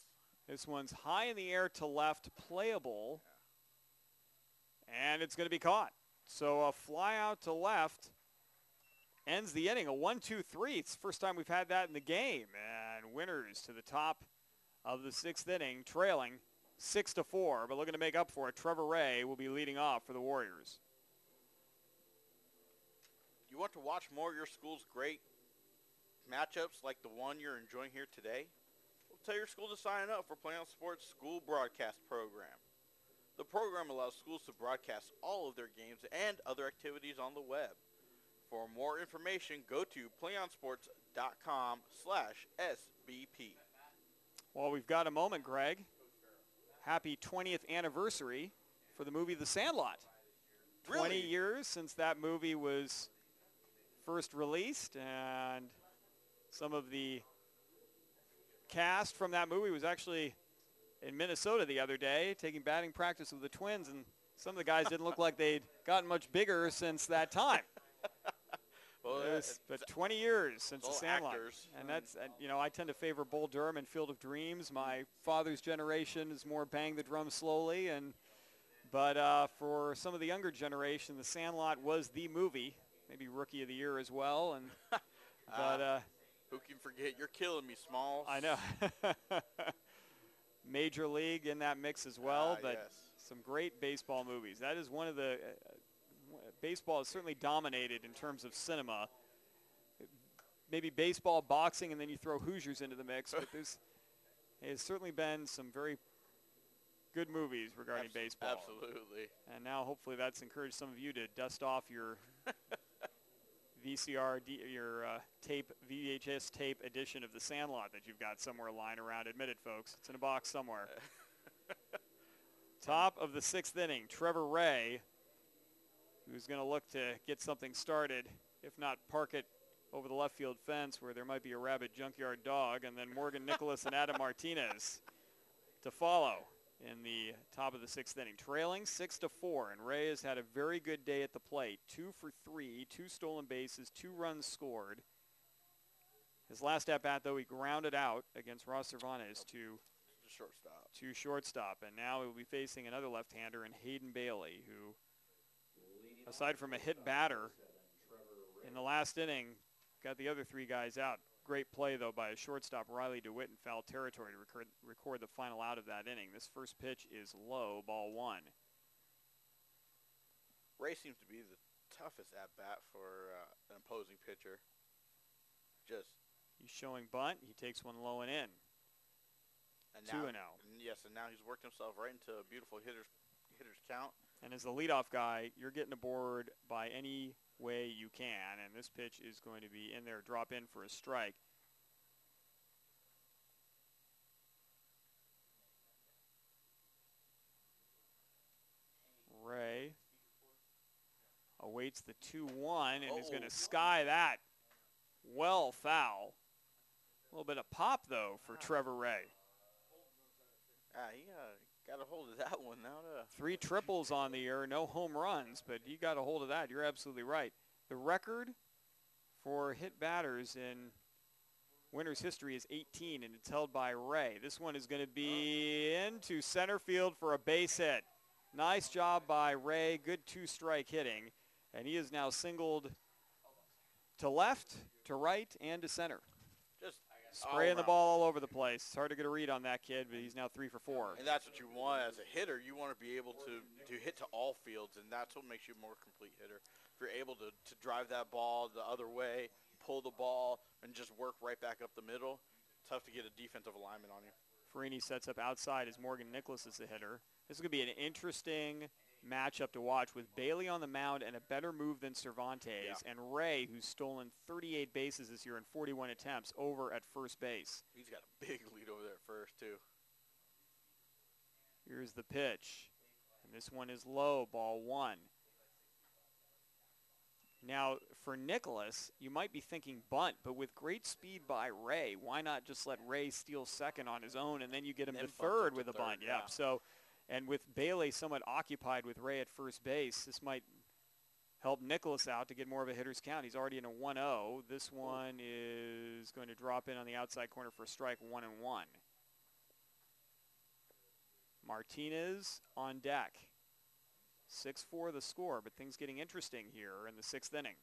This one's high in the air to left, playable, and it's going to be caught. So a fly out to left ends the inning, a 1-2-3. It's the first time we've had that in the game. And Winners to the top of the 6th inning, trailing 6-4, but looking to make up for it. Trevor Ray will be leading off for the Warriors. You want to watch more of your school's great matchups like the one you're enjoying here today? Well, tell your school to sign up for Play On Sports School Broadcast Program. The program allows schools to broadcast all of their games and other activities on the web. For more information, go to playonsports.com/SBP. Well, we've got a moment, Greg. Happy 20th anniversary for the movie The Sandlot. Really? 20 years since that movie was first released, and some of the cast from that movie was actually in Minnesota the other day, taking batting practice with the Twins, and some of the guys didn't look like they'd gotten much bigger since that time. Well, but 20 years since The Sandlot. Actors. And that's, I tend to favor Bull Durham and Field of Dreams. My father's generation is more bang the drum slowly, but for some of the younger generation, The Sandlot was the movie, maybe Rookie of the Year as well. And but who can forget? You're killing me, Smalls. I know. Major League in that mix as well, but yes. Some great baseball movies. That is one of the baseball is certainly dominated in terms of cinema. Maybe baseball, boxing, and then you throw Hoosiers into the mix, but there's certainly been some very good movies regarding baseball. Absolutely. And now hopefully that's encouraged some of you to dust off your VHS tape edition of The Sandlot that you've got somewhere lying around. Admit it, folks. It's in a box somewhere. Top of the 6th inning, Trevor Ray, who's going to look to get something started, if not park it over the left field fence where there might be a rabid junkyard dog, and then Morgan Nicholas and Adam Martinez to follow in the top of the 6th inning. Trailing 6-4, and Ray has had a very good day at the plate. 2 for 3, 2 stolen bases, 2 runs scored. His last at-bat, though, he grounded out against Ross Cervantes to shortstop. And now he will be facing another left-hander in Hayden Bailey, who, aside from a hit batter in the last inning, got the other 3 guys out. Great play, though, by a shortstop, Riley DeWitt, in foul territory to record the final out of that inning. This first pitch is low, ball 1. Ray seems to be the toughest at-bat for an opposing pitcher. He's showing bunt. He takes one low and in. And 2-0. Yes, and now he's worked himself right into a beautiful hitter's count. And as the leadoff guy, you're getting aboard by any way you can, and this pitch is going to be in there, drop in for a strike. Ray awaits the 2-1 and is going to sky that well foul. A little bit of pop, though, for Trevor Ray. He got a hold of that one now. 3 triples on the year, no home runs, but he got a hold of that. You're absolutely right. The record for hit batters in Winners history is 18, and it's held by Ray. This one is going to be into center field for a base hit. Nice job by Ray. Good 2-strike hitting, and he is now singled to left, to right, and to center. Spraying the ball all over the place. It's hard to get a read on that kid, but he's now 3 for 4. And that's what you want as a hitter. You want to be able to hit to all fields, and that's what makes you a more complete hitter. If you're able to drive that ball the other way, pull the ball, and just work right back up the middle, tough to get a defensive alignment on you. Farini sets up outside as Morgan Nicholas is the hitter. This is going to be an interesting matchup to watch with Bailey on the mound and a better move than Cervantes, and Ray, who's stolen 38 bases this year in 41 attempts, over at first base. He's got a big lead over there at first, too. Here's the pitch, and this one is low, ball 1. Now, for Nicholas, you might be thinking bunt, but with great speed by Ray, why not just let Ray steal second on his own, and then you get him to third with a bunt? Yeah. So, and with Bailey somewhat occupied with Ray at first base, this might help Nicholas out to get more of a hitter's count. He's already in a 1-0. This one is going to drop in on the outside corner for a strike, 1-1. Martinez on deck. 6-4 the score, but things getting interesting here in the 6th inning.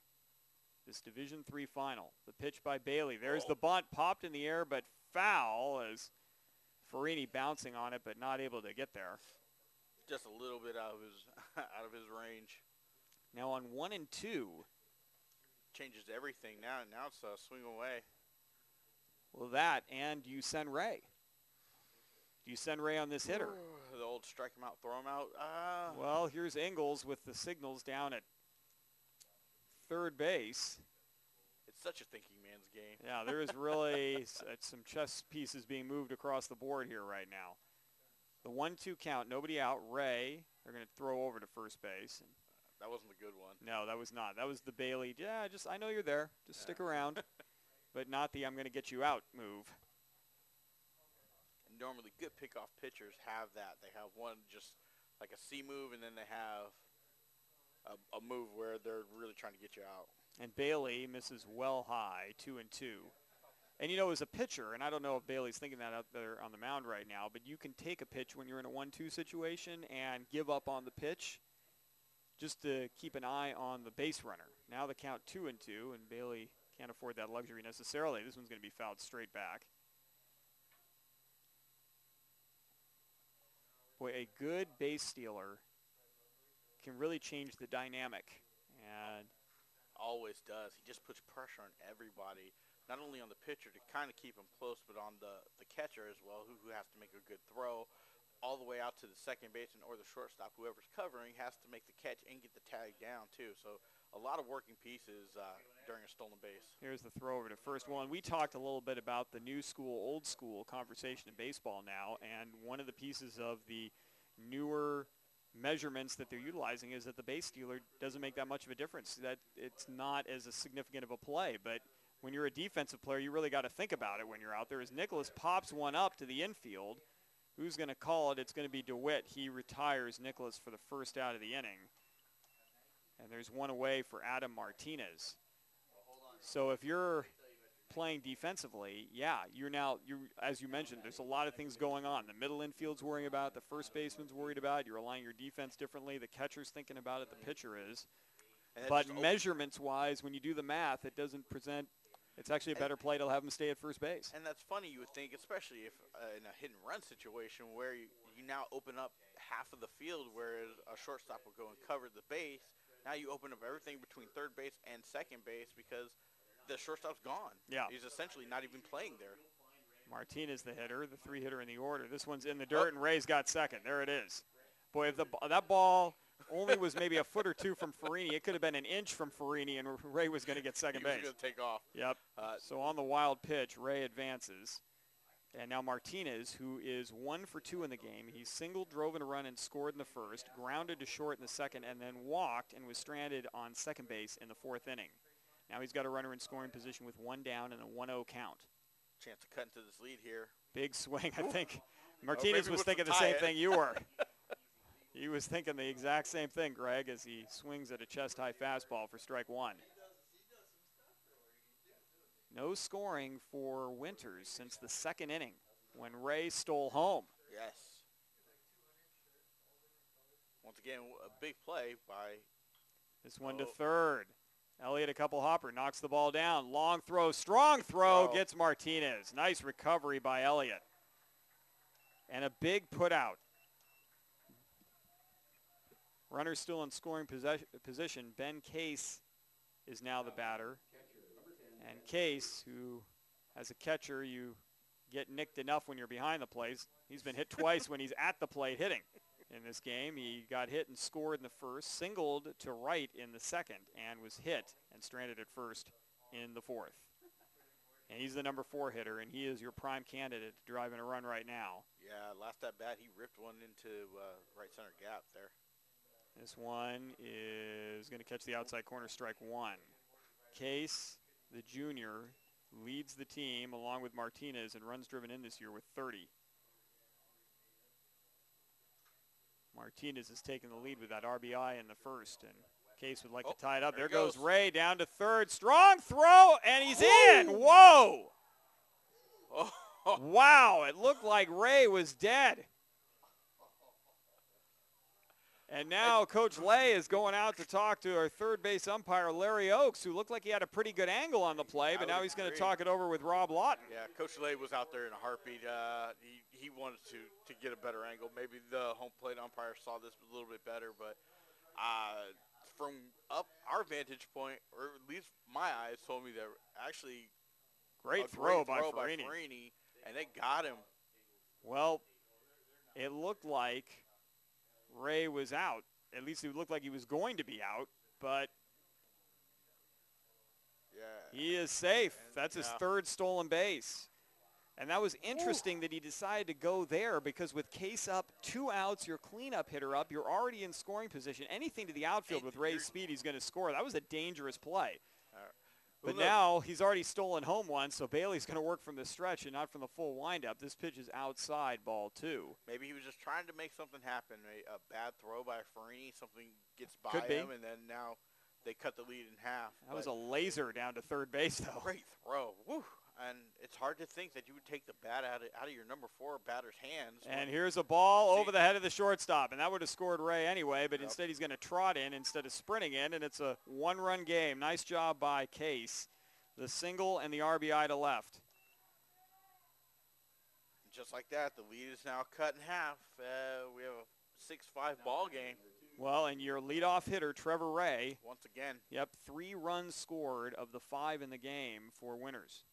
This Division III final. The pitch by Bailey. There's the bunt, popped in the air, but foul as Farini bouncing on it, but not able to get there. Just a little bit out of his range. Now on 1-2. Changes everything. Now it's a swing away. Well, that, and you send Ray. Do you send Ray on this hitter? The old strike him out, throw him out. Well, here's Ingalls with the signals down at third base. It's such a thinking man's game. Yeah, there is really some chess pieces being moved across the board here right now. The 1-2 count, nobody out. Ray, they're going to throw over to first base. And that wasn't the good one. No, that was not. That was the Bailey, I know you're there. Just stick around. But not the I'm going to get you out move. Normally good pickoff pitchers have that. They have one just like a C move, and then they have a move where they're really trying to get you out. And Bailey misses well high, 2-2. And, as a pitcher, and I don't know if Bailey's thinking that out there on the mound right now, but you can take a pitch when you're in a 1-2 situation and give up on the pitch just to keep an eye on the base runner. Now the count 2-2, and Bailey can't afford that luxury necessarily. This one's going to be fouled straight back. Boy, a good base stealer can really change the dynamic. And always does. He just puts pressure on everybody, not only on the pitcher to kind of keep him close, but on the catcher as well, who has to make a good throw all the way out to the second baseman or the shortstop. Whoever's covering has to make the catch and get the tag down, too. So a lot of working pieces during a stolen base. Here's the throw over to first. Well, and we talked a little bit about the new school, old school conversation in baseball now, and one of the pieces of the newer measurements that they're utilizing is that the base stealer doesn't make that much of a difference, that it's not as a significant of a play. But when you're a defensive player, you really got to think about it when you're out there. As Nicholas pops one up to the infield, who's going to call it? It's going to be DeWitt. He retires Nicholas for the first out of the inning. And there's one away for Adam Martinez. So if you're playing defensively, you're as you mentioned, there's a lot of things going on. The middle infield's worrying about it. The first baseman's worried about it. You're aligning your defense differently. The catcher's thinking about it. The pitcher is. But measurements-wise, when you do the math, it doesn't present – it's actually a better play to have him stay at first base. And that's funny, you would think, especially if in a hit-and-run situation where you now open up half of the field, whereas a shortstop will go and cover the base. Now you open up everything between third base and second base because the shortstop's gone. Yeah. He's essentially not even playing there. Martinez the hitter, the 3-hitter in the order. This one's in the dirt, and Ray's got second. There it is. Boy, if that ball only was maybe a foot or two from Farini, it could have been an inch from Farini, and Ray was going to get second base. He was going to take off. Yep. So on the wild pitch, Ray advances. And now Martinez, who is 1 for 2 in the game, he singled, drove in a run, and scored in the first, grounded to short in the second, and then walked and was stranded on second base in the 4th inning. Now he's got a runner in scoring position with 1 down and a 1-0 count. Chance to cut into this lead here. Big swing, I think. Martinez was thinking the same thing you were. He was thinking the exact same thing, Greg, as he swings at a chest-high fastball for strike 1. No scoring for Winters since the 2nd inning when Ray stole home. Yes. Once again, a big play by... This one to third. Elliott a couple hopper, knocks the ball down. Long throw, strong throw, gets Martinez. Nice recovery by Elliott. And a big put out. Runner still in scoring position. Ben Case is now the batter. And Case, who as a catcher, you get nicked enough when you're behind the plate. He's been hit twice when he's at the plate hitting. In this game, he got hit and scored in the first, singled to right in the second, and was hit and stranded at first in the fourth. And he's the number 4 hitter, and he is your prime candidate to driving a run right now. Yeah, last at bat, he ripped one into right center gap there. This one is going to catch the outside corner, strike 1. Case, the junior, leads the team along with Martinez in runs driven in this year with 30. Martinez has taken the lead with that RBI in the first, and Case would like to tie it up. There goes Ray down to third. Strong throw, and he's in. Whoa. Oh. Wow, it looked like Ray was dead. And now Coach Lay is going out to talk to our third base umpire, Larry Oakes, who looked like he had a pretty good angle on the play, but now he's going to talk it over with Rob Lawton. Yeah, Coach Lay was out there in a heartbeat. He wanted to get a better angle. Maybe the home plate umpire saw this a little bit better, but from up our vantage point, or at least my eyes told me that actually great throw by Farini, and they got him. Well, it looked like Ray was out. At least it looked like he was going to be out, but he is safe. That's his third stolen base. And that was interesting that he decided to go there, because with Case up, 2 outs, your cleanup hitter up, you're already in scoring position. Anything to the outfield with Ray's speed, he's going to score. That was a dangerous play. But now he's already stolen home one, so Bailey's going to work from the stretch and not from the full windup. This pitch is outside, ball 2. Maybe he was just trying to make something happen. A bad throw by Farini, something gets by him, and then now they cut the lead in half. That was a laser down to third base, though. Great throw. Woo. And it's hard to think that you would take the bat out of your number 4 batter's hands. And here's a ball over the head of the shortstop, and that would have scored Ray anyway, but instead he's going to trot in instead of sprinting in, and it's a 1-run game. Nice job by Case. The single and the RBI to left. Just like that, the lead is now cut in half. We have a 6-5 ball game. Well, and your leadoff hitter, Trevor Ray. Once again. Yep, 3 runs scored of the 5 in the game for winners.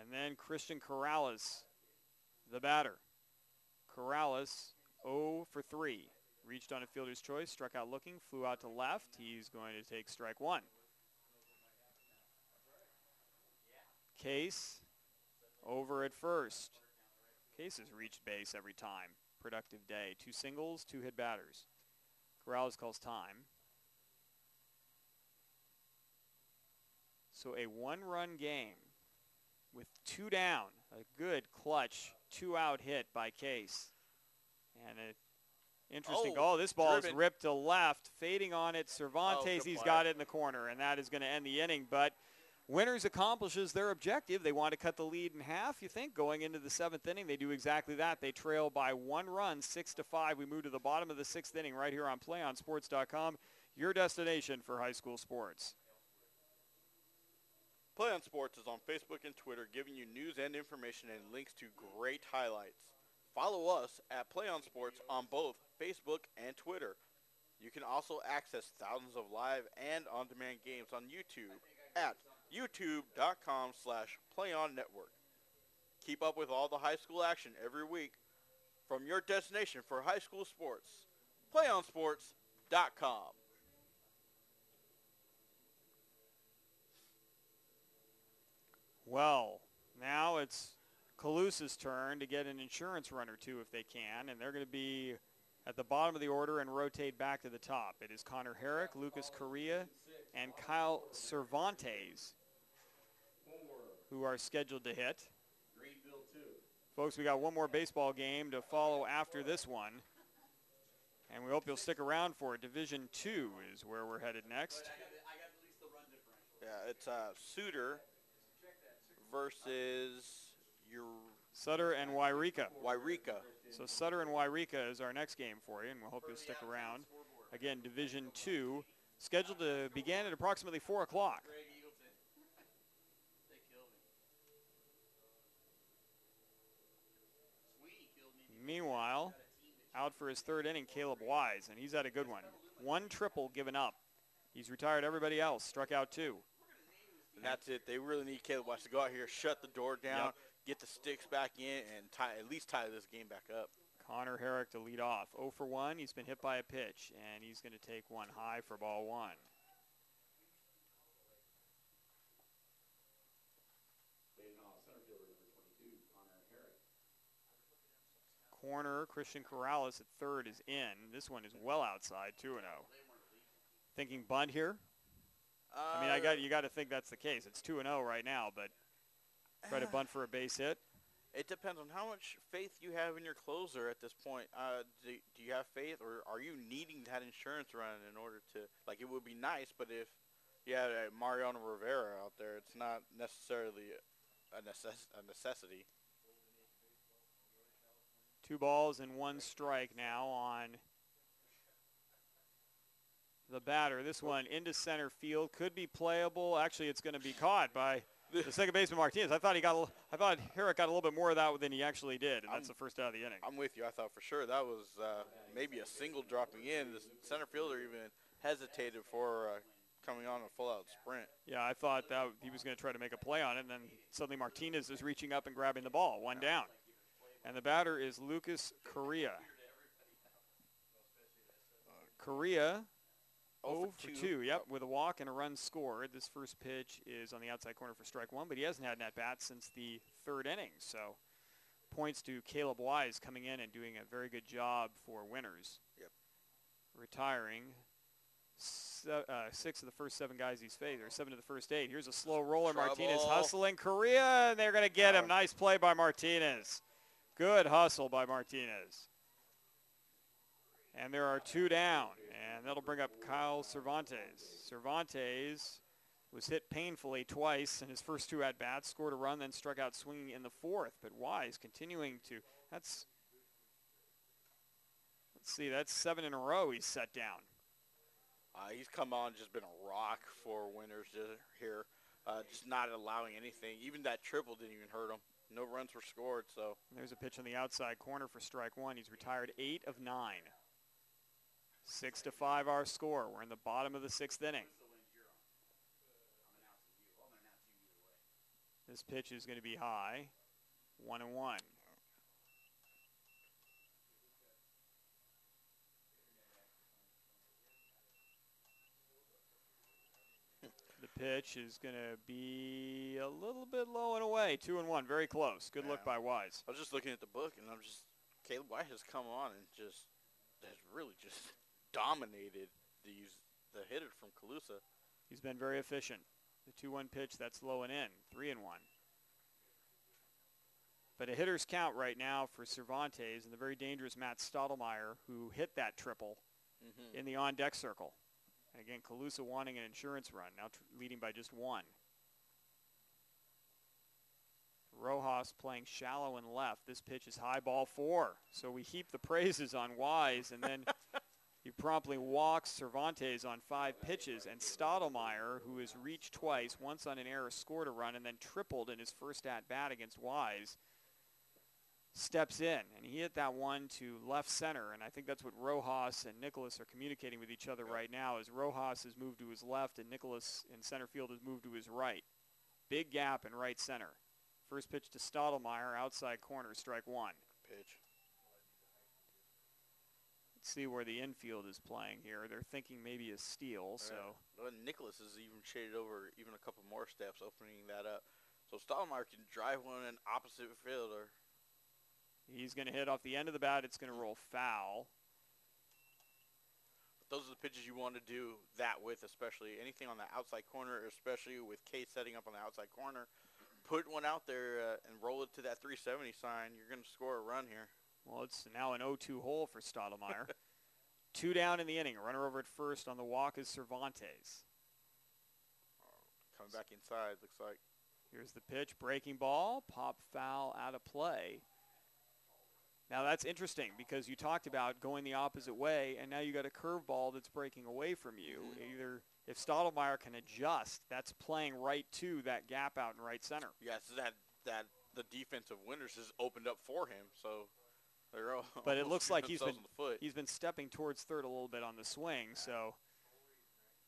And then Christian Corrales, the batter. Corrales, 0 for 3. Reached on a fielder's choice, struck out looking, flew out to left. He's going to take strike 1. Case over at first. Case has reached base every time. Productive day. 2 singles, 2 hit batters. Corrales calls time. So a 1-run game with 2 down. A good clutch 2-out hit by Case. And an interesting this ball is ripped to left. Fading on it. Cervantes, he's got it in the corner. And that is going to end the inning. But Winners accomplishes their objective. They want to cut the lead in half, you think. Going into the 7th inning, they do exactly that. They trail by 1 run, 6-5. We move to the bottom of the 6th inning right here on PlayOnSports.com, your destination for high school sports. Play on Sports is on Facebook and Twitter, giving you news and information and links to great highlights. Follow us at Play on Sports on both Facebook and Twitter. You can also access thousands of live and on-demand games on YouTube at youtube.com/playonnetwork. Keep up with all the high school action every week from your destination for high school sports. PlayOnSports.com. Well, now it's Colusa's turn to get an insurance run or two if they can, and they're going to be at the bottom of the order and rotate back to the top. It is Connor Herrick, Lucas Correa, and Kyle Cervantes who are scheduled to hit. Folks, we got one more baseball game to follow after this one, and we hope you'll stick around for it. Division 2 is where we're headed next. Yeah, it's Suter versus your Sutter and Wairika. So Sutter and Wairika is our next game for you, and we hope you'll stick around. Again, Division 2. scheduled to begin at approximately 4 o'clock. Meanwhile, out for his third inning, Caleb Wise, and he's had a good one. 1 triple given up. He's retired everybody else, struck out 2. And that's it. They really need Caleb Wise to go out here, shut the door down, get the sticks back in, and at least tie this game back up. Connor Herrick to lead off. 0 for 1. He's been hit by a pitch, and he's going to take one high for ball 1. Corner, Christian Corrales at third is in. This one is well outside, 2-0. Thinking bunt here? I mean, you got to think that's the case. It's 2-0 right now, but try to bunt for a base hit. It depends on how much faith you have in your closer at this point. Do you have faith, or are you needing that insurance run in order to, like, it would be nice, but if you had Mariano Rivera out there, it's not necessarily a necessity. 2 balls and 1 strike now on the batter. This one into center field, could be playable. Actually, it's going to be caught by the second baseman Martinez. I thought Herrick got a little bit more of that than he actually did, and that's the first out of the inning. I'm with you. I thought for sure that was maybe a single dropping in. The center fielder even hesitated for coming on a full-out sprint. Yeah, I thought that he was going to try to make a play on it, and then suddenly Martinez is reaching up and grabbing the ball. 1 down. And the batter is Lucas Correa. Correa, 0 for 2, with a walk and a run scored. This first pitch is on the outside corner for strike 1, but he hasn't had an at-bat since the 3rd inning. So points to Caleb Wise coming in and doing a very good job for winners. Yep. Retiring 6 of the first 7 guys he's faced, or 7 of the first 8. Here's a slow roller. Trouble. Martinez hustling Correa, and they're going to get him. Nice play by Martinez. Good hustle by Martinez. And there are 2 down, and that'll bring up Kyle Cervantes. Cervantes was hit painfully twice in his first 2 at-bats, scored a run, then struck out swinging in the 4th. But Wise continuing to, let's see, that's 7 in a row he's set down. He's come on, just been a rock for winners here, just not allowing anything. Even that triple didn't even hurt him. No runs were scored, so. There's a pitch on the outside corner for strike 1. He's retired 8 of 9. 6-5 our score. We're in the bottom of the 6th inning. This pitch is going to be high. 1-1. The pitch is going to be a little bit low and away. 2-1, very close. Good look by Wise. I was just looking at the book, and Caleb Wise has come on and has really just dominated the hitter from Colusa. He's been very efficient. The 2-1 pitch, that's low and in. 3-1. But a hitter's count right now for Cervantes and the very dangerous Matt Stottlemyre, who hit that triple in the on-deck circle. And again, Colusa wanting an insurance run, now leading by just 1. Rojas playing shallow and left. This pitch is high, ball 4. So we heap the praises on Wise, and then he promptly walks Cervantes on 5 pitches. And Stottlemyre, who has reached twice, once on an error, scored a run, and then tripled in his first at-bat against Wise, steps in, and he hit that one to left center, and I think that's what Rojas and Nicholas are communicating with each other right now, as Rojas has moved to his left and Nicholas in center field has moved to his right. Big gap in right center. First pitch to Stottlemyre, outside corner, strike 1. Pitch. Let's see where the infield is playing here. They're thinking maybe a steal, so. Well, Nicholas has even shaded over even a couple more steps, opening that up. So Stottlemyre can drive one in opposite fielder. He's going to hit off the end of the bat. It's going to roll foul. Those are the pitches you want to do that with, especially anything on the outside corner, especially with Case setting up on the outside corner. Put one out there and roll it to that 370 sign. You're going to score a run here. Well, it's now an 0-2 hole for Stottlemyre. 2 down in the inning. Runner over at first on the walk is Cervantes. Coming back inside, looks like. Here's the pitch. Breaking ball. Pop foul out of play. Now that's interesting because you talked about going the opposite way, and now you got a curveball that's breaking away from you. Either if Stottlemyre can adjust, that's playing right to that gap out in right center. Yes, that the defense of Winters has opened up for him. So they're but it looks like he's been been stepping towards third a little bit on the swing. So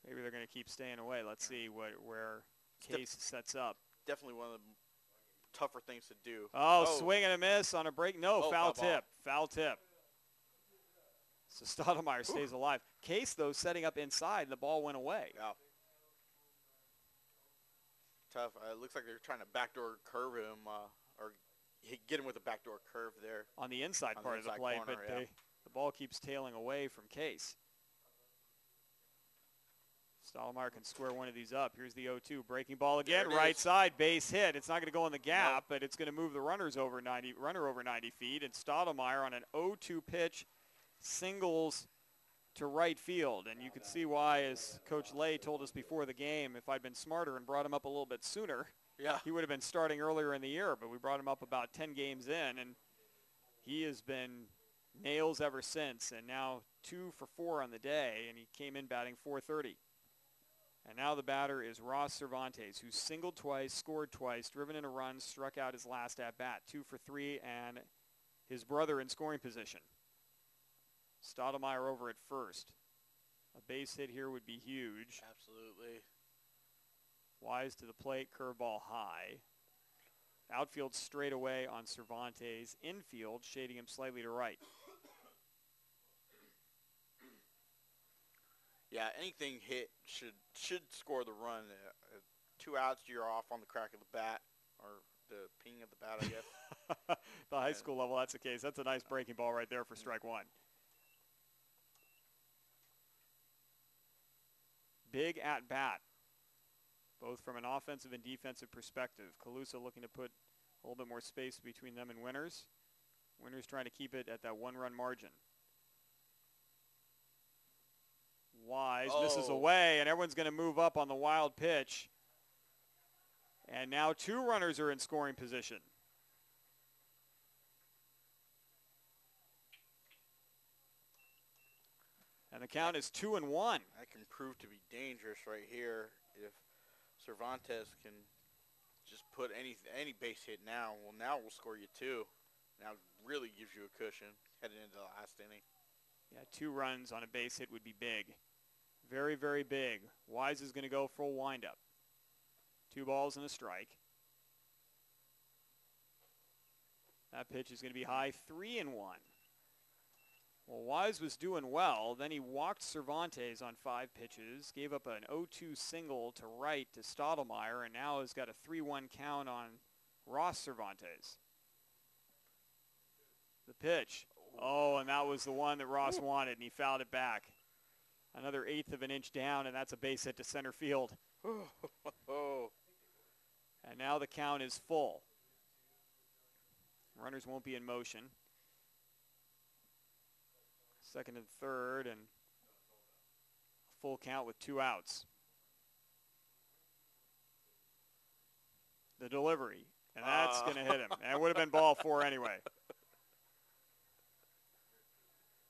maybe they're going to keep staying away. Let's see where Case sets up. Definitely one of the tougher things to do. Oh, swing and a miss on a break. No, foul tip. Foul tip. So Stottlemyre stays alive. Case, though, setting up inside, and the ball went away. Yeah. Tough. It looks like they're trying to backdoor curve him or get him with a backdoor curve there. On the inside part of the play, corner, but the ball keeps tailing away from Case. Stottlemyre can square one of these up. Here's the 0-2. Breaking ball again. Right side. Base hit. It's not going to go in the gap, but it's going to move the runner over 90 feet. And Stottlemyre on an 0-2 pitch singles to right field. And you can see why, as Coach Lay told us before the game, if I'd been smarter and brought him up a little bit sooner, he would have been starting earlier in the year. But we brought him up about 10 games in, and he has been nails ever since. And now 2 for 4 on the day, and he came in batting .430. And now the batter is Ross Cervantes, who singled twice, scored twice, driven in a run, struck out his last at-bat. 2 for 3, and his brother in scoring position. Stottlemyre over at first. A base hit here would be huge. Absolutely. Wise to the plate, curveball high. Outfield straight away on Cervantes. Infield shading him slightly to right. Yeah, anything hit should score the run. 2 outs, you're off on the crack of the bat, or the ping of the bat, I guess. The high school level, that's the case. That's a nice breaking ball right there for strike one. Big at bat, both from an offensive and defensive perspective. Colusa looking to put a little bit more space between them and Winters. Winters trying to keep it at that 1-run margin. Wise misses away, and everyone's going to move up on the wild pitch. And now 2 runners are in scoring position. And the count is 2-1. That can prove to be dangerous right here if Cervantes can just put any base hit now. Well, now we'll score you 2. Now really gives you a cushion heading into the last inning. Yeah, 2 runs on a base hit would be big. Very, very big. Wise is going to go full windup. 2 balls and a strike. That pitch is going to be high, 3-1. Well, Wise was doing well. Then he walked Cervantes on 5 pitches, gave up an 0-2 single to right to Stottlemyre, and now has got a 3-1 count on Ross Cervantes. The pitch. Oh, and that was the one that Ross wanted, and he fouled it back. Another 1/8 of an inch down, and that's a base hit to center field. And now the count is full. Runners won't be in motion. Second and third, and full count with 2 outs. The delivery, and that's going to hit him. And it would have been ball 4 anyway.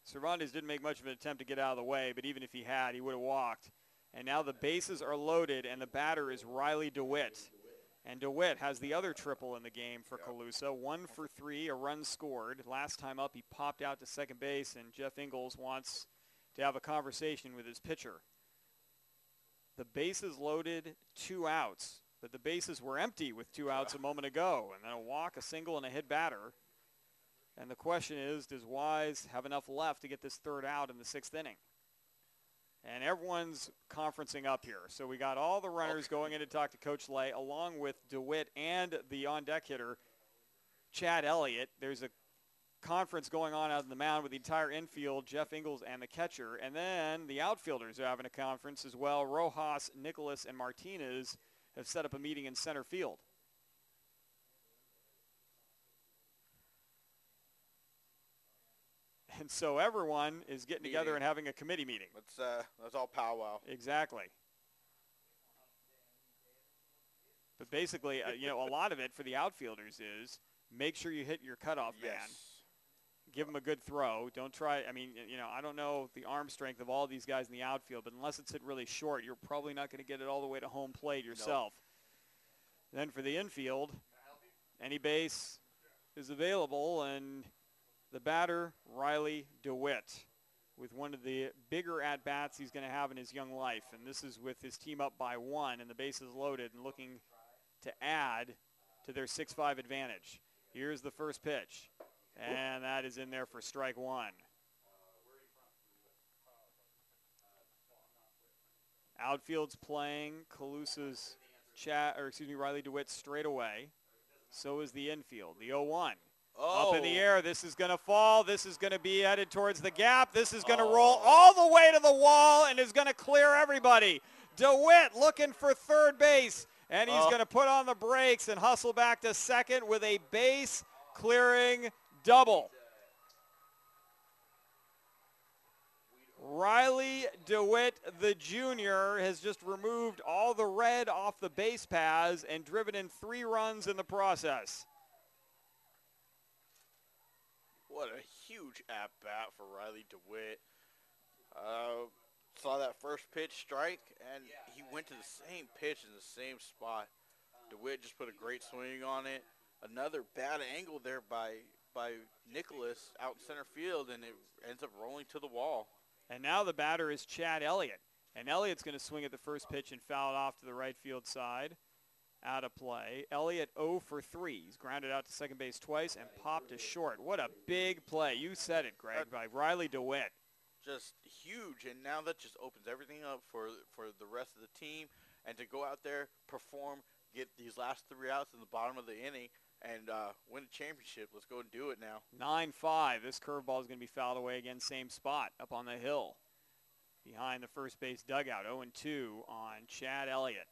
Cervantes didn't make much of an attempt to get out of the way, but even if he had, he would have walked. And now the bases are loaded, and the batter is Riley DeWitt. And DeWitt has the other triple in the game for Colusa. 1 for 3, a run scored. Last time up, he popped out to second base, and Jeff Ingles wants to have a conversation with his pitcher. The bases loaded, 2 outs, but the bases were empty with 2 outs a moment ago. And then a walk, a single, and a hit batter. And the question is, does Wise have enough left to get this 3rd out in the 6th inning? And everyone's conferencing up here. So we got all the runners going in to talk to Coach Lay, along with DeWitt and the on-deck hitter, Chad Elliott. There's a conference going on out in the mound with the entire infield, Jeff Ingles and the catcher. And then the outfielders are having a conference as well. Rojas, Nicholas, and Martinez have set up a meeting in center field. And so everyone is getting together and having a committee meeting. Let's all powwow. Exactly. But basically, a lot of it for the outfielders is make sure you hit your cutoff man. give him a good throw. Don't try, I mean, I don't know the arm strength of all these guys in the outfield, but unless it's hit really short, you're probably not going to get it all the way to home plate yourself. Nope. Then for the infield, any base is available, and the batter, Riley DeWitt, with one of the bigger at-bats he's going to have in his young life. And this is with his team up by 1 and the bases loaded and looking to add to their 6-5 advantage. Here's the first pitch, and that is in there for strike 1. Outfield's playing Colusa's Riley DeWitt straight away. So is the infield. The 0-1. Up in the air. This is going to fall. This is going to be headed towards the gap. This is going to roll all the way to the wall and is going to clear everybody. DeWitt looking for third base, and he's going to put on the brakes and hustle back to second with a base-clearing double. Riley DeWitt, the junior, has just removed all the red off the base paths and driven in 3 runs in the process. What a huge at-bat for Riley DeWitt. Saw that first pitch strike, and he went to the same pitch in the same spot. DeWitt just put a great swing on it. Another bad angle there by Nicholas out in center field, and it ends up rolling to the wall. And now the batter is Chad Elliott. And Elliott's going to swing at the first pitch and foul it off to the right field side. Out of play. Elliott 0 for 3. He's grounded out to second base twice and popped to short. What a big play. You said it, Greg, by Riley DeWitt. Just huge, and now that just opens everything up for the rest of the team. And to go out there, perform, get these last 3 outs in the bottom of the inning, and win a championship. Let's go and do it now. 9-5. This curveball is going to be fouled away again. Same spot up on the hill behind the first base dugout. 0-2 on Chad Elliott.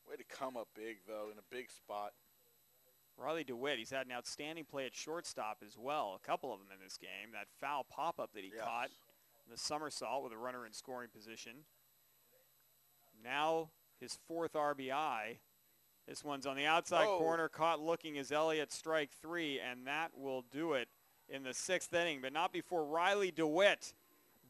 Way to come up big, though, in a big spot. Riley DeWitt, he's had an outstanding play at shortstop as well. A couple of them in this game. That foul pop-up that he caught, the somersault with a runner in scoring position. Now his 4th RBI. This one's on the outside corner, caught looking as Elliott strike 3, and that will do it in the 6th inning, but not before Riley DeWitt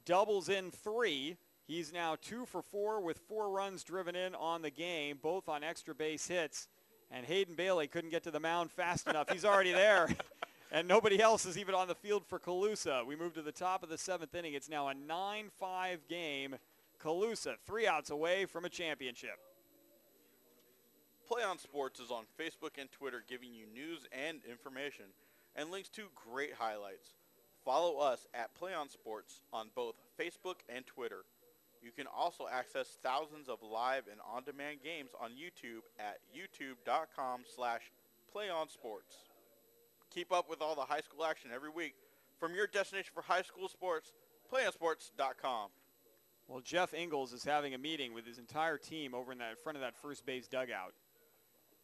doubles in 3. He's now 2 for 4 with 4 runs driven in on the game, both on extra base hits. And Hayden Bailey couldn't get to the mound fast enough. He's already there. And nobody else is even on the field for Colusa. We move to the top of the 7th inning. It's now a 9-5 game. Colusa 3 outs away from a championship. Play on Sports is on Facebook and Twitter, giving you news and information and links to great highlights. Follow us at Play on Sports on both Facebook and Twitter. You can also access thousands of live and on-demand games on YouTube at youtube.com/playonsports. Keep up with all the high school action every week from your destination for high school sports, playonsports.com. Well, Jeff Ingles is having a meeting with his entire team over in front of that first base dugout.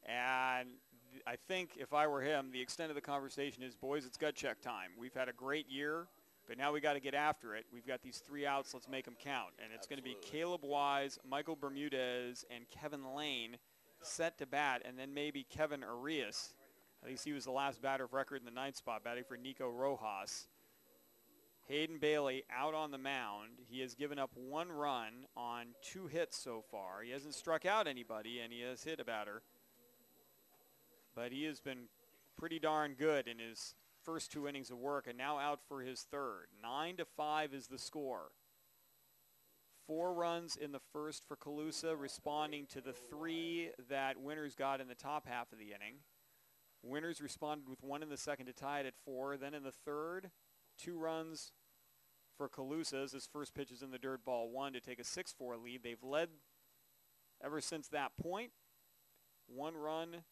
And I think if I were him, the extent of the conversation is, boys, it's gut check time. We've had a great year, but now we got to get after it. We've got these 3 outs. Let's make them count. And it's going to be Caleb Wise, Michael Bermudez, and Kevin Lane set to bat, and then maybe Kevin Arias. At least he was the last batter of record in the 9th spot, batting for Nico Rojas. Hayden Bailey out on the mound. He has given up 1 run on 2 hits so far. He hasn't struck out anybody, and he has hit a batter. But he has been pretty darn good in his first 2 innings of work, and now out for his 3rd. 9-5 is the score. 4 runs in the first for Colusa, responding to the 3 that Winters got in the top half of the inning. Winters responded with 1 in the second to tie it at 4. Then in the 3rd, 2 runs for Colusa as his first pitch is in the dirt, ball 1, to take a 6-4 lead. They've led ever since that point. 1 run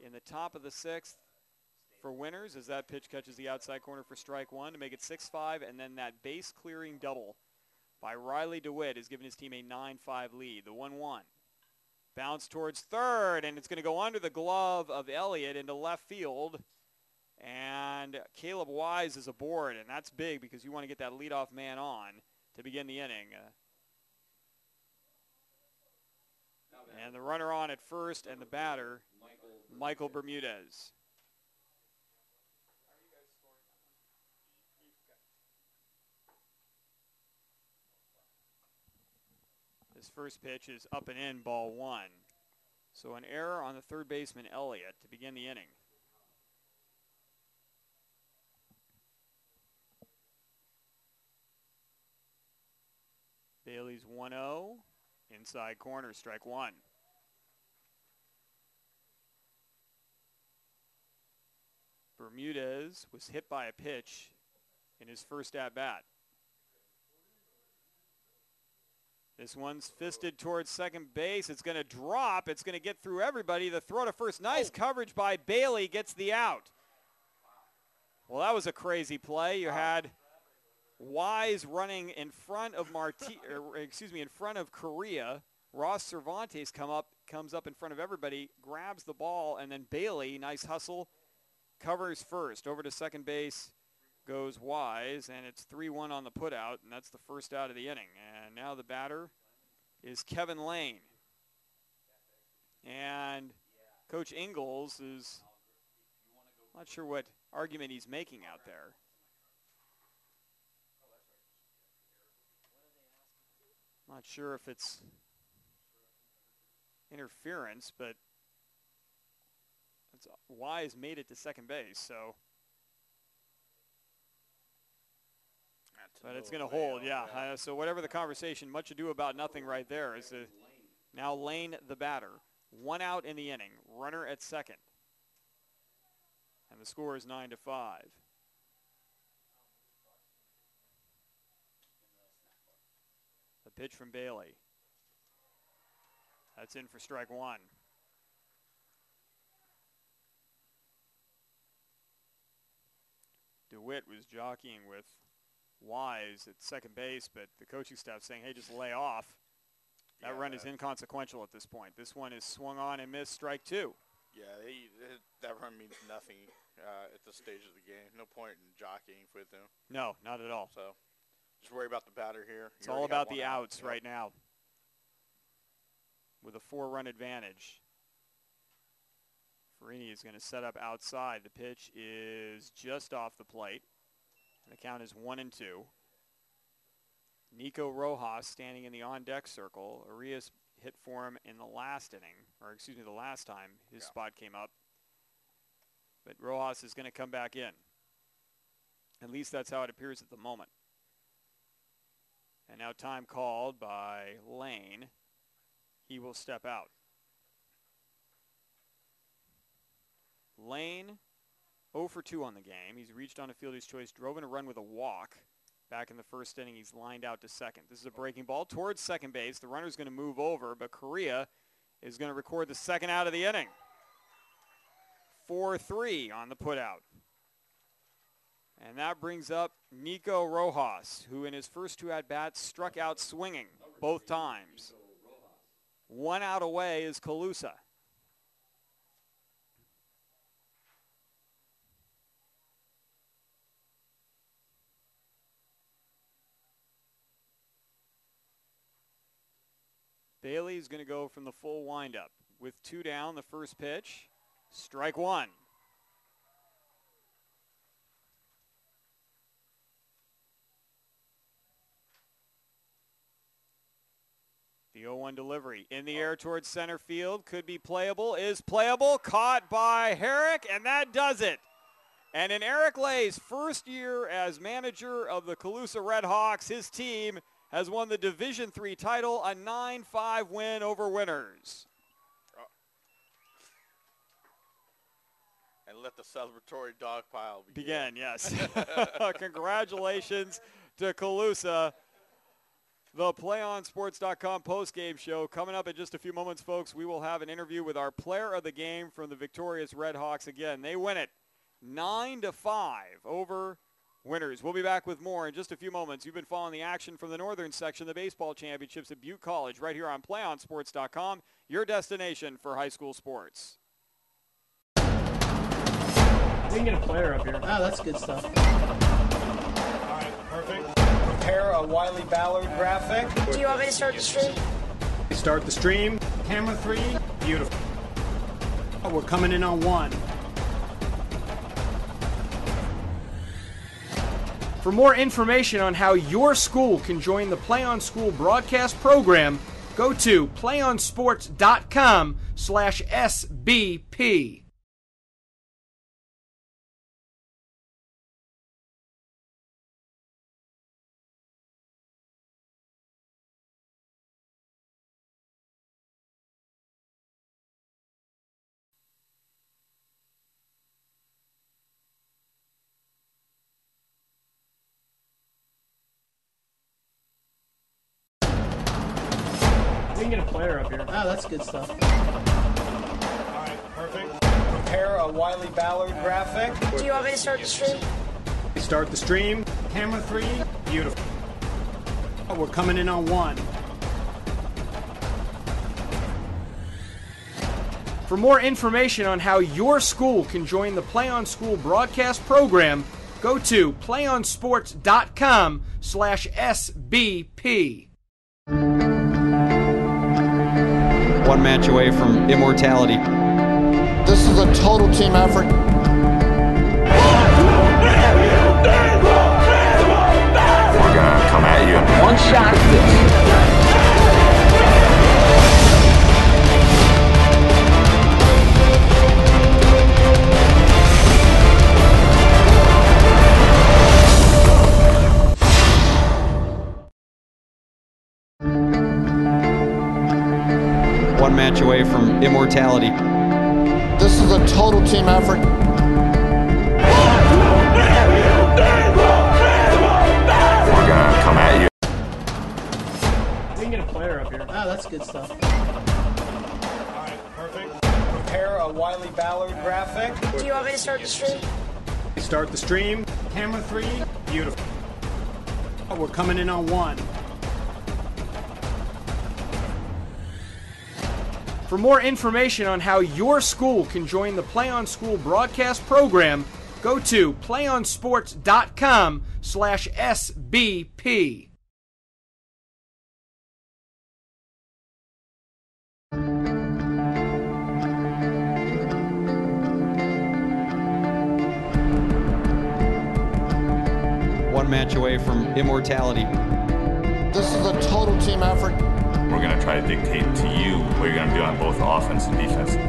in the top of the 6th for Winters as that pitch catches the outside corner for strike 1 to make it 6-5, and then that base clearing double by Riley DeWitt has given his team a 9-5 lead. The 1-1. Bounce towards 3rd, and it's going to go under the glove of Elliott into left field. And Caleb Wise is aboard, and that's big because you want to get that leadoff man on to begin the inning. And the runner on at first, and the batter, Michael Bermudez. His first pitch is up and in, ball 1. So an error on the third baseman, Elliott, to begin the inning. Bailey's 1-0. Inside corner, strike 1. Bermudez was hit by a pitch in his first at-bat. This one's fisted towards second base. It's going to drop. It's going to get through everybody. The throw to first. Nice coverage by Bailey. Gets the out. Well, that was a crazy play. You had Wise running in front of in front of Correa. Ross Cervantes comes up in front of everybody, grabs the ball, and then Bailey, nice hustle, covers first. Over to second base goes Wise, and it's 3-1 on the putout, and that's the first out of the inning. And now the batter is Kevin Lane. And Coach Ingalls is not sure what argument he's making out there. Not sure if it's interference, but Wise made it to second base, so. But it's going to hold, yeah. So whatever the conversation, much ado about nothing right there. Is now Lane the batter. 1 out in the inning. Runner at second. And the score is 9-5. The pitch from Bailey. That's in for strike 1. DeWitt was jockeying with Wise at second base, but the coaching staff saying, hey, just lay off. That run is inconsequential at this point. This one is swung on and missed, strike 2. Yeah, that run means nothing at this stage of the game. No point in jockeying with him. No, not at all. So just worry about the batter here. It's all about the outs right now with a 4-run advantage. Farini is going to set up outside. The pitch is just off the plate. The count is 1-2. Nico Rojas standing in the on-deck circle. Arias hit for him in the last inning, or excuse me, the last time his spot came up. But Rojas is going to come back in. At least that's how it appears at the moment. And now time called by Lane. He will step out. Lane 0 for 2 on the game. He's reached on a fielder's choice, drove in a run with a walk. Back in the first inning, he's lined out to second. This is a breaking ball towards second base. The runner's going to move over, but Correa is going to record the second out of the inning. 4-3 on the putout. And that brings up Nico Rojas, who in his first 2 at-bats struck out swinging both times. 1 out away is Colusa. Bailey is going to go from the full windup. With 2 down, the first pitch, strike 1. The 0-1 delivery in the air towards center field. Could be playable, is playable. Caught by Herrick, and that does it. And in Eric Lay's first year as manager of the Colusa Red Hawks, his team has won the Division III title, a 9-5 win over Winners. And let the celebratory dog pile begin. Yes. Congratulations to Colusa. The PlayOnSports.com postgame show coming up in just a few moments, folks. We will have an interview with our player of the game from the victorious Red Hawks again. They win it 9-5 over Winners. We'll be back with more in just a few moments. You've been following the action from the Northern section, the baseball championships at Butte College, right here on PlayOnSports.com, your destination for high school sports. We can get a player up here. Ah, that's good stuff. All right, perfect. Prepare a Wiley Ballard graphic. Do you want me to start the stream? Start the stream. Camera 3. Beautiful. We're coming in on 1. For more information on how your school can join the Play on School broadcast program, go to playonsports.com/SBP. We can get a player up here. Oh, that's good stuff. All right, perfect. Prepare a Wiley Ballard graphic. Do you want me to start the stream? Start the stream. Camera 3. Beautiful. We're coming in on 1. For more information on how your school can join the Play On School broadcast program, go to playonsports.com/SBP. One match away from immortality. This is a total team effort. We're gonna come at you. One shot at this. One match away from immortality. This is a total team effort. We're gonna come at you. We can get a player up here. Oh, that's good stuff. All right, perfect. Prepare a Wiley Ballard graphic. Do you want me to start the stream? Start the stream. Camera 3. Beautiful. We're coming in on 1. For more information on how your school can join the Play On School broadcast program, go to playonsports.com/SBP. One match away from immortality. This is a total team effort. We're gonna try to dictate to you what you're gonna do on both offense and defense. We're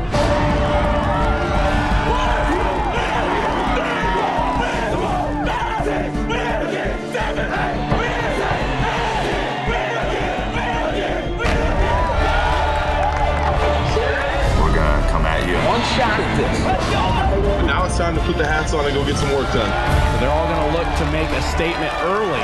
gonna come at you. One shot at this. Now it's time to put the hats on and go get some work done. They're all going to look to make a statement early.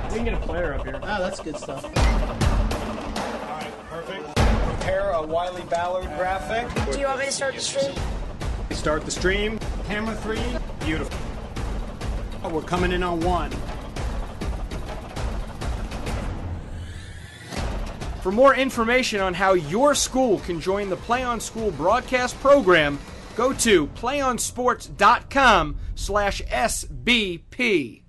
We can get a player up here. Oh, that's good stuff. All right, perfect. Prepare a Wiley Ballard graphic. Do you want me to start the stream? Start the stream. Camera 3. Beautiful. We're coming in on 1. For more information on how your school can join the Play On School broadcast program, go to playonsports.com/SBP.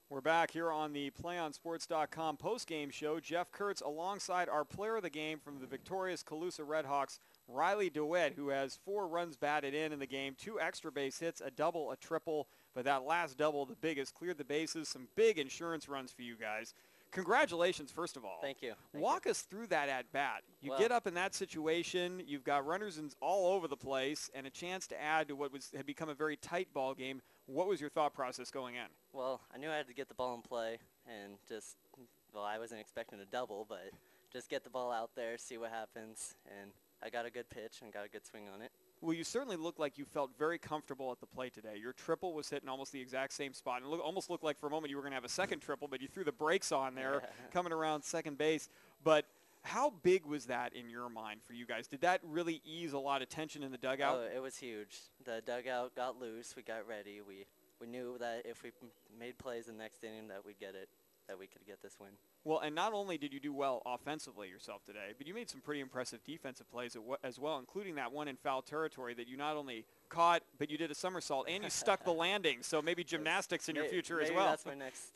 We're back here on the PlayOnSports.com postgame show. Jeff Kurtz alongside our player of the game from the victorious Colusa Redhawks, Riley DeWitt, who has 4 runs batted in the game, 2 extra base hits, a double, a triple, but that last double, the biggest, cleared the bases, some big insurance runs for you guys. Congratulations, first of all. Thank you. Walk us through that at-bat. You get up in that situation, you've got runners all over the place, and a chance to add to what had become a very tight ball game. What was your thought process going in? Well, I knew I had to get the ball in play and just, well, I wasn't expecting a double, but just get the ball out there, see what happens, and I got a good pitch and got a good swing on it. Well, you certainly looked like you felt very comfortable at the plate today. Your triple was hitting almost the exact same spot. And it almost looked like for a moment you were going to have a second triple, but you threw the brakes on there coming around second base. But how big was that in your mind for you guys? Did that really ease a lot of tension in the dugout? Oh, it was huge. The dugout got loose. We got ready. We knew that if we made plays in the next inning that we'd get it, that we could get this win. Well, and not only did you do well offensively yourself today, but you made some pretty impressive defensive plays as well, including that one in foul territory that you not only caught, but you did a somersault and you stuck the landing. So maybe gymnastics in your future as well. That's my next.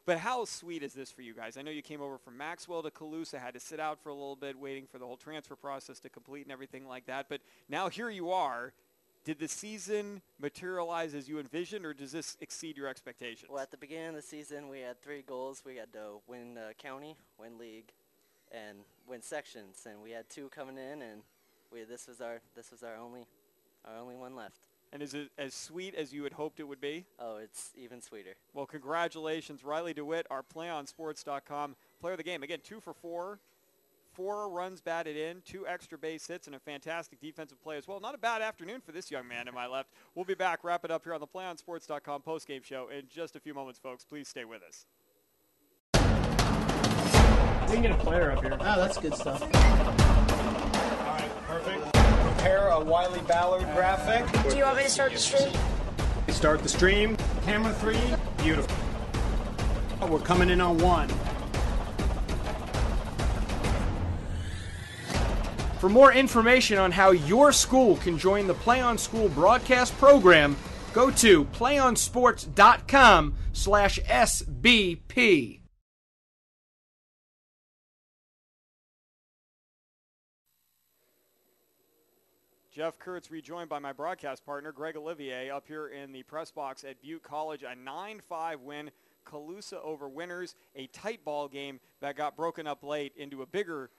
But how sweet is this for you guys? I know you came over from Maxwell to Colusa, had to sit out for a little bit, waiting for the whole transfer process to complete and everything like that. But now here you are. Did the season materialize as you envisioned, or does this exceed your expectations? Well, at the beginning of the season, we had 3 goals. We had to win county, win league, and win sections. And we had 2 coming in, and this was our only one left. And is it as sweet as you had hoped it would be? Oh, it's even sweeter. Well, congratulations, Riley DeWitt, our PlayOnSports.com player of the game. Again, 2 for 4. 4 runs batted in, 2 extra base hits, and a fantastic defensive play as well. Not a bad afternoon for this young man to my left. We'll be back, wrap it up here on the PlayOnSports.com postgame show in just a few moments, folks. Please stay with us. We can get a player up here. Oh, that's good stuff. All right, perfect. Prepare a Wiley Ballard graphic. Do you want me to start the stream? Start the stream. Camera 3. Beautiful. We're coming in on 1. For more information on how your school can join the Play on School broadcast program, go to playonsports.com/SBP. Jeff Kurtz rejoined by my broadcast partner, Greg Olivier, up here in the press box at Butte College. A 9-5 win, Colusa over Winners, a tight ball game that got broken up late into a bigger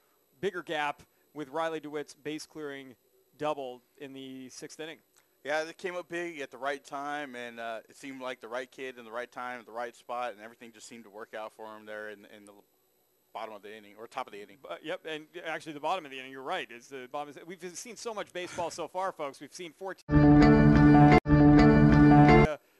gap with Riley DeWitt's base-clearing double in the 6th inning. Yeah, they came up big at the right time, and it seemed like the right kid in the right time, at the right spot, and everything just seemed to work out for him there in the bottom of the inning, or top of the inning. Yep, and actually the bottom of the inning, you're right. Is the bottom. We've seen so much baseball so far, folks. We've seen 14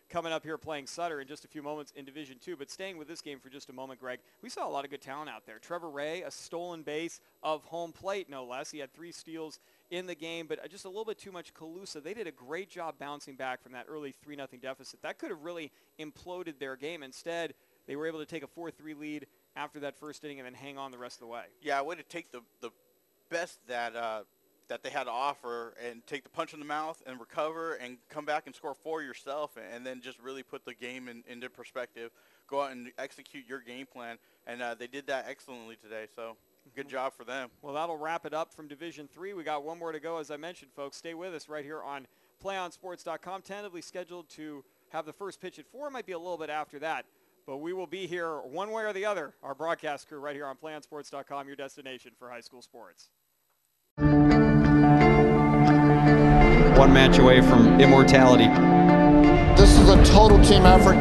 coming up here playing Sutter in just a few moments in Division II. But staying with this game for just a moment, Greg, we saw a lot of good talent out there. Trevor Ray, a stolen base of home plate, no less. He had 3 steals in the game, but just a little bit too much Colusa. They did a great job bouncing back from that early 3-0 deficit. That could have really imploded their game. Instead, they were able to take a 4-3 lead after that first inning and then hang on the rest of the way. Yeah, I would have taken the best that they had to offer and take the punch in the mouth and recover and come back and score 4 yourself, and then just really put the game into perspective, go out and execute your game plan. And they did that excellently today, so good job for them. Well, that'll wrap it up from Division III. We got one more to go, as I mentioned, folks. Stay with us right here on PlayOnSports.com. Tentatively scheduled to have the first pitch at 4. Might be a little bit after that. But we will be here one way or the other, our broadcast crew right here on PlayOnSports.com, your destination for high school sports. One match away from immortality. This is a total team effort.